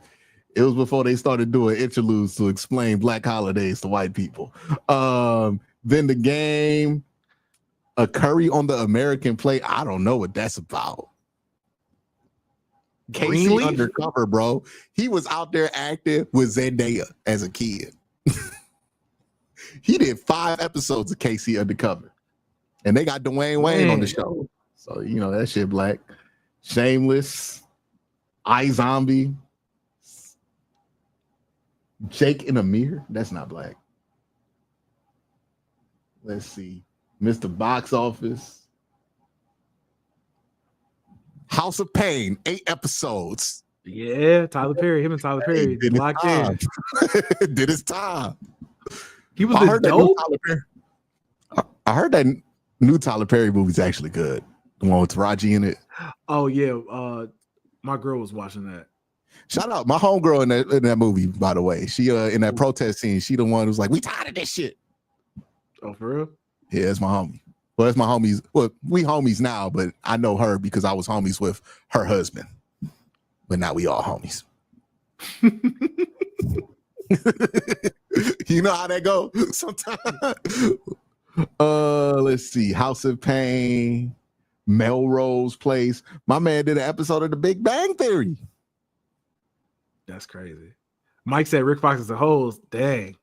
before they started doing interludes to explain black holidays to white people. Then The Game, a Curry on the American Plate. I don't know what that's about. Casey Undercover, bro. He was out there acting with Zendaya as a kid. He did 5 episodes of KC Undercover, and they got Dwayne Wayne on the show. So you know that shit black. Shameless, iZombie, Jake and Amir. That's not black. Let's see, Mr. Box Office. House of Pain, 8 episodes. Yeah, Tyler Perry. Him and Tyler Perry locked in. Did his time. He was the dope. I heard that new Tyler Perry movie is actually good. The one with Taraji in it. Oh yeah, my girl was watching that. Shout out my homegirl in that movie. By the way, she in that protest scene. She the one who's like, "We tired of this shit." Oh, for real? Yeah, it's my homie. Well, it's my homies. Well, we homies now, but I know her because I was homies with her husband. But now we all homies. You know how that go sometimes. Let's see. House of Pain, Melrose Place. My man did an episode of The Big Bang Theory. That's crazy. Mike said Rick Fox is a hose. Dang.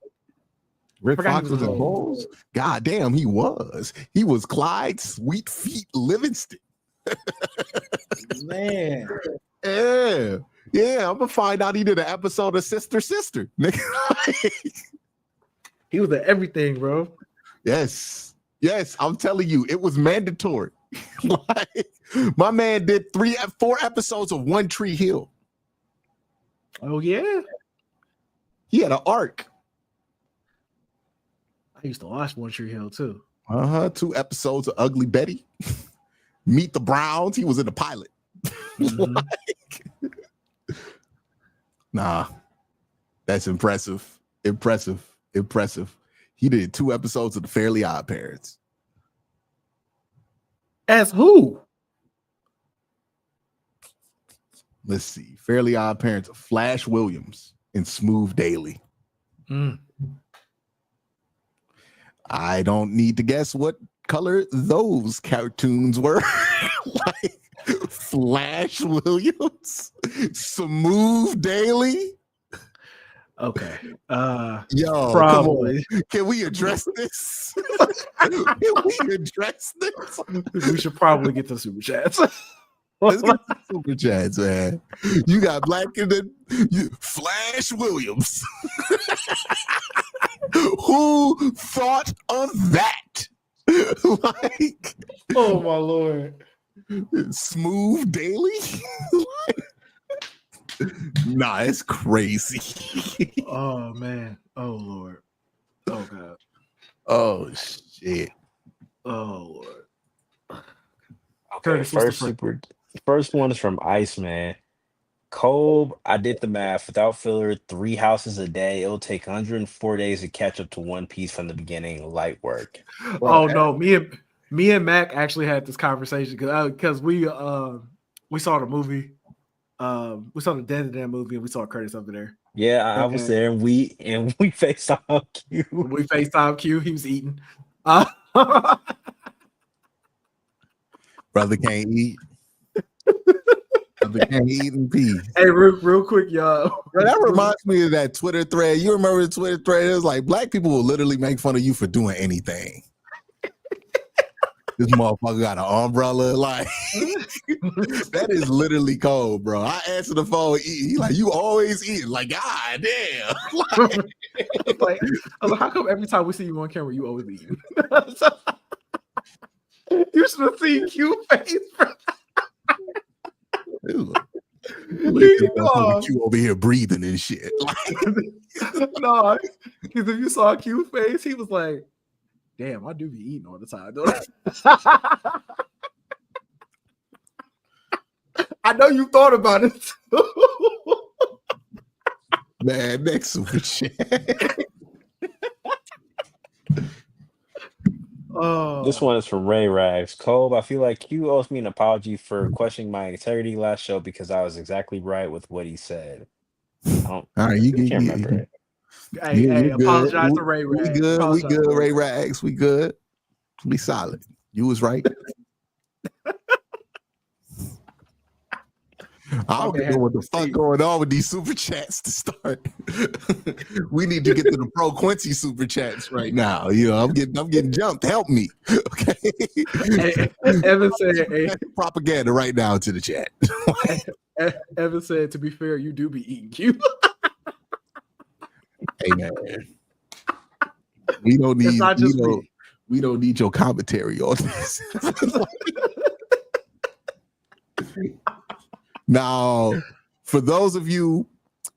Rick Fox was a hose? God damn, he was. He was Clyde Sweet Feet Livingston. Man. Yeah. Yeah, I'm gonna find out he did an episode of Sister. He was at everything, bro. Yes, I'm telling you, it was mandatory. Like, my man did 4 episodes of One Tree Hill. Oh yeah, he had an arc. I used to watch One Tree Hill too. 2 episodes of Ugly Betty. Meet the Browns. He was in the pilot. Mm-hmm. Nah, that's impressive. He did 2 episodes of The Fairly Odd Parents. As who? Let's see. Fairly Odd Parents, Flash Williams and Smooth Daily. I don't need to guess what color those cartoons were. Like Flash Williams, Smooth Daily. Okay. Yo, probably. Can we address this? Can we address this? We should probably get the super chats. Let's get the super chats, man. You got black in the Flash Williams. Who thought of that? Like, oh my Lord. Smooth Daily? Nah, it's crazy. Oh man. Oh Lord. Oh God. Oh shit. Oh Lord. Okay, first one is from Iceman. Colb, I did the math. Without filler, 3 houses a day. It'll take 104 days to catch up to One Piece from the beginning. Light work. Oh no, me and Mac actually had this conversation because we saw the movie. We saw the dead of that movie and we saw Curtis over there. Yeah, I was there and we FaceTime Q. We FaceTime Q. He was eating. Brother can't eat. Brother can't eat in peace. Hey, real quick, y'all. Bro, that reminds me of that Twitter thread. You remember the Twitter thread? It was like black people will literally make fun of you for doing anything. This motherfucker got an umbrella. Like, that is literally cold, bro. I answer the phone. He like, you always eat. Like, God damn. Like, how come every time we see you on camera, you always eating? You should have seen Q face, bro. Q over here breathing and shit. No, because if you saw Q face, he was like, damn, I do be eating all the time, don't I? I know you thought about it too. Man, next super chat. Oh, this one is from Ray Rags. Colb, I feel like Q owes me an apology for questioning my integrity last show because I was exactly right with what he said. All right, you can't remember it. Hey, apologize to Ray Rags. We good, Ray Rags. We good. We solid. You was right. I don't know what the fuck going on with these super chats to start. We need to get to the Pro Quincy super chats right now. You know, I'm getting jumped. Help me, okay? Evan said, propaganda right now to the chat. Evan said, to be fair, you do be eating Q. Hey man, we don't need your commentary on this. Now, for those of you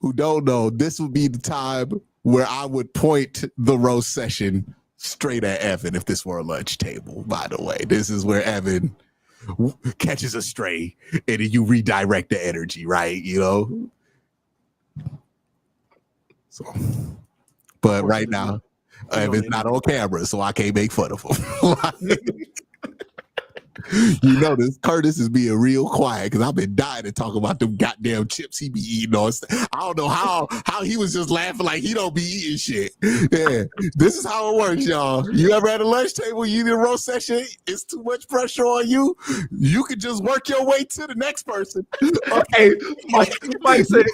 who don't know, this would be the time where I would point the roast session straight at Evan if this were a lunch table, by the way. This is where Evan catches a stray and then you redirect the energy, right? You know? So, but right now, Evan's not on camera, so I can't make fun of him. You notice Curtis is being real quiet because I've been dying to talk about them goddamn chips he be eating on. I don't know how he was just laughing like he don't be eating shit. Yeah, this is how it works, y'all. You ever at a lunch table, you need a roast session, it's too much pressure on you. You can just work your way to the next person. Okay, Mike said,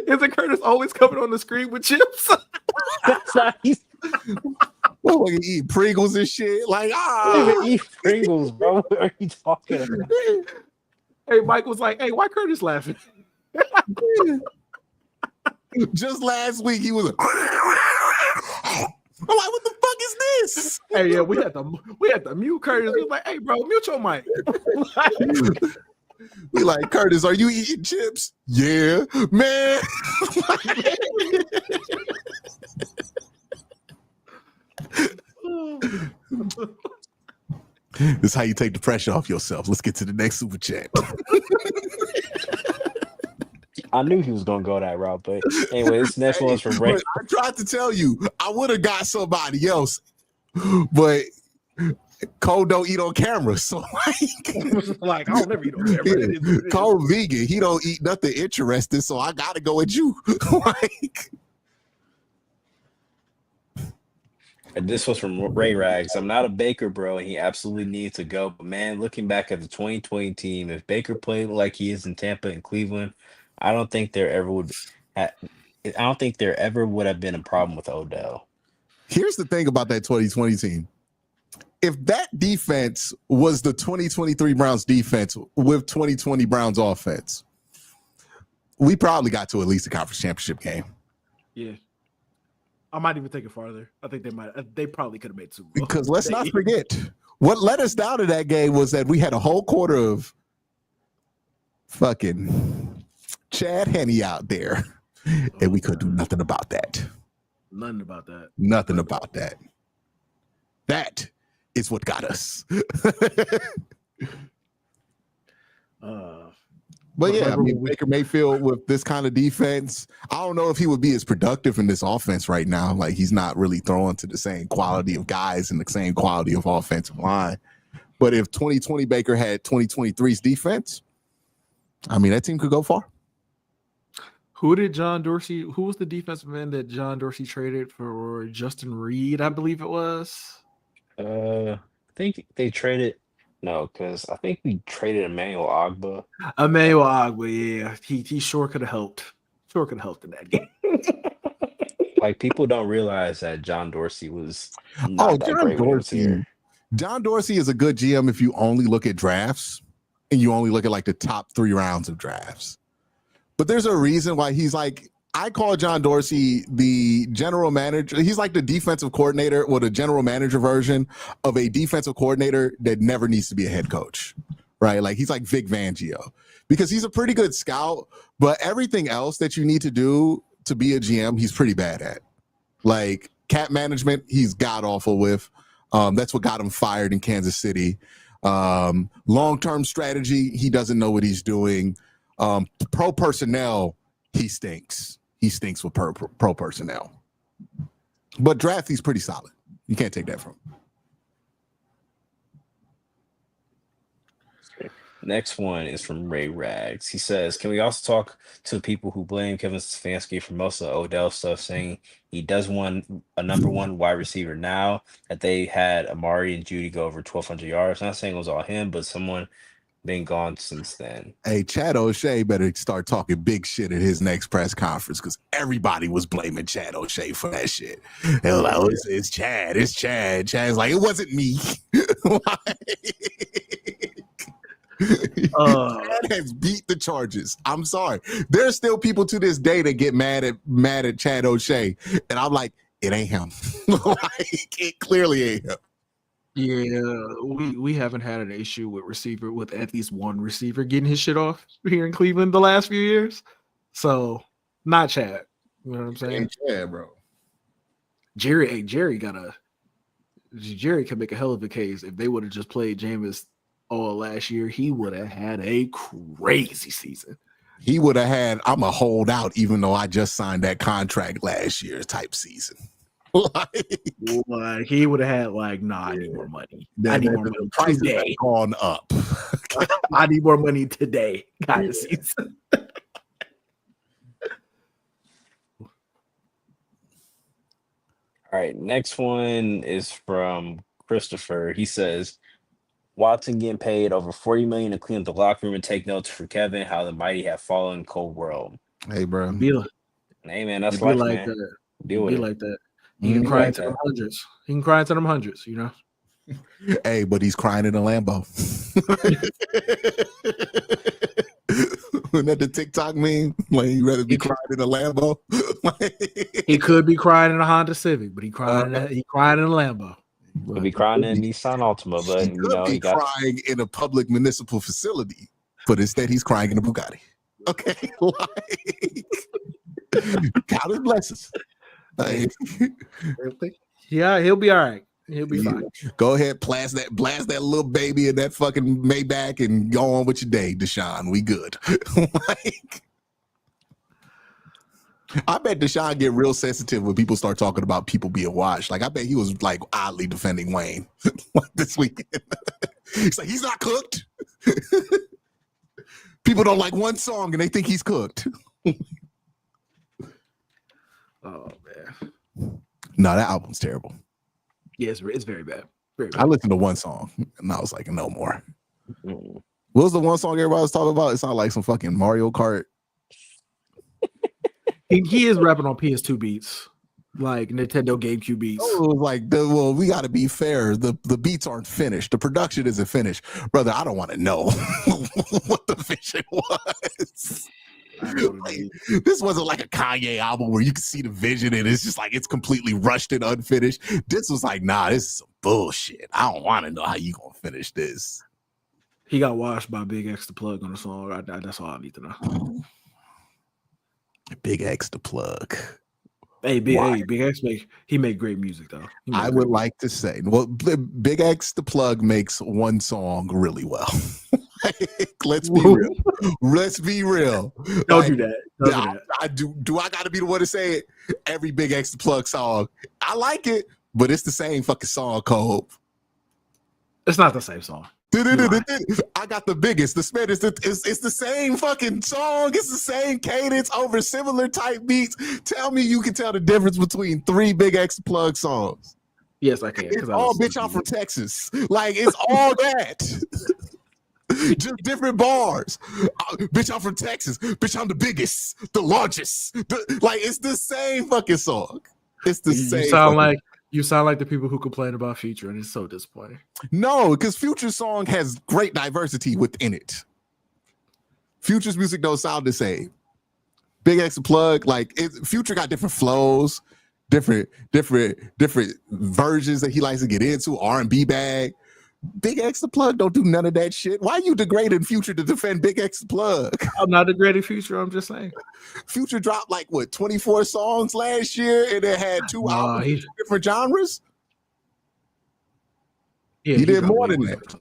isn't Curtis always coming on the screen with chips? That's nice. Well, we can eat Pringles and shit. Like, Even eat Pringles, bro. What are you talking about? Hey, Mike was like, hey, why Curtis laughing? Just last week, he was like, I'm like, what the fuck is this? Hey, yeah, we had to mute Curtis. We was like, hey, bro, mute your mic. We like, Curtis, are you eating chips? Yeah, man. This is how you take the pressure off yourself. Let's get to the next super chat. I knew he was gonna go that route, but anyway, this next one's from Ray. I tried to tell you I would have got somebody else, but Cole don't eat on camera, so like I don't never eat on camera. Yeah. Cole vegan, he don't eat nothing interesting, so I gotta go with you. Like, And this was from Ray Rags. I'm not a Baker bro, and he absolutely needs to go. But man, looking back at the 2020 team, if Baker played like he is in Tampa and Cleveland, I don't think there ever would have been a problem with Odell. Here's the thing about that 2020 team. If that defense was the 2023 Browns defense with 2020 Browns offense, we probably got to at least a conference championship game. Yeah. I might even take it farther. I think they probably could have made Super Bowl. Because let's not forget, what let us down in that game was that we had a whole quarter of fucking Chad Henne out there, and we couldn't do nothing about that. Nothing about that. Nothing about that. That is what got us. But yeah, I mean, Baker Mayfield with this kind of defense, I don't know if he would be as productive in this offense right now. Like, he's not really throwing to the same quality of guys and the same quality of offensive line. But if 2020 Baker had 2023's defense, I mean, that team could go far. Who was the defensive end that John Dorsey traded for Justin Reed, I believe it was? I think they traded. No, because I think we traded Emmanuel Ogbah. Yeah. He sure could have helped. Sure could have helped in that game. Like, people don't realize that John Dorsey was not that great when he was here. John Dorsey is a good GM if you only look at drafts and you only look at like the top 3 rounds of drafts. But there's a reason why he's like, I call John Dorsey the general manager. He's like the defensive coordinator or the general manager version of a defensive coordinator that never needs to be a head coach, right? Like, he's like Vic Fangio because he's a pretty good scout, but everything else that you need to do to be a GM, he's pretty bad at. Like, cap management, he's god awful with. That's what got him fired in Kansas City. Long-term strategy, he doesn't know what he's doing. Pro personnel, he stinks. He stinks with pro personnel. But draft, he's pretty solid. You can't take that from him. Next one is from Ray Rags. He says, can we also talk to people who blame Kevin Stefanski for most of the Odell stuff, saying he does want a number 1 wide receiver now that they had Amari and Judy go over 1,200 yards? Not saying it was all him, but someone been gone since then. Hey, Chad O'Shea better start talking big shit at his next press conference because everybody was blaming Chad O'Shea for that shit. They were like, oh, it's Chad. It's Chad. Chad's like, it wasn't me. Chad has beat the charges. I'm sorry. There's still people to this day that get mad at Chad O'Shea. And I'm like, it ain't him. Like, it clearly ain't him. Yeah, we haven't had an issue with at least one receiver getting his shit off here in Cleveland the last few years. So not Chad. You know what I'm saying? Chad, bro. Jerry can make a hell of a case. If they would have just played Jameis all last year, he would have had a crazy season. He would have had, I'm a holdout, even though I just signed that contract last year type season. Like he would have had I need more money. I need more money today. Gone up. I need more money today. Kind of season. All right, next one is from Christopher. He says, Watson getting paid over $40 million to clean up the locker room and take notes for Kevin. How the mighty have fallen cold world. Hey, bro. Hey, man, that's life, like man. that. Deal with it. Like that. He can cry into them hundreds. He can cry into them hundreds, you know. Hey, but he's crying in a Lambo. Wasn't that the TikTok meme? Like, he'd rather be crying in a Lambo. He could be crying in a Honda Civic, but he crying in a Lambo. He'll be crying in a Nissan Altima, but he could be crying in a public municipal facility, but instead he's crying in a Bugatti. Okay, count his blessings. Yeah, he'll be all right. He'll be fine. Go ahead, blast that little baby in that fucking Maybach and go on with your day, Deshaun. We good. I bet Deshaun get real sensitive when people start talking about people being washed. Like, I bet he was oddly defending Wayne this weekend. He's like, he's not cooked. People don't like one song and they think he's cooked. Oh man. No, that album's terrible. Yeah, it's very bad. Very bad. I listened to one song and I was like, no more. What was the one song everybody was talking about? It sounded like some fucking Mario Kart. He is rapping on PS2 beats, like Nintendo GameCube beats. Oh, it was like, well, we got to be fair. The beats aren't finished. The production isn't finished. Brother, I don't want to know what the vision was. This wasn't like a Kanye album where you can see the vision and it's just like it's completely rushed and unfinished. This was like, nah, this is some bullshit. I don't want to know how you gonna finish this. He got washed by Big X the Plug on the song. That's all I need to know. Big X the Plug. Hey, Big X made great music though. I would like to say, well, Big X the Plug makes one song really well. Let's be real. Let's be real. Don't do that. I do. Do I got to be the one to say it? Every Big X the Plug song, I like it, but it's the same fucking song, Colb. It's not the same song. I got the biggest. The spread is it's the same fucking song. It's the same cadence over similar type beats. Tell me you can tell the difference between 3 Big X the Plug songs. Yes, I can. It's all bitch, I'm from Texas. Like, it's all that. Just different bars. Bitch, I'm from Texas. Bitch, I'm the biggest, the largest. It's the same fucking song. It's the same. You sound like the people who complain about Future, and it's so disappointing. No, because Future's song has great diversity within it. Future's music don't sound the same. Big X the Plug, Future got different flows, different versions that he likes to get into, R&B bag. Big X the Plug don't do none of that shit. Why are you degrading Future to defend Big X the Plug? I'm not degrading Future. I'm just saying. Future dropped 24 songs last year, and it had 2 albums in different genres. Yeah, he did more than that.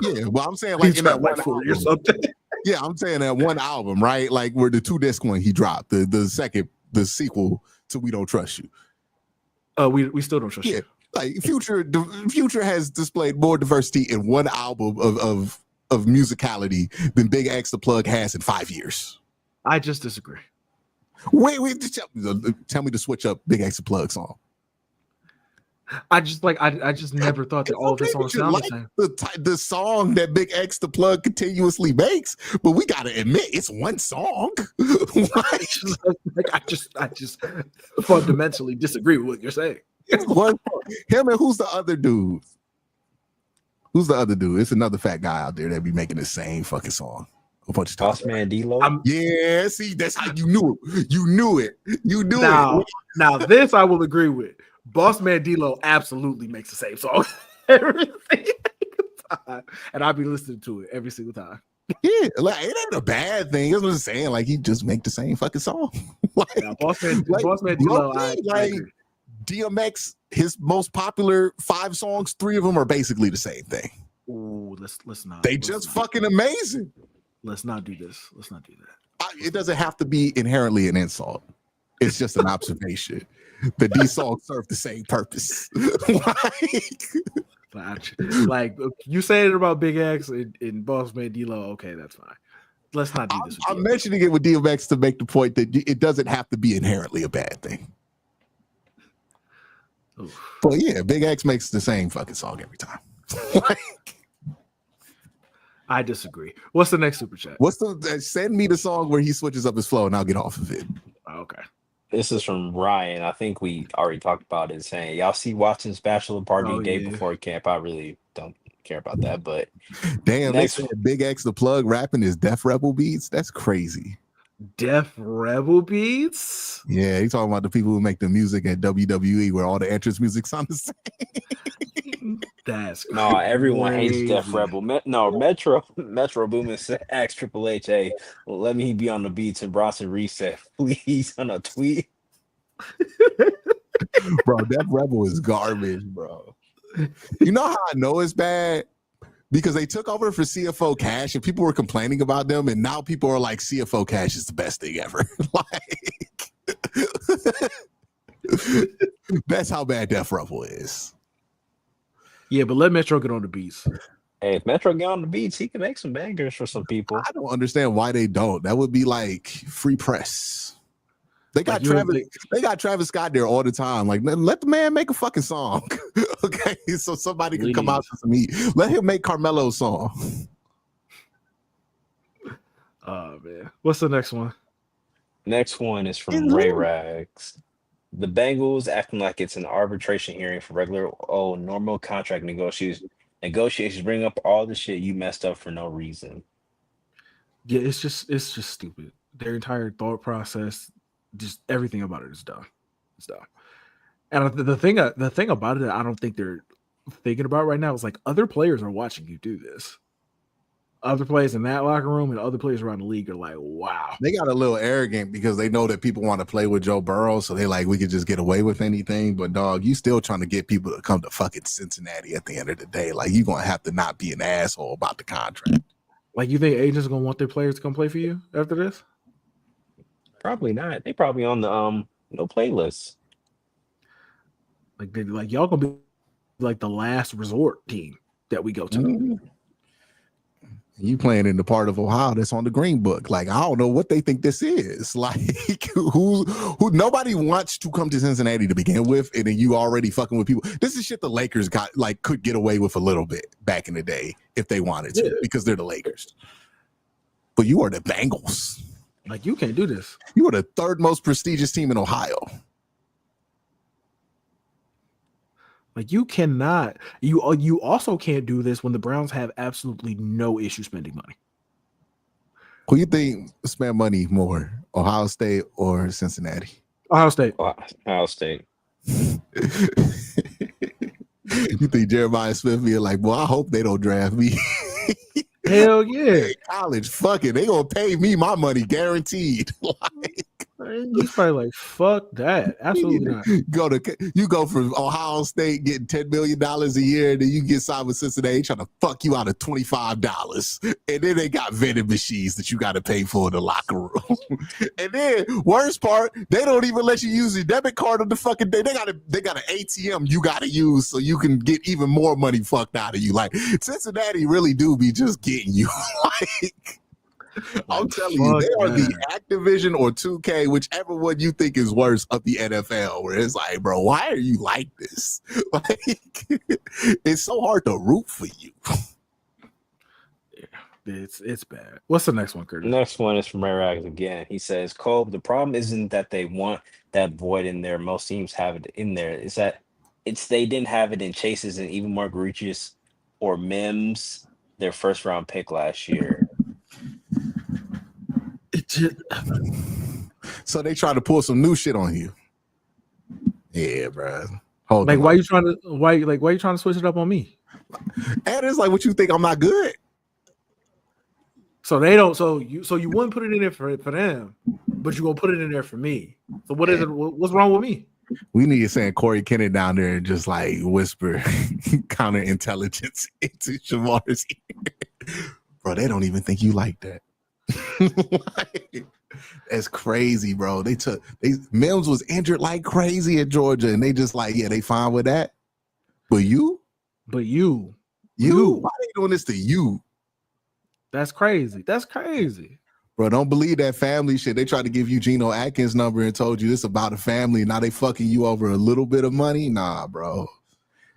Yeah, well, I'm saying in that one album or something. Yeah, I'm saying that one album, right? Like where the 2-disc one he dropped, the sequel to We Don't Trust You. We still don't trust you. Like Future has displayed more diversity in one album of musicality than Big X the Plug has in 5 years. I just disagree. Wait, tell me to switch up Big X the Plug song. I just never thought that all of his songs sound the same. The song that Big X the Plug continuously makes, but we gotta admit it's one song. I just fundamentally disagree with what you're saying. It's one song. Him and who's the other dude? Who's the other dude? It's another fat guy out there that be making the same fucking song. A bunch of Boss Man D-Lo. Yeah, see, that's how you knew it. You knew it. Now this I will agree with. Boss Man D-Lo absolutely makes the same song every single time, and I'll be listening to it every single time. Yeah, like it ain't a bad thing. That's what I'm saying. Like he just make the same fucking song. Boss Man D-Lo, like DMX, his most popular 5 songs, 3 of them are basically the same thing. Ooh, let's not. They just fucking amazing. Let's not do this. Let's not do that. It doesn't have to be inherently an insult. It's just an observation. The D songs serve the same purpose. Like you saying it about Big X and Boss Man D-Lo, okay, that's fine. Let's not do this. I'm mentioning it with DMX to make the point that it doesn't have to be inherently a bad thing. Oof. But yeah, Big X makes the same fucking song every time. I disagree. What's the next super chat? Send me the song where he switches up his flow and I'll get off of it. Okay. This is from Ryan. I think we already talked about it, saying y'all see Watson's bachelor party day before camp. I really don't care about that, but damn, they said Big X the Plug rapping his Def Rebel beats. That's crazy. Def Rebel beats? Yeah, he's talking about the people who make the music at WWE where all the entrance music's on the same. That's no, everyone hates Def Rebel. Metro Boomin asked Triple H, "Hey, let me be on the beats," and Bronson reset, please, on a tweet. Bro, Def Rebel is garbage, bro. You know how I know it's bad? Because they took over for CFO Cash and people were complaining about them, and now people are like, CFO Cash is the best thing ever. That's how bad Def Rebel is. Yeah, but let Metro get on the beats. Hey, if Metro get on the beats, he can make some bangers for some people. I don't understand why they don't. That would be like free press. They got Travis Scott there all the time. Like, let the man make a fucking song. Okay, so somebody can come out to some heat. Let him make Carmelo's song. Oh man. What's the next one? Next one is from Ray Rags. The Bengals acting like it's an arbitration hearing for regular normal contract negotiations bring up all the shit you messed up for no reason. Yeah, it's just stupid. Their entire thought process, just everything about it is dumb. It's dumb. And the thing about it that I don't think they're thinking about right now is like other players are watching you do this. Other players in that locker room and other players around the league are like, wow. They got a little arrogant because they know that people want to play with Joe Burrow, so they like, we could just get away with anything. But dog, you still trying to get people to come to fucking Cincinnati at the end of the day. Like, you're gonna have to not be an asshole about the contract. Like, you think agents are gonna want their players to come play for you after this? Probably not. They probably on the no playlist. Like y'all gonna be like the last resort team that we go to. Mm-hmm. You playing in the part of Ohio that's on the Green Book. Like, I don't know what they think this is. Like, who nobody wants to come to Cincinnati to begin with, and then you already fucking with people. This is shit the Lakers could get away with a little bit back in the day if they wanted to, because they're the Lakers. But you are the Bengals. Like, you can't do this. You are the third most prestigious team in Ohio. Like, you cannot. You also can't do this when the Browns have absolutely no issue spending money. Who you think spend money more, Ohio State or Cincinnati? Ohio State. Ohio State. You think Jeremiah Smith be like, well, I hope they don't draft me. Hell yeah. College, fuck it. They gonna pay me my money guaranteed. He's probably like, fuck that. Absolutely not. You go from Ohio State getting $10 million a year, and then you get signed with Cincinnati trying to fuck you out of $25. And then they got vending machines that you got to pay for in the locker room. And then, worst part, they don't even let you use your debit card on the fucking day. They got an ATM you got to use so you can get even more money fucked out of you. Like, Cincinnati really do be just getting you. Like, I'm telling you, they are the Activision or 2K, whichever one you think is worse of the NFL, where it's like, bro, why are you like this? Like, it's so hard to root for you. It's bad. What's the next one, Curtis? Next one is from Ray Rags again. He says, Colb, the problem isn't that they want that void in there. Most teams have it in there. It's that they didn't have it in Chases and even more egregious or Mims, their first round pick last year. So they try to pull some new shit on you. Yeah, bro. Hold like, on. why you trying to switch it up on me? And it's like, what you think? I'm not good. So they don't. So you wouldn't put it in there for them, but you gonna put it in there for me. So what is it? What's wrong with me? We need to send Corey Kennedy down there and just like whisper counterintelligence into Shamar's ear. Bro, they don't even think you like that. Like, that's crazy, bro. Mims was injured like crazy at Georgia, and they just like, yeah, they fine with that. But you, why are they doing this to you? That's crazy. Bro, don't believe that family shit. They tried to give you Geno Atkins' number and told you it's about a family, and now they fucking you over a little bit of money. Nah, bro.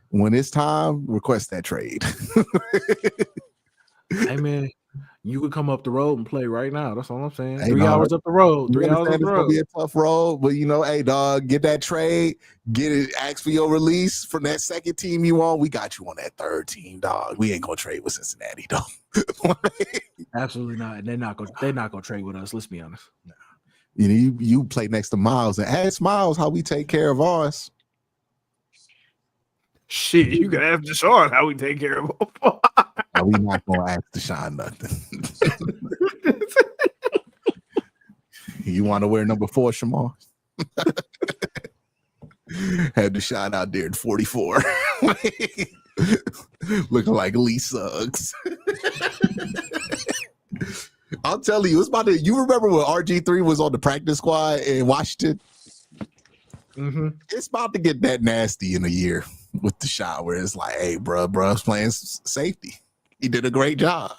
When it's time, request that trade. Hey, man, you could come up the road and play right now. That's all I'm saying. Hey, 3 hours up the road. 3 hours up the road. It's gonna be a tough road, but hey, dog, get that trade, get it, ask for your release from that second team you on. We got you on that third team, dog. We ain't gonna trade with Cincinnati, dog. Absolutely not. They're not gonna trade with us. Let's be honest. No. You play next to Miles and ask Miles how we take care of ours. Shit, you can ask Deshaun how we take care of him. We not gonna ask Deshaun nothing. You want to wear number 4, Shamar? Had Deshaun out there at 44, looking like Lee Suggs. I'll tell you, it's about to. You remember when RG3 was on the practice squad in Washington? Mm-hmm. It's about to get that nasty in a year with the shot where it's like, hey, bruh's playing safety. He did a great job.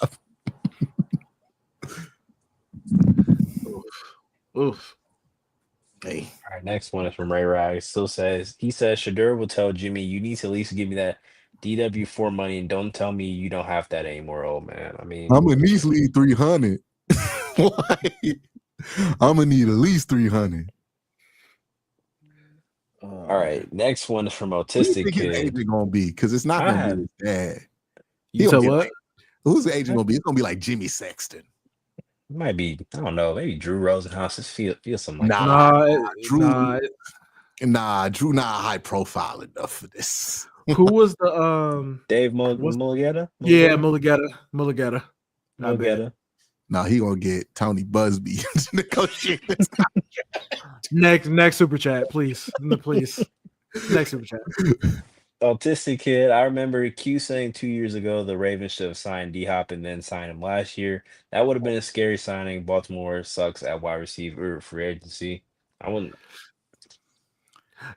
Oof. Hey. All right, next one is from Ray Rag. He says Shador will tell Jimmy, you need to at least give me that DW4 money and don't tell me you don't have that anymore, old man. I mean, I'm gonna need at least 300. I'm gonna need at least 300. All right, next one is from Autistic Kid. Who's the agent gonna be? Because it's not gonna be his dad. You said what? Who's the agent gonna be? It's gonna be like Jimmy Sexton. It might be, I don't know, maybe Drew Rosenhaus. Just feel something like Drew not high profile enough for this. Who was the Dave Mulligetta? Yeah, Mulligetta. No, he gonna get Tony Busby to negotiate this contract. Next super chat, please. Next super chat. Autistic Kid. I remember Q saying 2 years ago the Ravens should have signed D-Hop and then signed him last year. That would have been a scary signing. Baltimore sucks at wide receiver free agency. I wouldn't.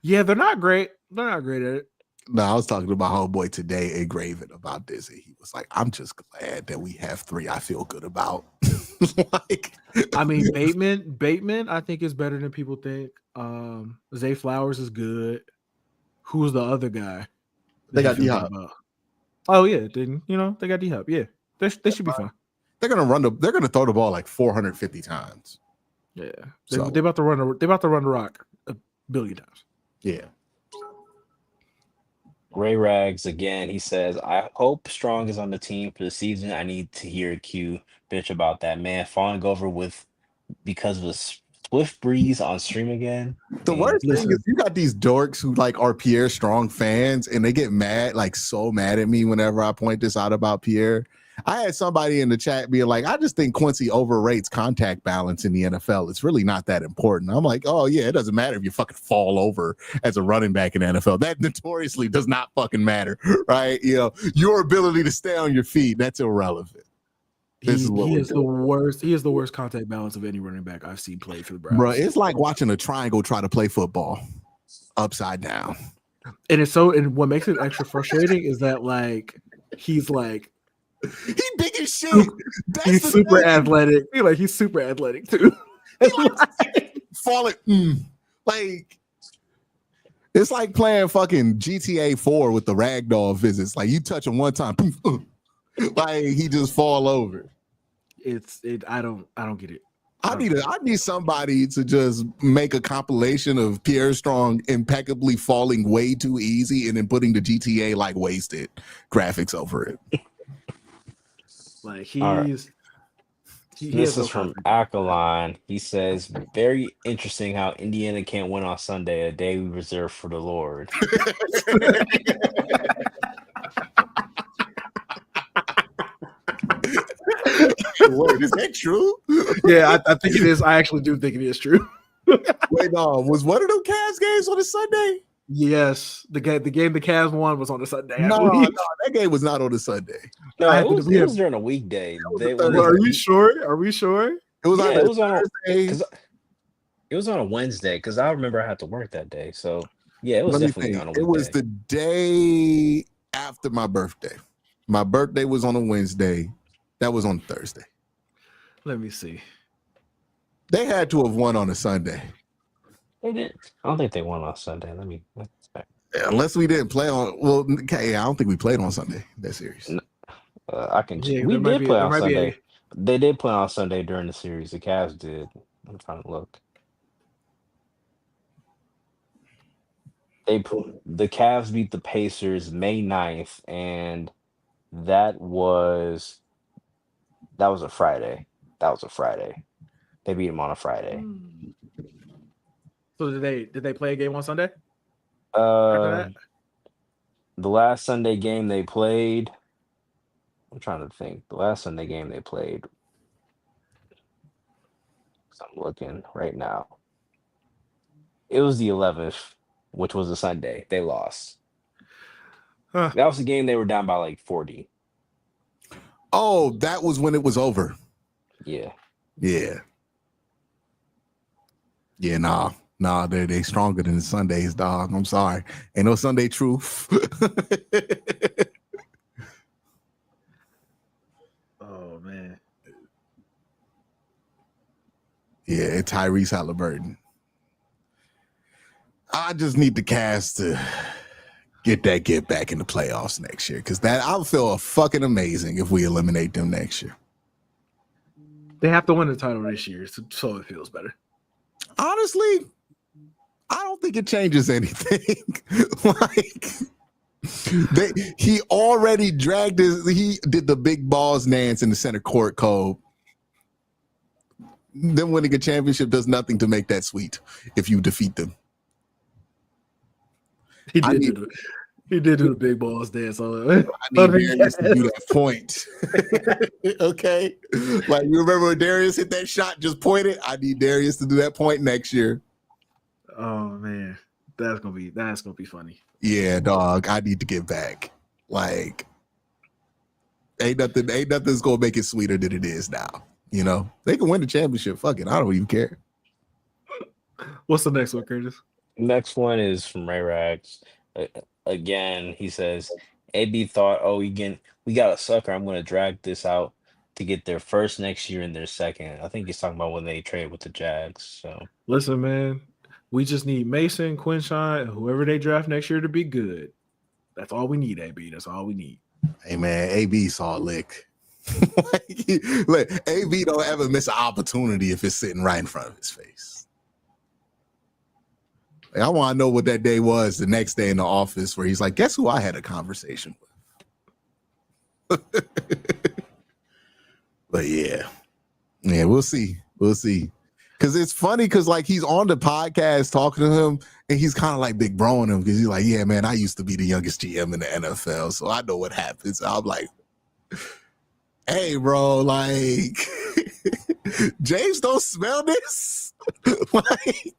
Yeah, they're not great. They're not great at it. No, I was talking to my homeboy today at Graven about this, and he was like, I'm just glad that we have 3 I feel good about. I mean, Bateman, I think is better than people think. Zay Flowers is good. Who's the other guy? They got D-Hop. Oh yeah, they got D-Hop. Yeah, they should be fine. They're gonna throw the ball like 450 times. Yeah, they're about to run the rock a billion times. Yeah. Ray Rags again. He says, I hope Strong is on the team for the season. I need to hear Q bitch about that man falling over because of a swift breeze on stream again. The worst thing is you got these dorks who like are Pierre Strong fans, and they get mad, like so mad at me whenever I point this out about Pierre. I had somebody in the chat being like, I just think Quincy overrates contact balance in the NFL. It's really not that important. I'm like, oh yeah, it doesn't matter if you fucking fall over as a running back in the NFL. That notoriously does not fucking matter, right? Your ability to stay on your feet, that's irrelevant. He is the worst. He is the worst contact balance of any running back I've seen play for the Browns. Bro, it's like watching a triangle try to play football upside down. And what makes it extra frustrating is that like he's like He big as shit. He's super athletic. I feel like he's super athletic too. Falling like it's like playing fucking GTA 4 with the ragdoll visits. Like you touch him one time, like he just fall over. I don't get it. I need somebody to just make a compilation of Pierre Strong impeccably falling way too easy and then putting the GTA like wasted graphics over it. Like this is from Akalon. He says, very interesting how Indiana can't win on Sunday, a day we reserve for the Lord. Wait, is that true? Yeah, I think it is. I actually do think it is true. Wait, no, was one of them Cavs games on a Sunday? Yes, the game the Cavs won was on a Sunday. No, that game was not on a Sunday. No, it was during a weekday. Are we sure? Are we sure? It was on Thursday. It was on a Wednesday because I remember I had to work that day. So yeah, it was definitely on a weekday. It was the day after my birthday. My birthday was on a Wednesday. That was on Thursday. Let me see. They had to have won on a Sunday. They didn't. I don't think they won on Sunday. Let's check. Unless we didn't play on. Well, okay, I don't think we played on Sunday. That series. No, I can. Yeah, we did play on Sunday. They did play on Sunday during the series. The Cavs did. I'm trying to look. The Cavs beat the Pacers May 9th, and that was a Friday. They beat them on a Friday. So did they play a game on Sunday? The last Sunday game they played. I'm trying to think. The last Sunday game they played. I'm looking right now. It was the 11th, which was a Sunday. They lost. That was the game they were down by like 40. Oh, that was when it was over. Yeah. Yeah. Yeah, nah, they stronger than the Sundays, dog. I'm sorry. Ain't no Sunday truth. Oh man. Yeah, Tyrese Halliburton. I just need the Cavs to get back in the playoffs next year, because I'll feel fucking amazing if we eliminate them next year. They have to win the title this year, so it feels better. Honestly, I don't think it changes anything. He already he did the big balls dance in the center court, Colb. Them winning a championship does nothing to make that sweet if you defeat them. He did do the big balls dance. I need Darius to do that point. Okay? Like, you remember when Darius hit that shot, just pointed? I need Darius to do that point next year. Oh man. That's gonna be funny. Yeah, dog. I need to get back. Like, ain't nothing's gonna make it sweeter than it is now. You know? They can win the championship. Fuck it. I don't even care. What's the next one, Curtis? Next one is from Ray Rags. Again, he says, AB thought, oh, we got a sucker. I'm going to drag this out to get their first next year and their second. I think he's talking about when they trade with the Jags. So listen, man, we just need Mason, Quinshawn, and whoever they draft next year to be good. That's all we need, AB. That's all we need. Hey, man, AB saw a lick. Look, AB don't ever miss an opportunity if it's sitting right in front of his face. Like, I want to know what that day was the next day in the office where he's like, guess who I had a conversation with? But yeah, we'll see. Because it's funny because like he's on the podcast talking to him and he's kind of like big broing him because he's like, yeah, man, I used to be the youngest GM in the NFL, so I know what happens. I'm like, hey, bro, like, James don't smell this? Like,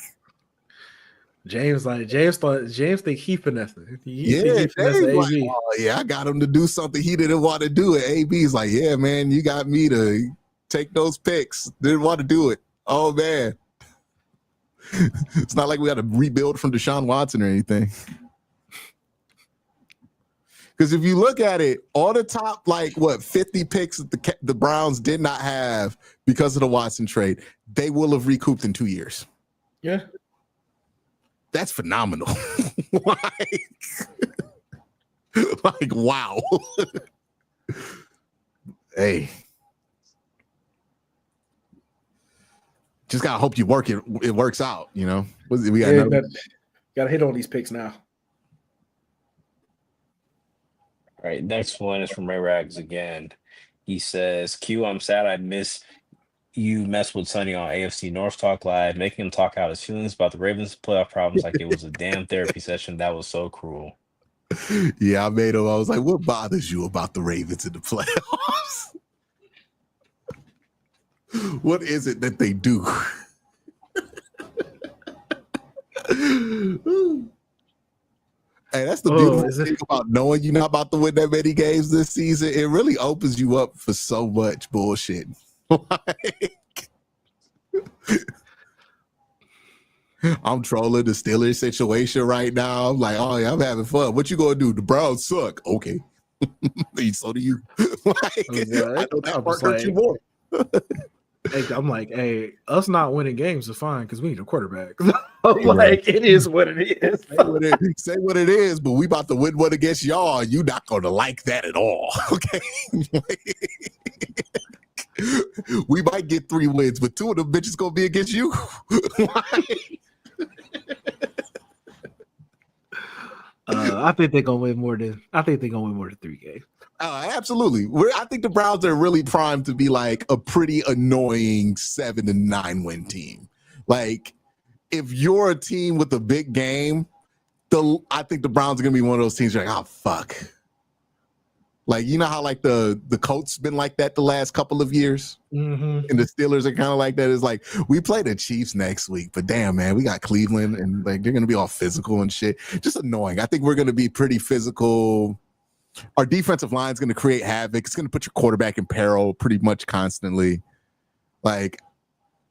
James think he finessing. James like, oh yeah, I got him to do something he didn't want to do it. AB's like, yeah, man, you got me to take those picks. Didn't want to do it. Oh man. It's not like we got to rebuild from Deshaun Watson or anything. Because if you look at it, all the top, 50 picks that the Browns did not have because of the Watson trade, they will have recouped in 2 years. Yeah. That's phenomenal. like, wow. Hey. Just gotta hope it works out, We got gotta hit on these picks now. All right, next one is from Ray Rags again. He says, Q, I'm sad I missed you mess with Sonny on AFC North Talk Live, making him talk out his feelings about the Ravens' playoff problems like it was a damn therapy session. That was so cruel. Yeah, I made him. I was like, what bothers you about the Ravens in the playoffs? What is it that they do? Hey, that's the beautiful thing about knowing you're not about to win that many games this season. It really opens you up for so much bullshit. I'm trolling the Steelers situation right now. I'm like, oh yeah, I'm having fun. What you gonna do? The Browns suck. Okay. So do you. I know that part hurts you more. I'm like, hey, us not winning games is fine because we need a quarterback. It is what it is. Say what it is, but we about to win one against y'all. You're not gonna like that at all. Okay. We might get 3 wins, but 2 of them bitches gonna be against you. I think they're gonna win more than 3 games. Absolutely. I think the Browns are really primed to be like a pretty annoying 7-9 win team. Like, if you're a team with a big game, I think the Browns are gonna be one of those teams you're like, oh fuck. Like, you know how like the Colts been like that the last couple of years? Mm-hmm. And the Steelers are kind of like that. It's like, we play the Chiefs next week, but damn, man, we got Cleveland and like they're going to be all physical and shit. Just annoying. I think we're going to be pretty physical. Our defensive line is going to create havoc. It's going to put your quarterback in peril pretty much constantly. Like,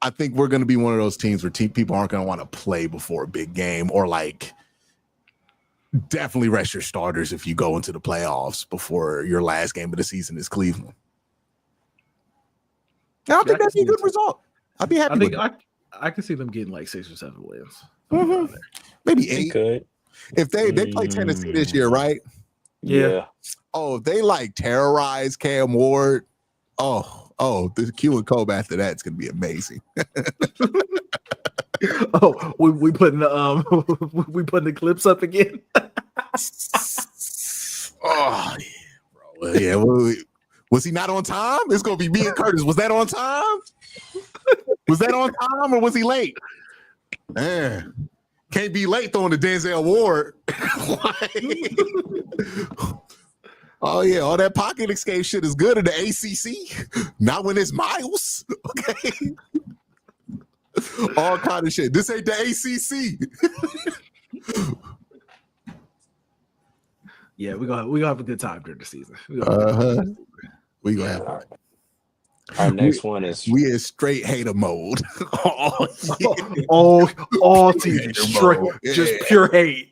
I think we're going to be one of those teams where people aren't going to want to play before a big game, or like definitely rest your starters if you go into the playoffs before your last game of the season is Cleveland. I think that'd be a good result. I'd be happy with it. I can see them getting like 6 or 7 wins. Mm-hmm. Maybe 8. Could. If they play Tennessee this year, right? Yeah. Oh, if they like terrorize Cam Ward, the Q and Colb after that, it's gonna be amazing. we putting the clips up again. Oh yeah, bro. Yeah, was he not on time? It's gonna be me and Curtis. Was that on time? Was that on time or was he late? Man, can't be late throwing the Denzel Ward. Oh yeah, all that pocket escape shit is good in the ACC. Not when it's Miles. Okay. All kind of shit. This ain't the ACC. Yeah, we gonna have a good time during the season. We gonna have fun. Our next one is we in straight hater mode. all season straight, just pure hate,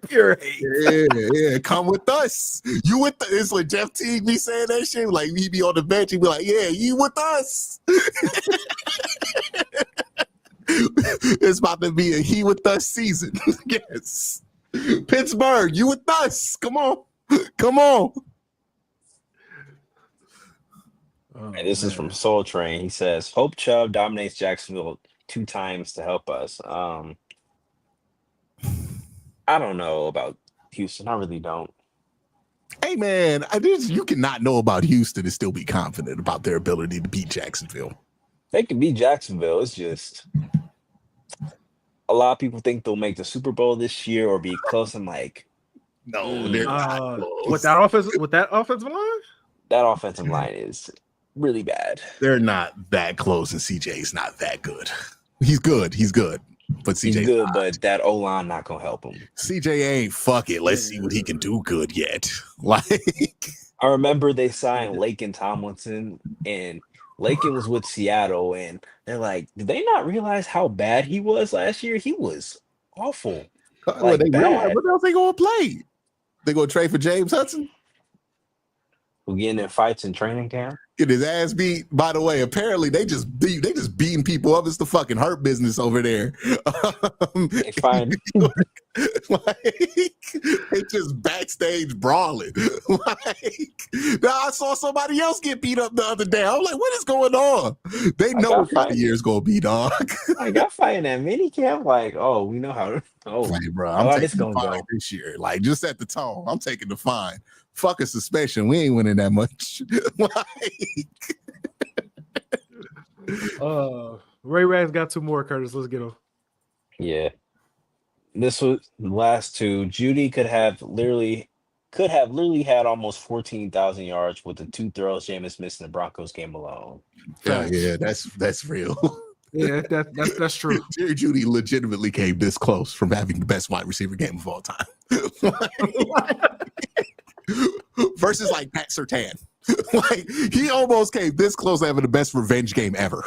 pure hate. Yeah. Come with us. You with it's like Jeff Teague be saying that shit. Like he be on the bench, he be like, "Yeah, you with us." It's about to be a he with us season. Yes. Pittsburgh, you with us? Come on. And this is from Soul Train. He says, "Hope Chubb dominates Jacksonville 2 times to help us." I don't know about Houston. I really don't. Hey man, you cannot know about Houston and still be confident about their ability to beat Jacksonville. They can beat Jacksonville. It's just a lot of people think they'll make the Super Bowl this year or be close. I'm like, no, they're not close. With that offensive line? That offensive line is really bad. They're not that close, and CJ's not that good. He's good, but CJ's he's good, not. But that O-line not gonna help him. CJ ain't fuck it. Let's see what he can do good yet. Like, I remember they signed Laken Tomlinson, and Laken was with Seattle, and they're like, did they not realize how bad he was last year? He was awful. What else they gonna play? They gonna trade for James Hudson? Who getting in fights in training camp? Get his ass beat. By the way, apparently they just beating people up. It's the fucking hurt business over there. They find like they just backstage brawling. Like now I saw somebody else get beat up the other day. I'm like, what is going on? They know what kind of year's gonna be, dog. I got fighting at minicamp. Like, oh, we know how. Oh, like, bro, I'm taking this the gonna fine go this year. Like, just at the tone, I'm taking the fine. Fuck a suspension. We ain't winning that much. Ray Rag's got 2 more, Curtis. Let's get them. Yeah. This was the last 2. Judy could have literally had almost 14,000 yards with the 2 throws Jameis missed in the Broncos game alone. Yeah, that's real. Yeah, that's true. Jerry Judy legitimately came this close from having the best wide receiver game of all time. Versus like Pat Surtain. Like he almost came this close to having the best revenge game ever.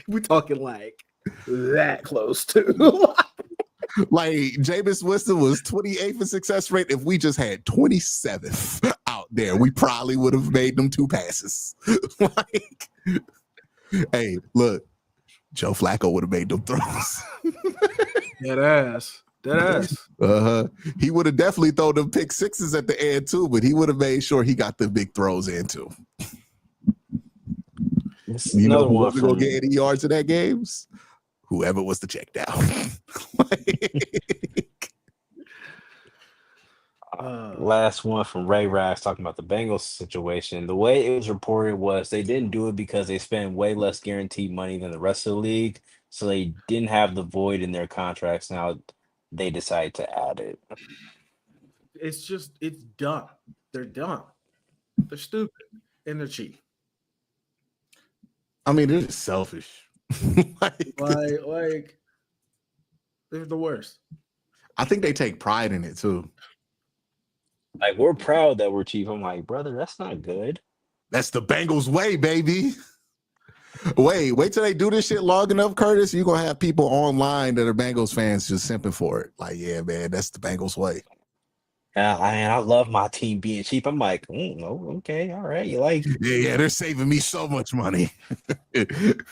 We talking like that close too. Like Jameis Winston was 28th in success rate. If we just had 27th out there, we probably would have made them 2 passes. Like, hey, look, Joe Flacco would have made them throws. Dead ass. He would have definitely thrown them pick sixes at the end too, but he would have made sure he got the big throws in too. You know who wasn't gonna get any yards in that games? Whoever was the check down. Last one from Ray Rags talking about the Bengals situation. The way it was reported was they didn't do it because they spend way less guaranteed money than the rest of the league, so they didn't have the void in their contracts. Now they decide to add it. It's dumb. They're dumb. They're stupid and they're cheap. I mean, they're just selfish. like they're the worst. I think they take pride in it too. Like, we're proud that we're cheap. I'm like, brother, that's not good. That's the Bengals way, baby. Wait till they do this shit long enough, Curtis. You're gonna have people online that are Bengals fans just simping for it. Like, yeah, man, that's the Bengals way. I love my team being cheap. I'm like, oh, okay, all right. You like? Yeah, they're saving me so much money. It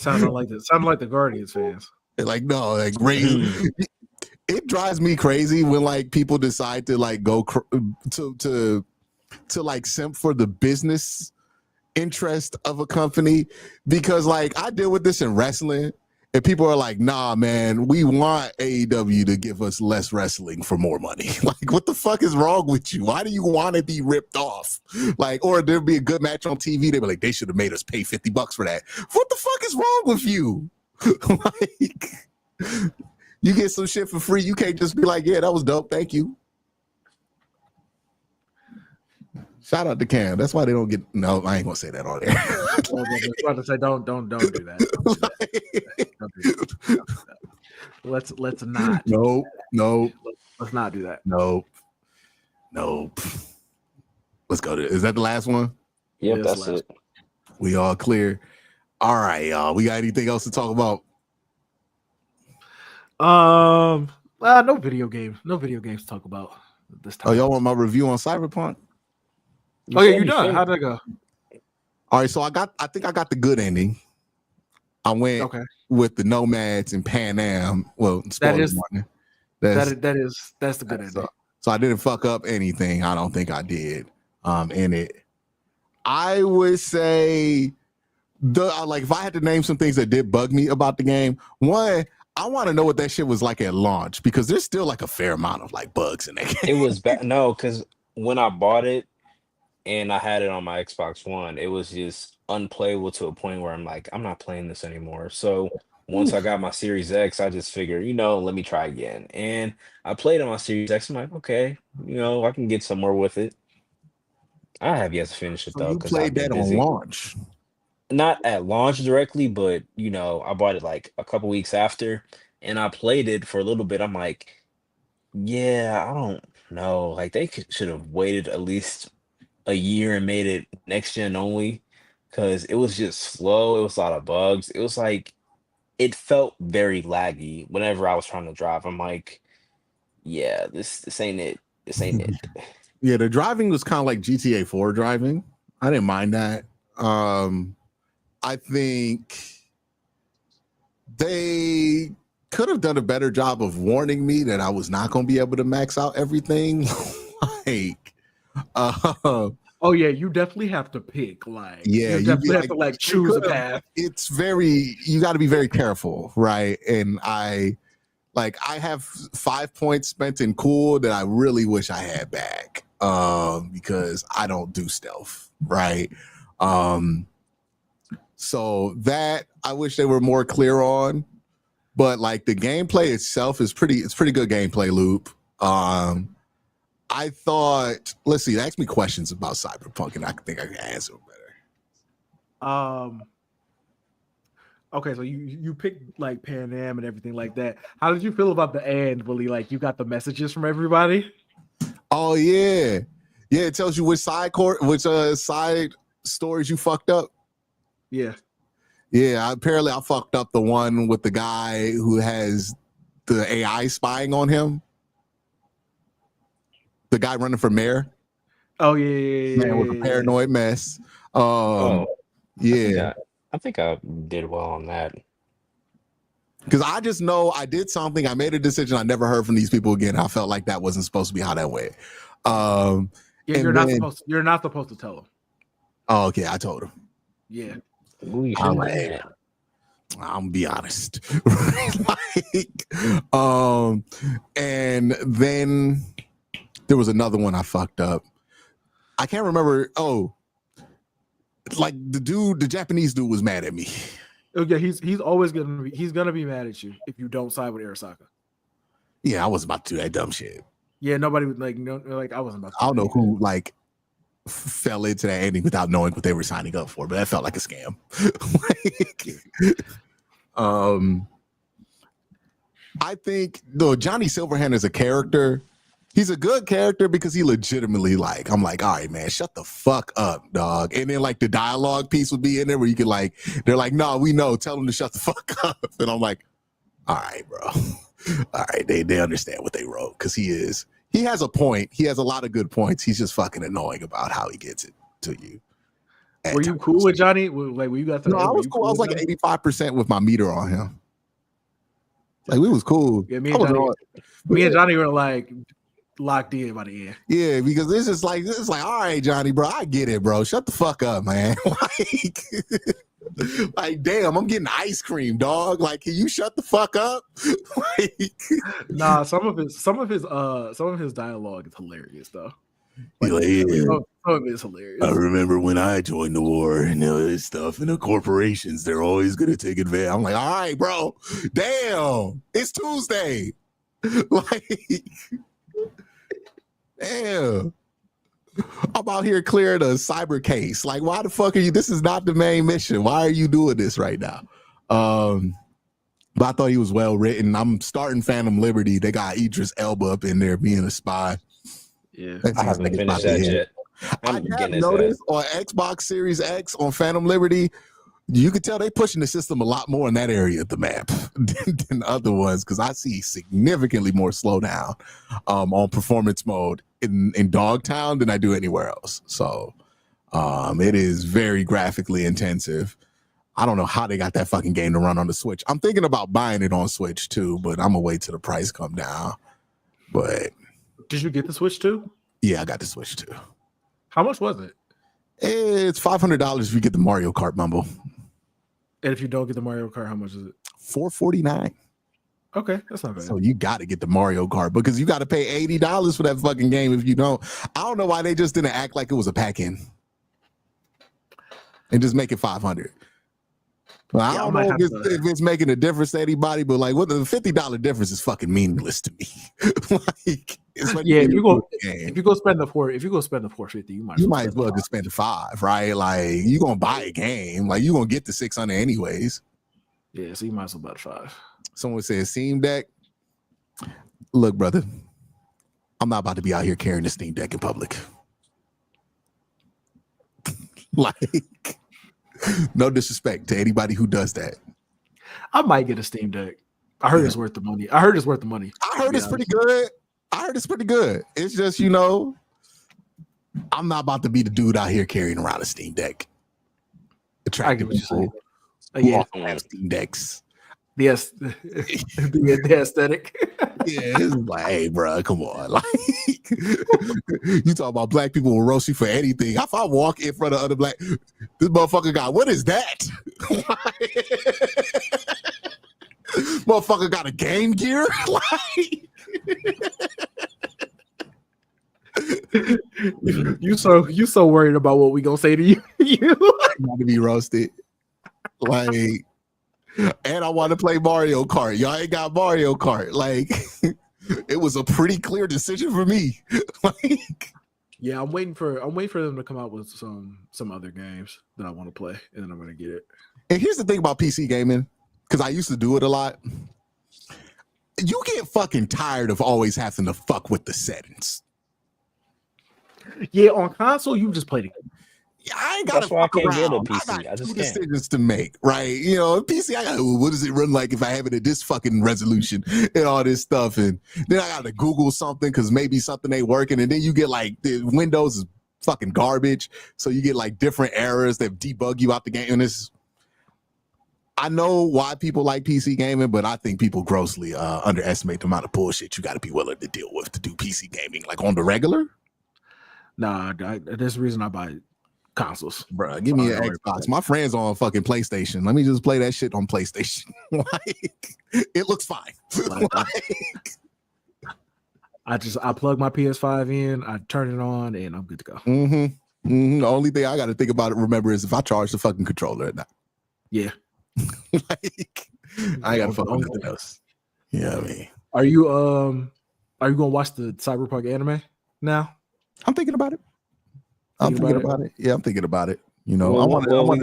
sounded like the Guardians fans. Like, no, like it drives me crazy when like people decide to like go to like simp for the business interest of a company, because like I deal with this in wrestling and people are like, nah, man, we want AEW to give us less wrestling for more money. Like, what the fuck is wrong with you? Why do you want to be ripped off? Like, or there'd be a good match on TV, they'd be like, they should have made us pay $50 for that. What the fuck is wrong with you? Like, you get some shit for free, you can't just be like, yeah, that was dope, thank you. Shout out to Cam. That's why they don't get. No, I ain't gonna say that on there. I was about to say, don't do that. Don't do that. Let's not. Nope. Let's not do that. Nope. Let's go to. Is that the last one? Yep, that's it. We all clear. All right, y'all. We got anything else to talk about? No video games. No video games to talk about this time. Oh, y'all want my review on Cyberpunk? Oh yeah, you done? How'd that go? All right, so I think I got the good ending. I went with the Nomads and Pan Am. Well, that's the good ending. So I didn't fuck up anything. I don't think I did. In it, I would say if I had to name some things that did bug me about the game, one, I want to know what that shit was like at launch, because there's still like a fair amount of like bugs in that game. It was bad. No, because when I bought it and I had it on my Xbox One, it was just unplayable to a point where I'm like, I'm not playing this anymore. So once I got my Series X, I just figured, let me try again. And I played on my Series X. I'm like, okay, I can get somewhere with it. I have yet to finish it though. You played that on launch? Not at launch directly, but I bought it like a couple weeks after, and I played it for a little bit. I'm like, yeah, I don't know. Like, they should have waited at least a year and made it next gen only, because it was just slow. It was a lot of bugs. It was like, it felt very laggy whenever I was trying to drive. I'm like, yeah, this ain't it. This ain't it. Yeah, the driving was kind of like GTA 4 driving. I didn't mind that. I think they could have done a better job of warning me that I was not going to be able to max out everything. Like, oh yeah, you definitely have to pick. Like, yeah, you definitely have to like choose a path. It's you got to be very careful, right? And I have 5 points spent in cool that I really wish I had back, because I don't do stealth, right? So that I wish they were more clear on, but like the gameplay itself is pretty good gameplay loop. I thought, let's see, ask me questions about Cyberpunk and I think I can answer them better. Okay, so you picked like Pan Am and everything like that. How did you feel about the end, Willie? Like you got the messages from everybody? Oh yeah. Yeah, it tells you which side stories you fucked up. Yeah. Yeah, apparently I fucked up the one with the guy who has the AI spying on him. The guy running for mayor. Oh yeah. Man with a paranoid mess. Yeah. I think I did well on that. Because I just know I did something. I made a decision. I never heard from these people again. I felt like that wasn't supposed to be how that went. You're not supposed to tell them. Oh, okay. I told him. Yeah. I'm gonna be honest. And then there was another one I fucked up. I can't remember. Oh, like the Japanese dude was mad at me. Okay, he's always gonna be mad at you if you don't side with Arasaka. Yeah, I was about to do that dumb shit. Yeah, nobody would I wasn't about to. I don't know who like fell into that ending without knowing what they were signing up for, but that felt like a scam. I think Johnny Silverhand is a character. He's a good character because he legitimately I'm like, all right, man, shut the fuck up, dog. And then like the dialogue piece would be in there where you could they're like, no, we know, tell him to shut the fuck up. And I'm like, all right, bro. All right, they understand what they wrote because he has a point. He has a lot of good points. He's just fucking annoying about how he gets it to you. Were you cool with Johnny? Like, were you got? No, I was cool. I was like 85% with my meter on him. Like we was cool. Yeah, me and Johnny were like locked in by the end. Yeah, because this is like, all right, Johnny, bro, I get it, bro. Shut the fuck up, man. Like, damn, I'm getting ice cream, dog. Like, can you shut the fuck up? Nah, some of his dialogue is hilarious though. Some of it is hilarious. I remember when I joined the war and this stuff, and the corporations, they're always gonna take advantage. I'm like, all right, bro, damn, it's Tuesday. Like, damn. I'm out here clearing a cyber case. Like, why the fuck are you? This is not the main mission. Why are you doing this right now? But I thought he was well written. I'm starting Phantom Liberty. They got Idris Elba up in there being a spy. Yeah, I haven't finished that yet. I have noticed on Xbox Series X on Phantom Liberty, you can tell they pushing the system a lot more in that area of the map than other ones because I see significantly more slowdown on performance mode in Dogtown than I do anywhere else. So it is very graphically intensive. I don't know how they got that fucking game to run on the Switch. I'm thinking about buying it on Switch too, but I'm gonna wait till the price come down. But did you get the Switch too? Yeah, I got the Switch too. How much was it? It's $500 if you get the Mario Kart bundle. And if you don't get the Mario Kart, how much is it? $449. Okay, that's not bad. So you got to get the Mario Kart because you got to pay $80 for that fucking game if you don't. I don't know why they just didn't act like it was a pack-in and just make it $500. Well, I don't know if it's making a difference to anybody, but like, what the $50 difference is fucking meaningless to me. Like, yeah, if you go spend the $450, you might as well just spend the $500, right? Like, you gonna buy a game, like you gonna get the $600 anyways. Yeah, so you might as well buy the $500. Someone says Steam Deck. Look, brother, I'm not about to be out here carrying the Steam Deck in public. Like, no disrespect to anybody who does that. I might get a Steam Deck. I heard it's worth the money. I heard it's pretty good. I heard it's pretty good. It's just, you know, I'm not about to be the dude out here carrying around a Steam Deck. Attractive people who also have Steam Decks. Yes, the aesthetic. Yeah, it's like, hey, bro, come on. Like, you talk about black people will roast you for anything. If I walk in front of other black, this motherfucker got, what is that? Motherfucker got a Game Gear? Like, you so worried about what we gonna say to you. Not to be roasted. Like, and I want to play Mario Kart. Y'all ain't got Mario Kart. Like, it was a pretty clear decision for me. Like, yeah, I'm waiting for them to come out with some other games that I want to play, and then I'm gonna get it. And here's the thing about PC gaming, because I used to do it a lot. You get fucking tired of always having to fuck with the settings. Yeah, on console, you just play the game. I ain't got to fuck around. I got two decisions to make, right? You know, PC, I got, what does it run like if I have it at this fucking resolution and all this stuff? And then I got to Google something because maybe something ain't working. And then you get like, the Windows is fucking garbage. So you get like different errors that debug you out the game. And it's, I know why people like PC gaming, but I think people grossly underestimate the amount of bullshit you got to be willing to deal with to do PC gaming, like on the regular. Nah, that's the reason I buy consoles. Bro, give me an Xbox. My friend's on fucking PlayStation. Let me just play that shit on PlayStation. Like, it looks fine. I plug my PS5 in, I turn it on, and I'm good to go. The only thing I got to think about it, remember, is if I charge the fucking controller or not. Yeah. Like, I got to fuck with nothing else. Yeah, I mean, are you gonna watch the Cyberpunk anime now? I'm thinking about it. I'm thinking about it. Yeah, I'm thinking about it. You know, we're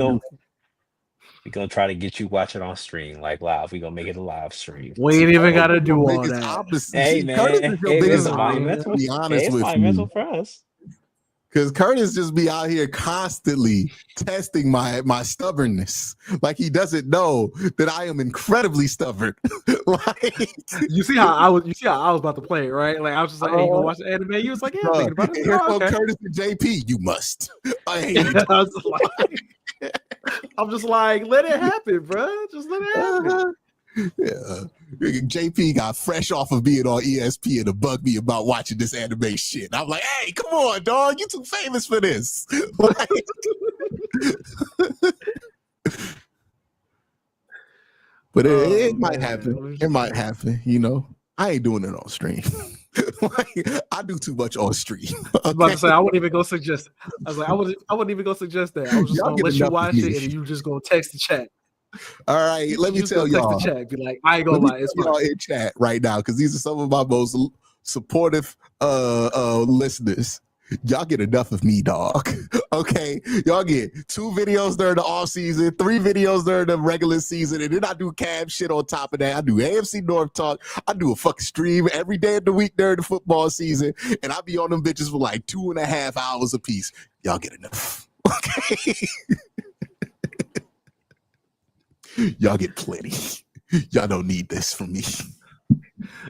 gonna try to get you watch it on stream, like live. We're gonna make it a live stream. We ain't even gotta do all that. Hey, man, it's monumental. Be honest with you, for us. Because Curtis just be out here constantly testing my stubbornness. Like, he doesn't know that I am incredibly stubborn. Like, you see how I was about to play it, right? Like, I was just like, hey, you gonna watch the anime? You was like, yeah, I'm thinking about it. Here comes Curtis and JP. You must. I'm just like, let it happen, bro. Just let it happen. Yeah. JP got fresh off of being on ESPN to bug me about watching this anime shit. I'm like, hey, come on, dog. You too famous for this. Like, but it might happen. It might happen, you know. I ain't doing it on stream. Like, I do too much on stream. Okay? I was about to say I wouldn't even go suggest. I was like, I wouldn't even go suggest that. I was just gonna let you watch it, and you just gonna text the chat. All right, let me tell y'all. Text the chat, be like, I ain't gonna lie, it's y'all in chat right now because these are some of my most supportive listeners. Y'all get enough of me, dog. Okay, y'all get 2 videos during the off season, 3 videos during the regular season, and then I do cab shit on top of that. I do AFC North talk. I do a fucking stream every day of the week during the football season, and I be on them bitches for like 2.5 hours a piece. Y'all get enough. Okay. Y'all get plenty. Y'all don't need this from me.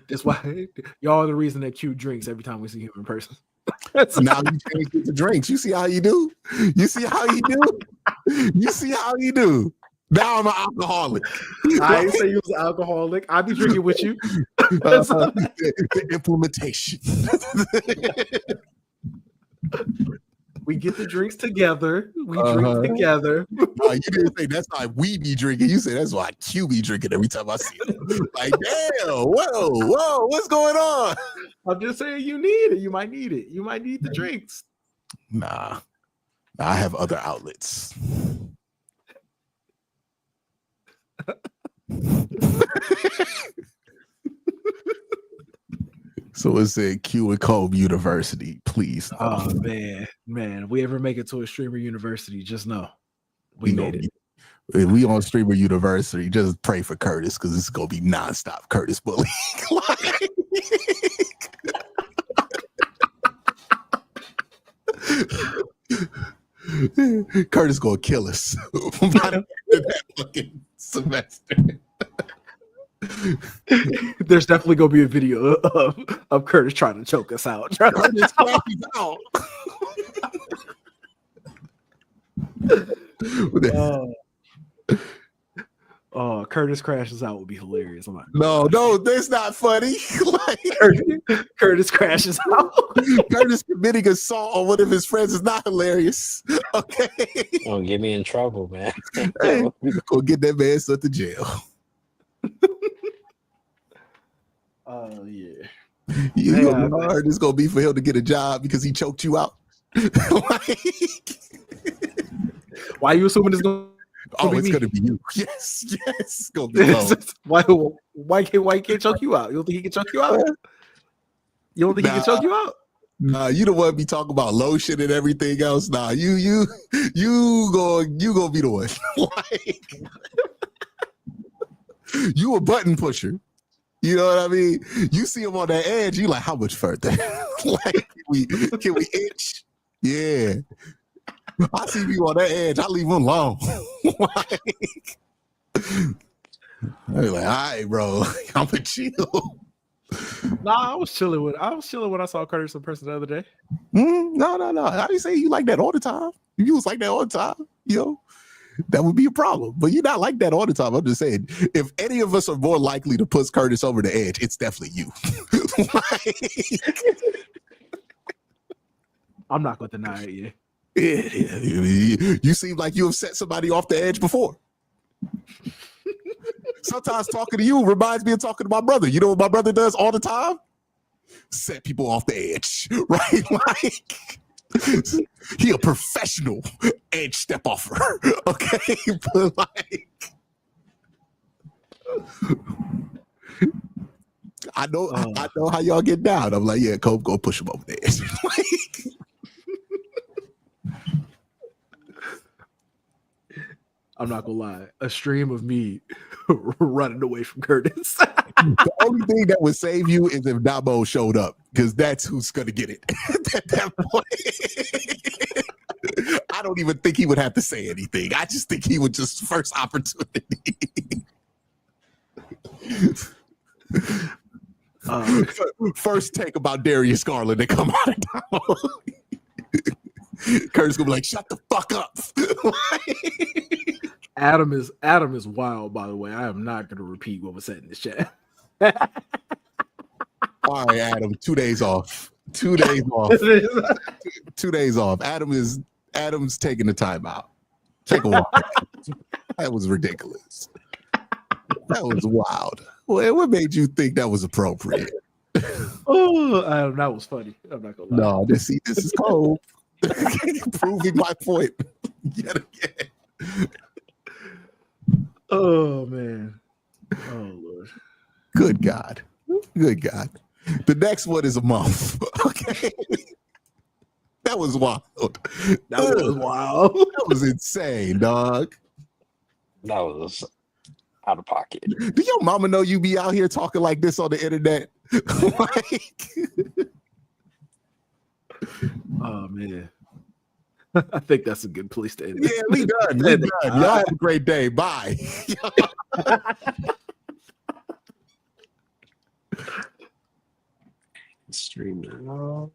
That's why y'all are the reason that Q drinks every time we see him in person. Now you change the drinks. You see how you do? You see how you do? You see how you do? Now I'm an alcoholic. I didn't say you was an alcoholic. I be drinking with you. The implementation. We get the drinks together. We drink together. You didn't say that's why we be drinking. You said that's why Q be drinking every time I see him. Like, damn, whoa, what's going on? I'm just saying you need it. You might need it. You might need the drinks. Nah, I have other outlets. So it said Q and Colb University, please. Oh man, if we ever make it to a streamer university, just know we made it. If we on streamer university, just pray for Curtis because it's gonna be nonstop Curtis bullying. Curtis gonna kill us by the end of that fucking semester. There's definitely gonna be a video of Curtis trying to choke us out. Curtis crashes out. Curtis crashes out would be hilarious. No, that's not funny. Curtis crashes out. Curtis committing assault on one of his friends is not hilarious. Okay. Don't get me in trouble, man. Hey, go get that man sent to jail. Oh yeah. You know how hard it's gonna be for him to get a job because he choked you out. Why are you assuming it's gonna? It's gonna be you. Yes. It's gonna be why can't choke you out? You don't think he can choke you out? You don't think he can choke you out? Nah, you don't want to be talking about lotion and everything else. Nah, you gonna be the one. You a button pusher. You know what I mean? You see him on that edge, you like, how much further? Like, can we itch? Yeah. I see you on that edge, I leave him alone. I'm like, all right, bro, I'm a chill. Nah, I was chilling when I saw Curtis in person the other day. No. I didn't say you like that all the time. If you was like that all the time, that would be a problem. But you're not like that all the time. I'm just saying, if any of us are more likely to push Curtis over the edge, it's definitely you. I'm not going to deny it, yeah. You seem like you have set somebody off the edge before. Sometimes talking to you reminds me of talking to my brother. You know what my brother does all the time? Set people off the edge, right? Like, he a professional edge step offer, okay? But like, I know how y'all get down. I'm like, yeah, Colb, go push him over the edge. I'm not gonna lie. A stream of me running away from Curtis. The only thing that would save you is if Dabo showed up, because that's who's gonna get it at that point. I don't even think he would have to say anything. I just think he would just first opportunity. First take about Darius Garland that come out of Dabo. Curtis gonna be like, shut the fuck up. Adam is wild, by the way. I am not gonna repeat what was said in the chat. All right, Adam, 2 days off. 2 days off. 2 days off. Adam's taking the time out. Take a walk. That was ridiculous. That was wild. Well, what made you think that was appropriate? Oh, Adam, that was funny. I'm not gonna lie. No, this is cold. Proving my point yet again. Oh man. Oh Lord. Good God. The next one is a month. Okay. That was wild. That was insane, dog. That was out of pocket. Do your mama know you be out here talking like this on the internet? Oh man. I think that's a good place to end. Yeah, we done. Y'all have a great day. Bye. Streaming.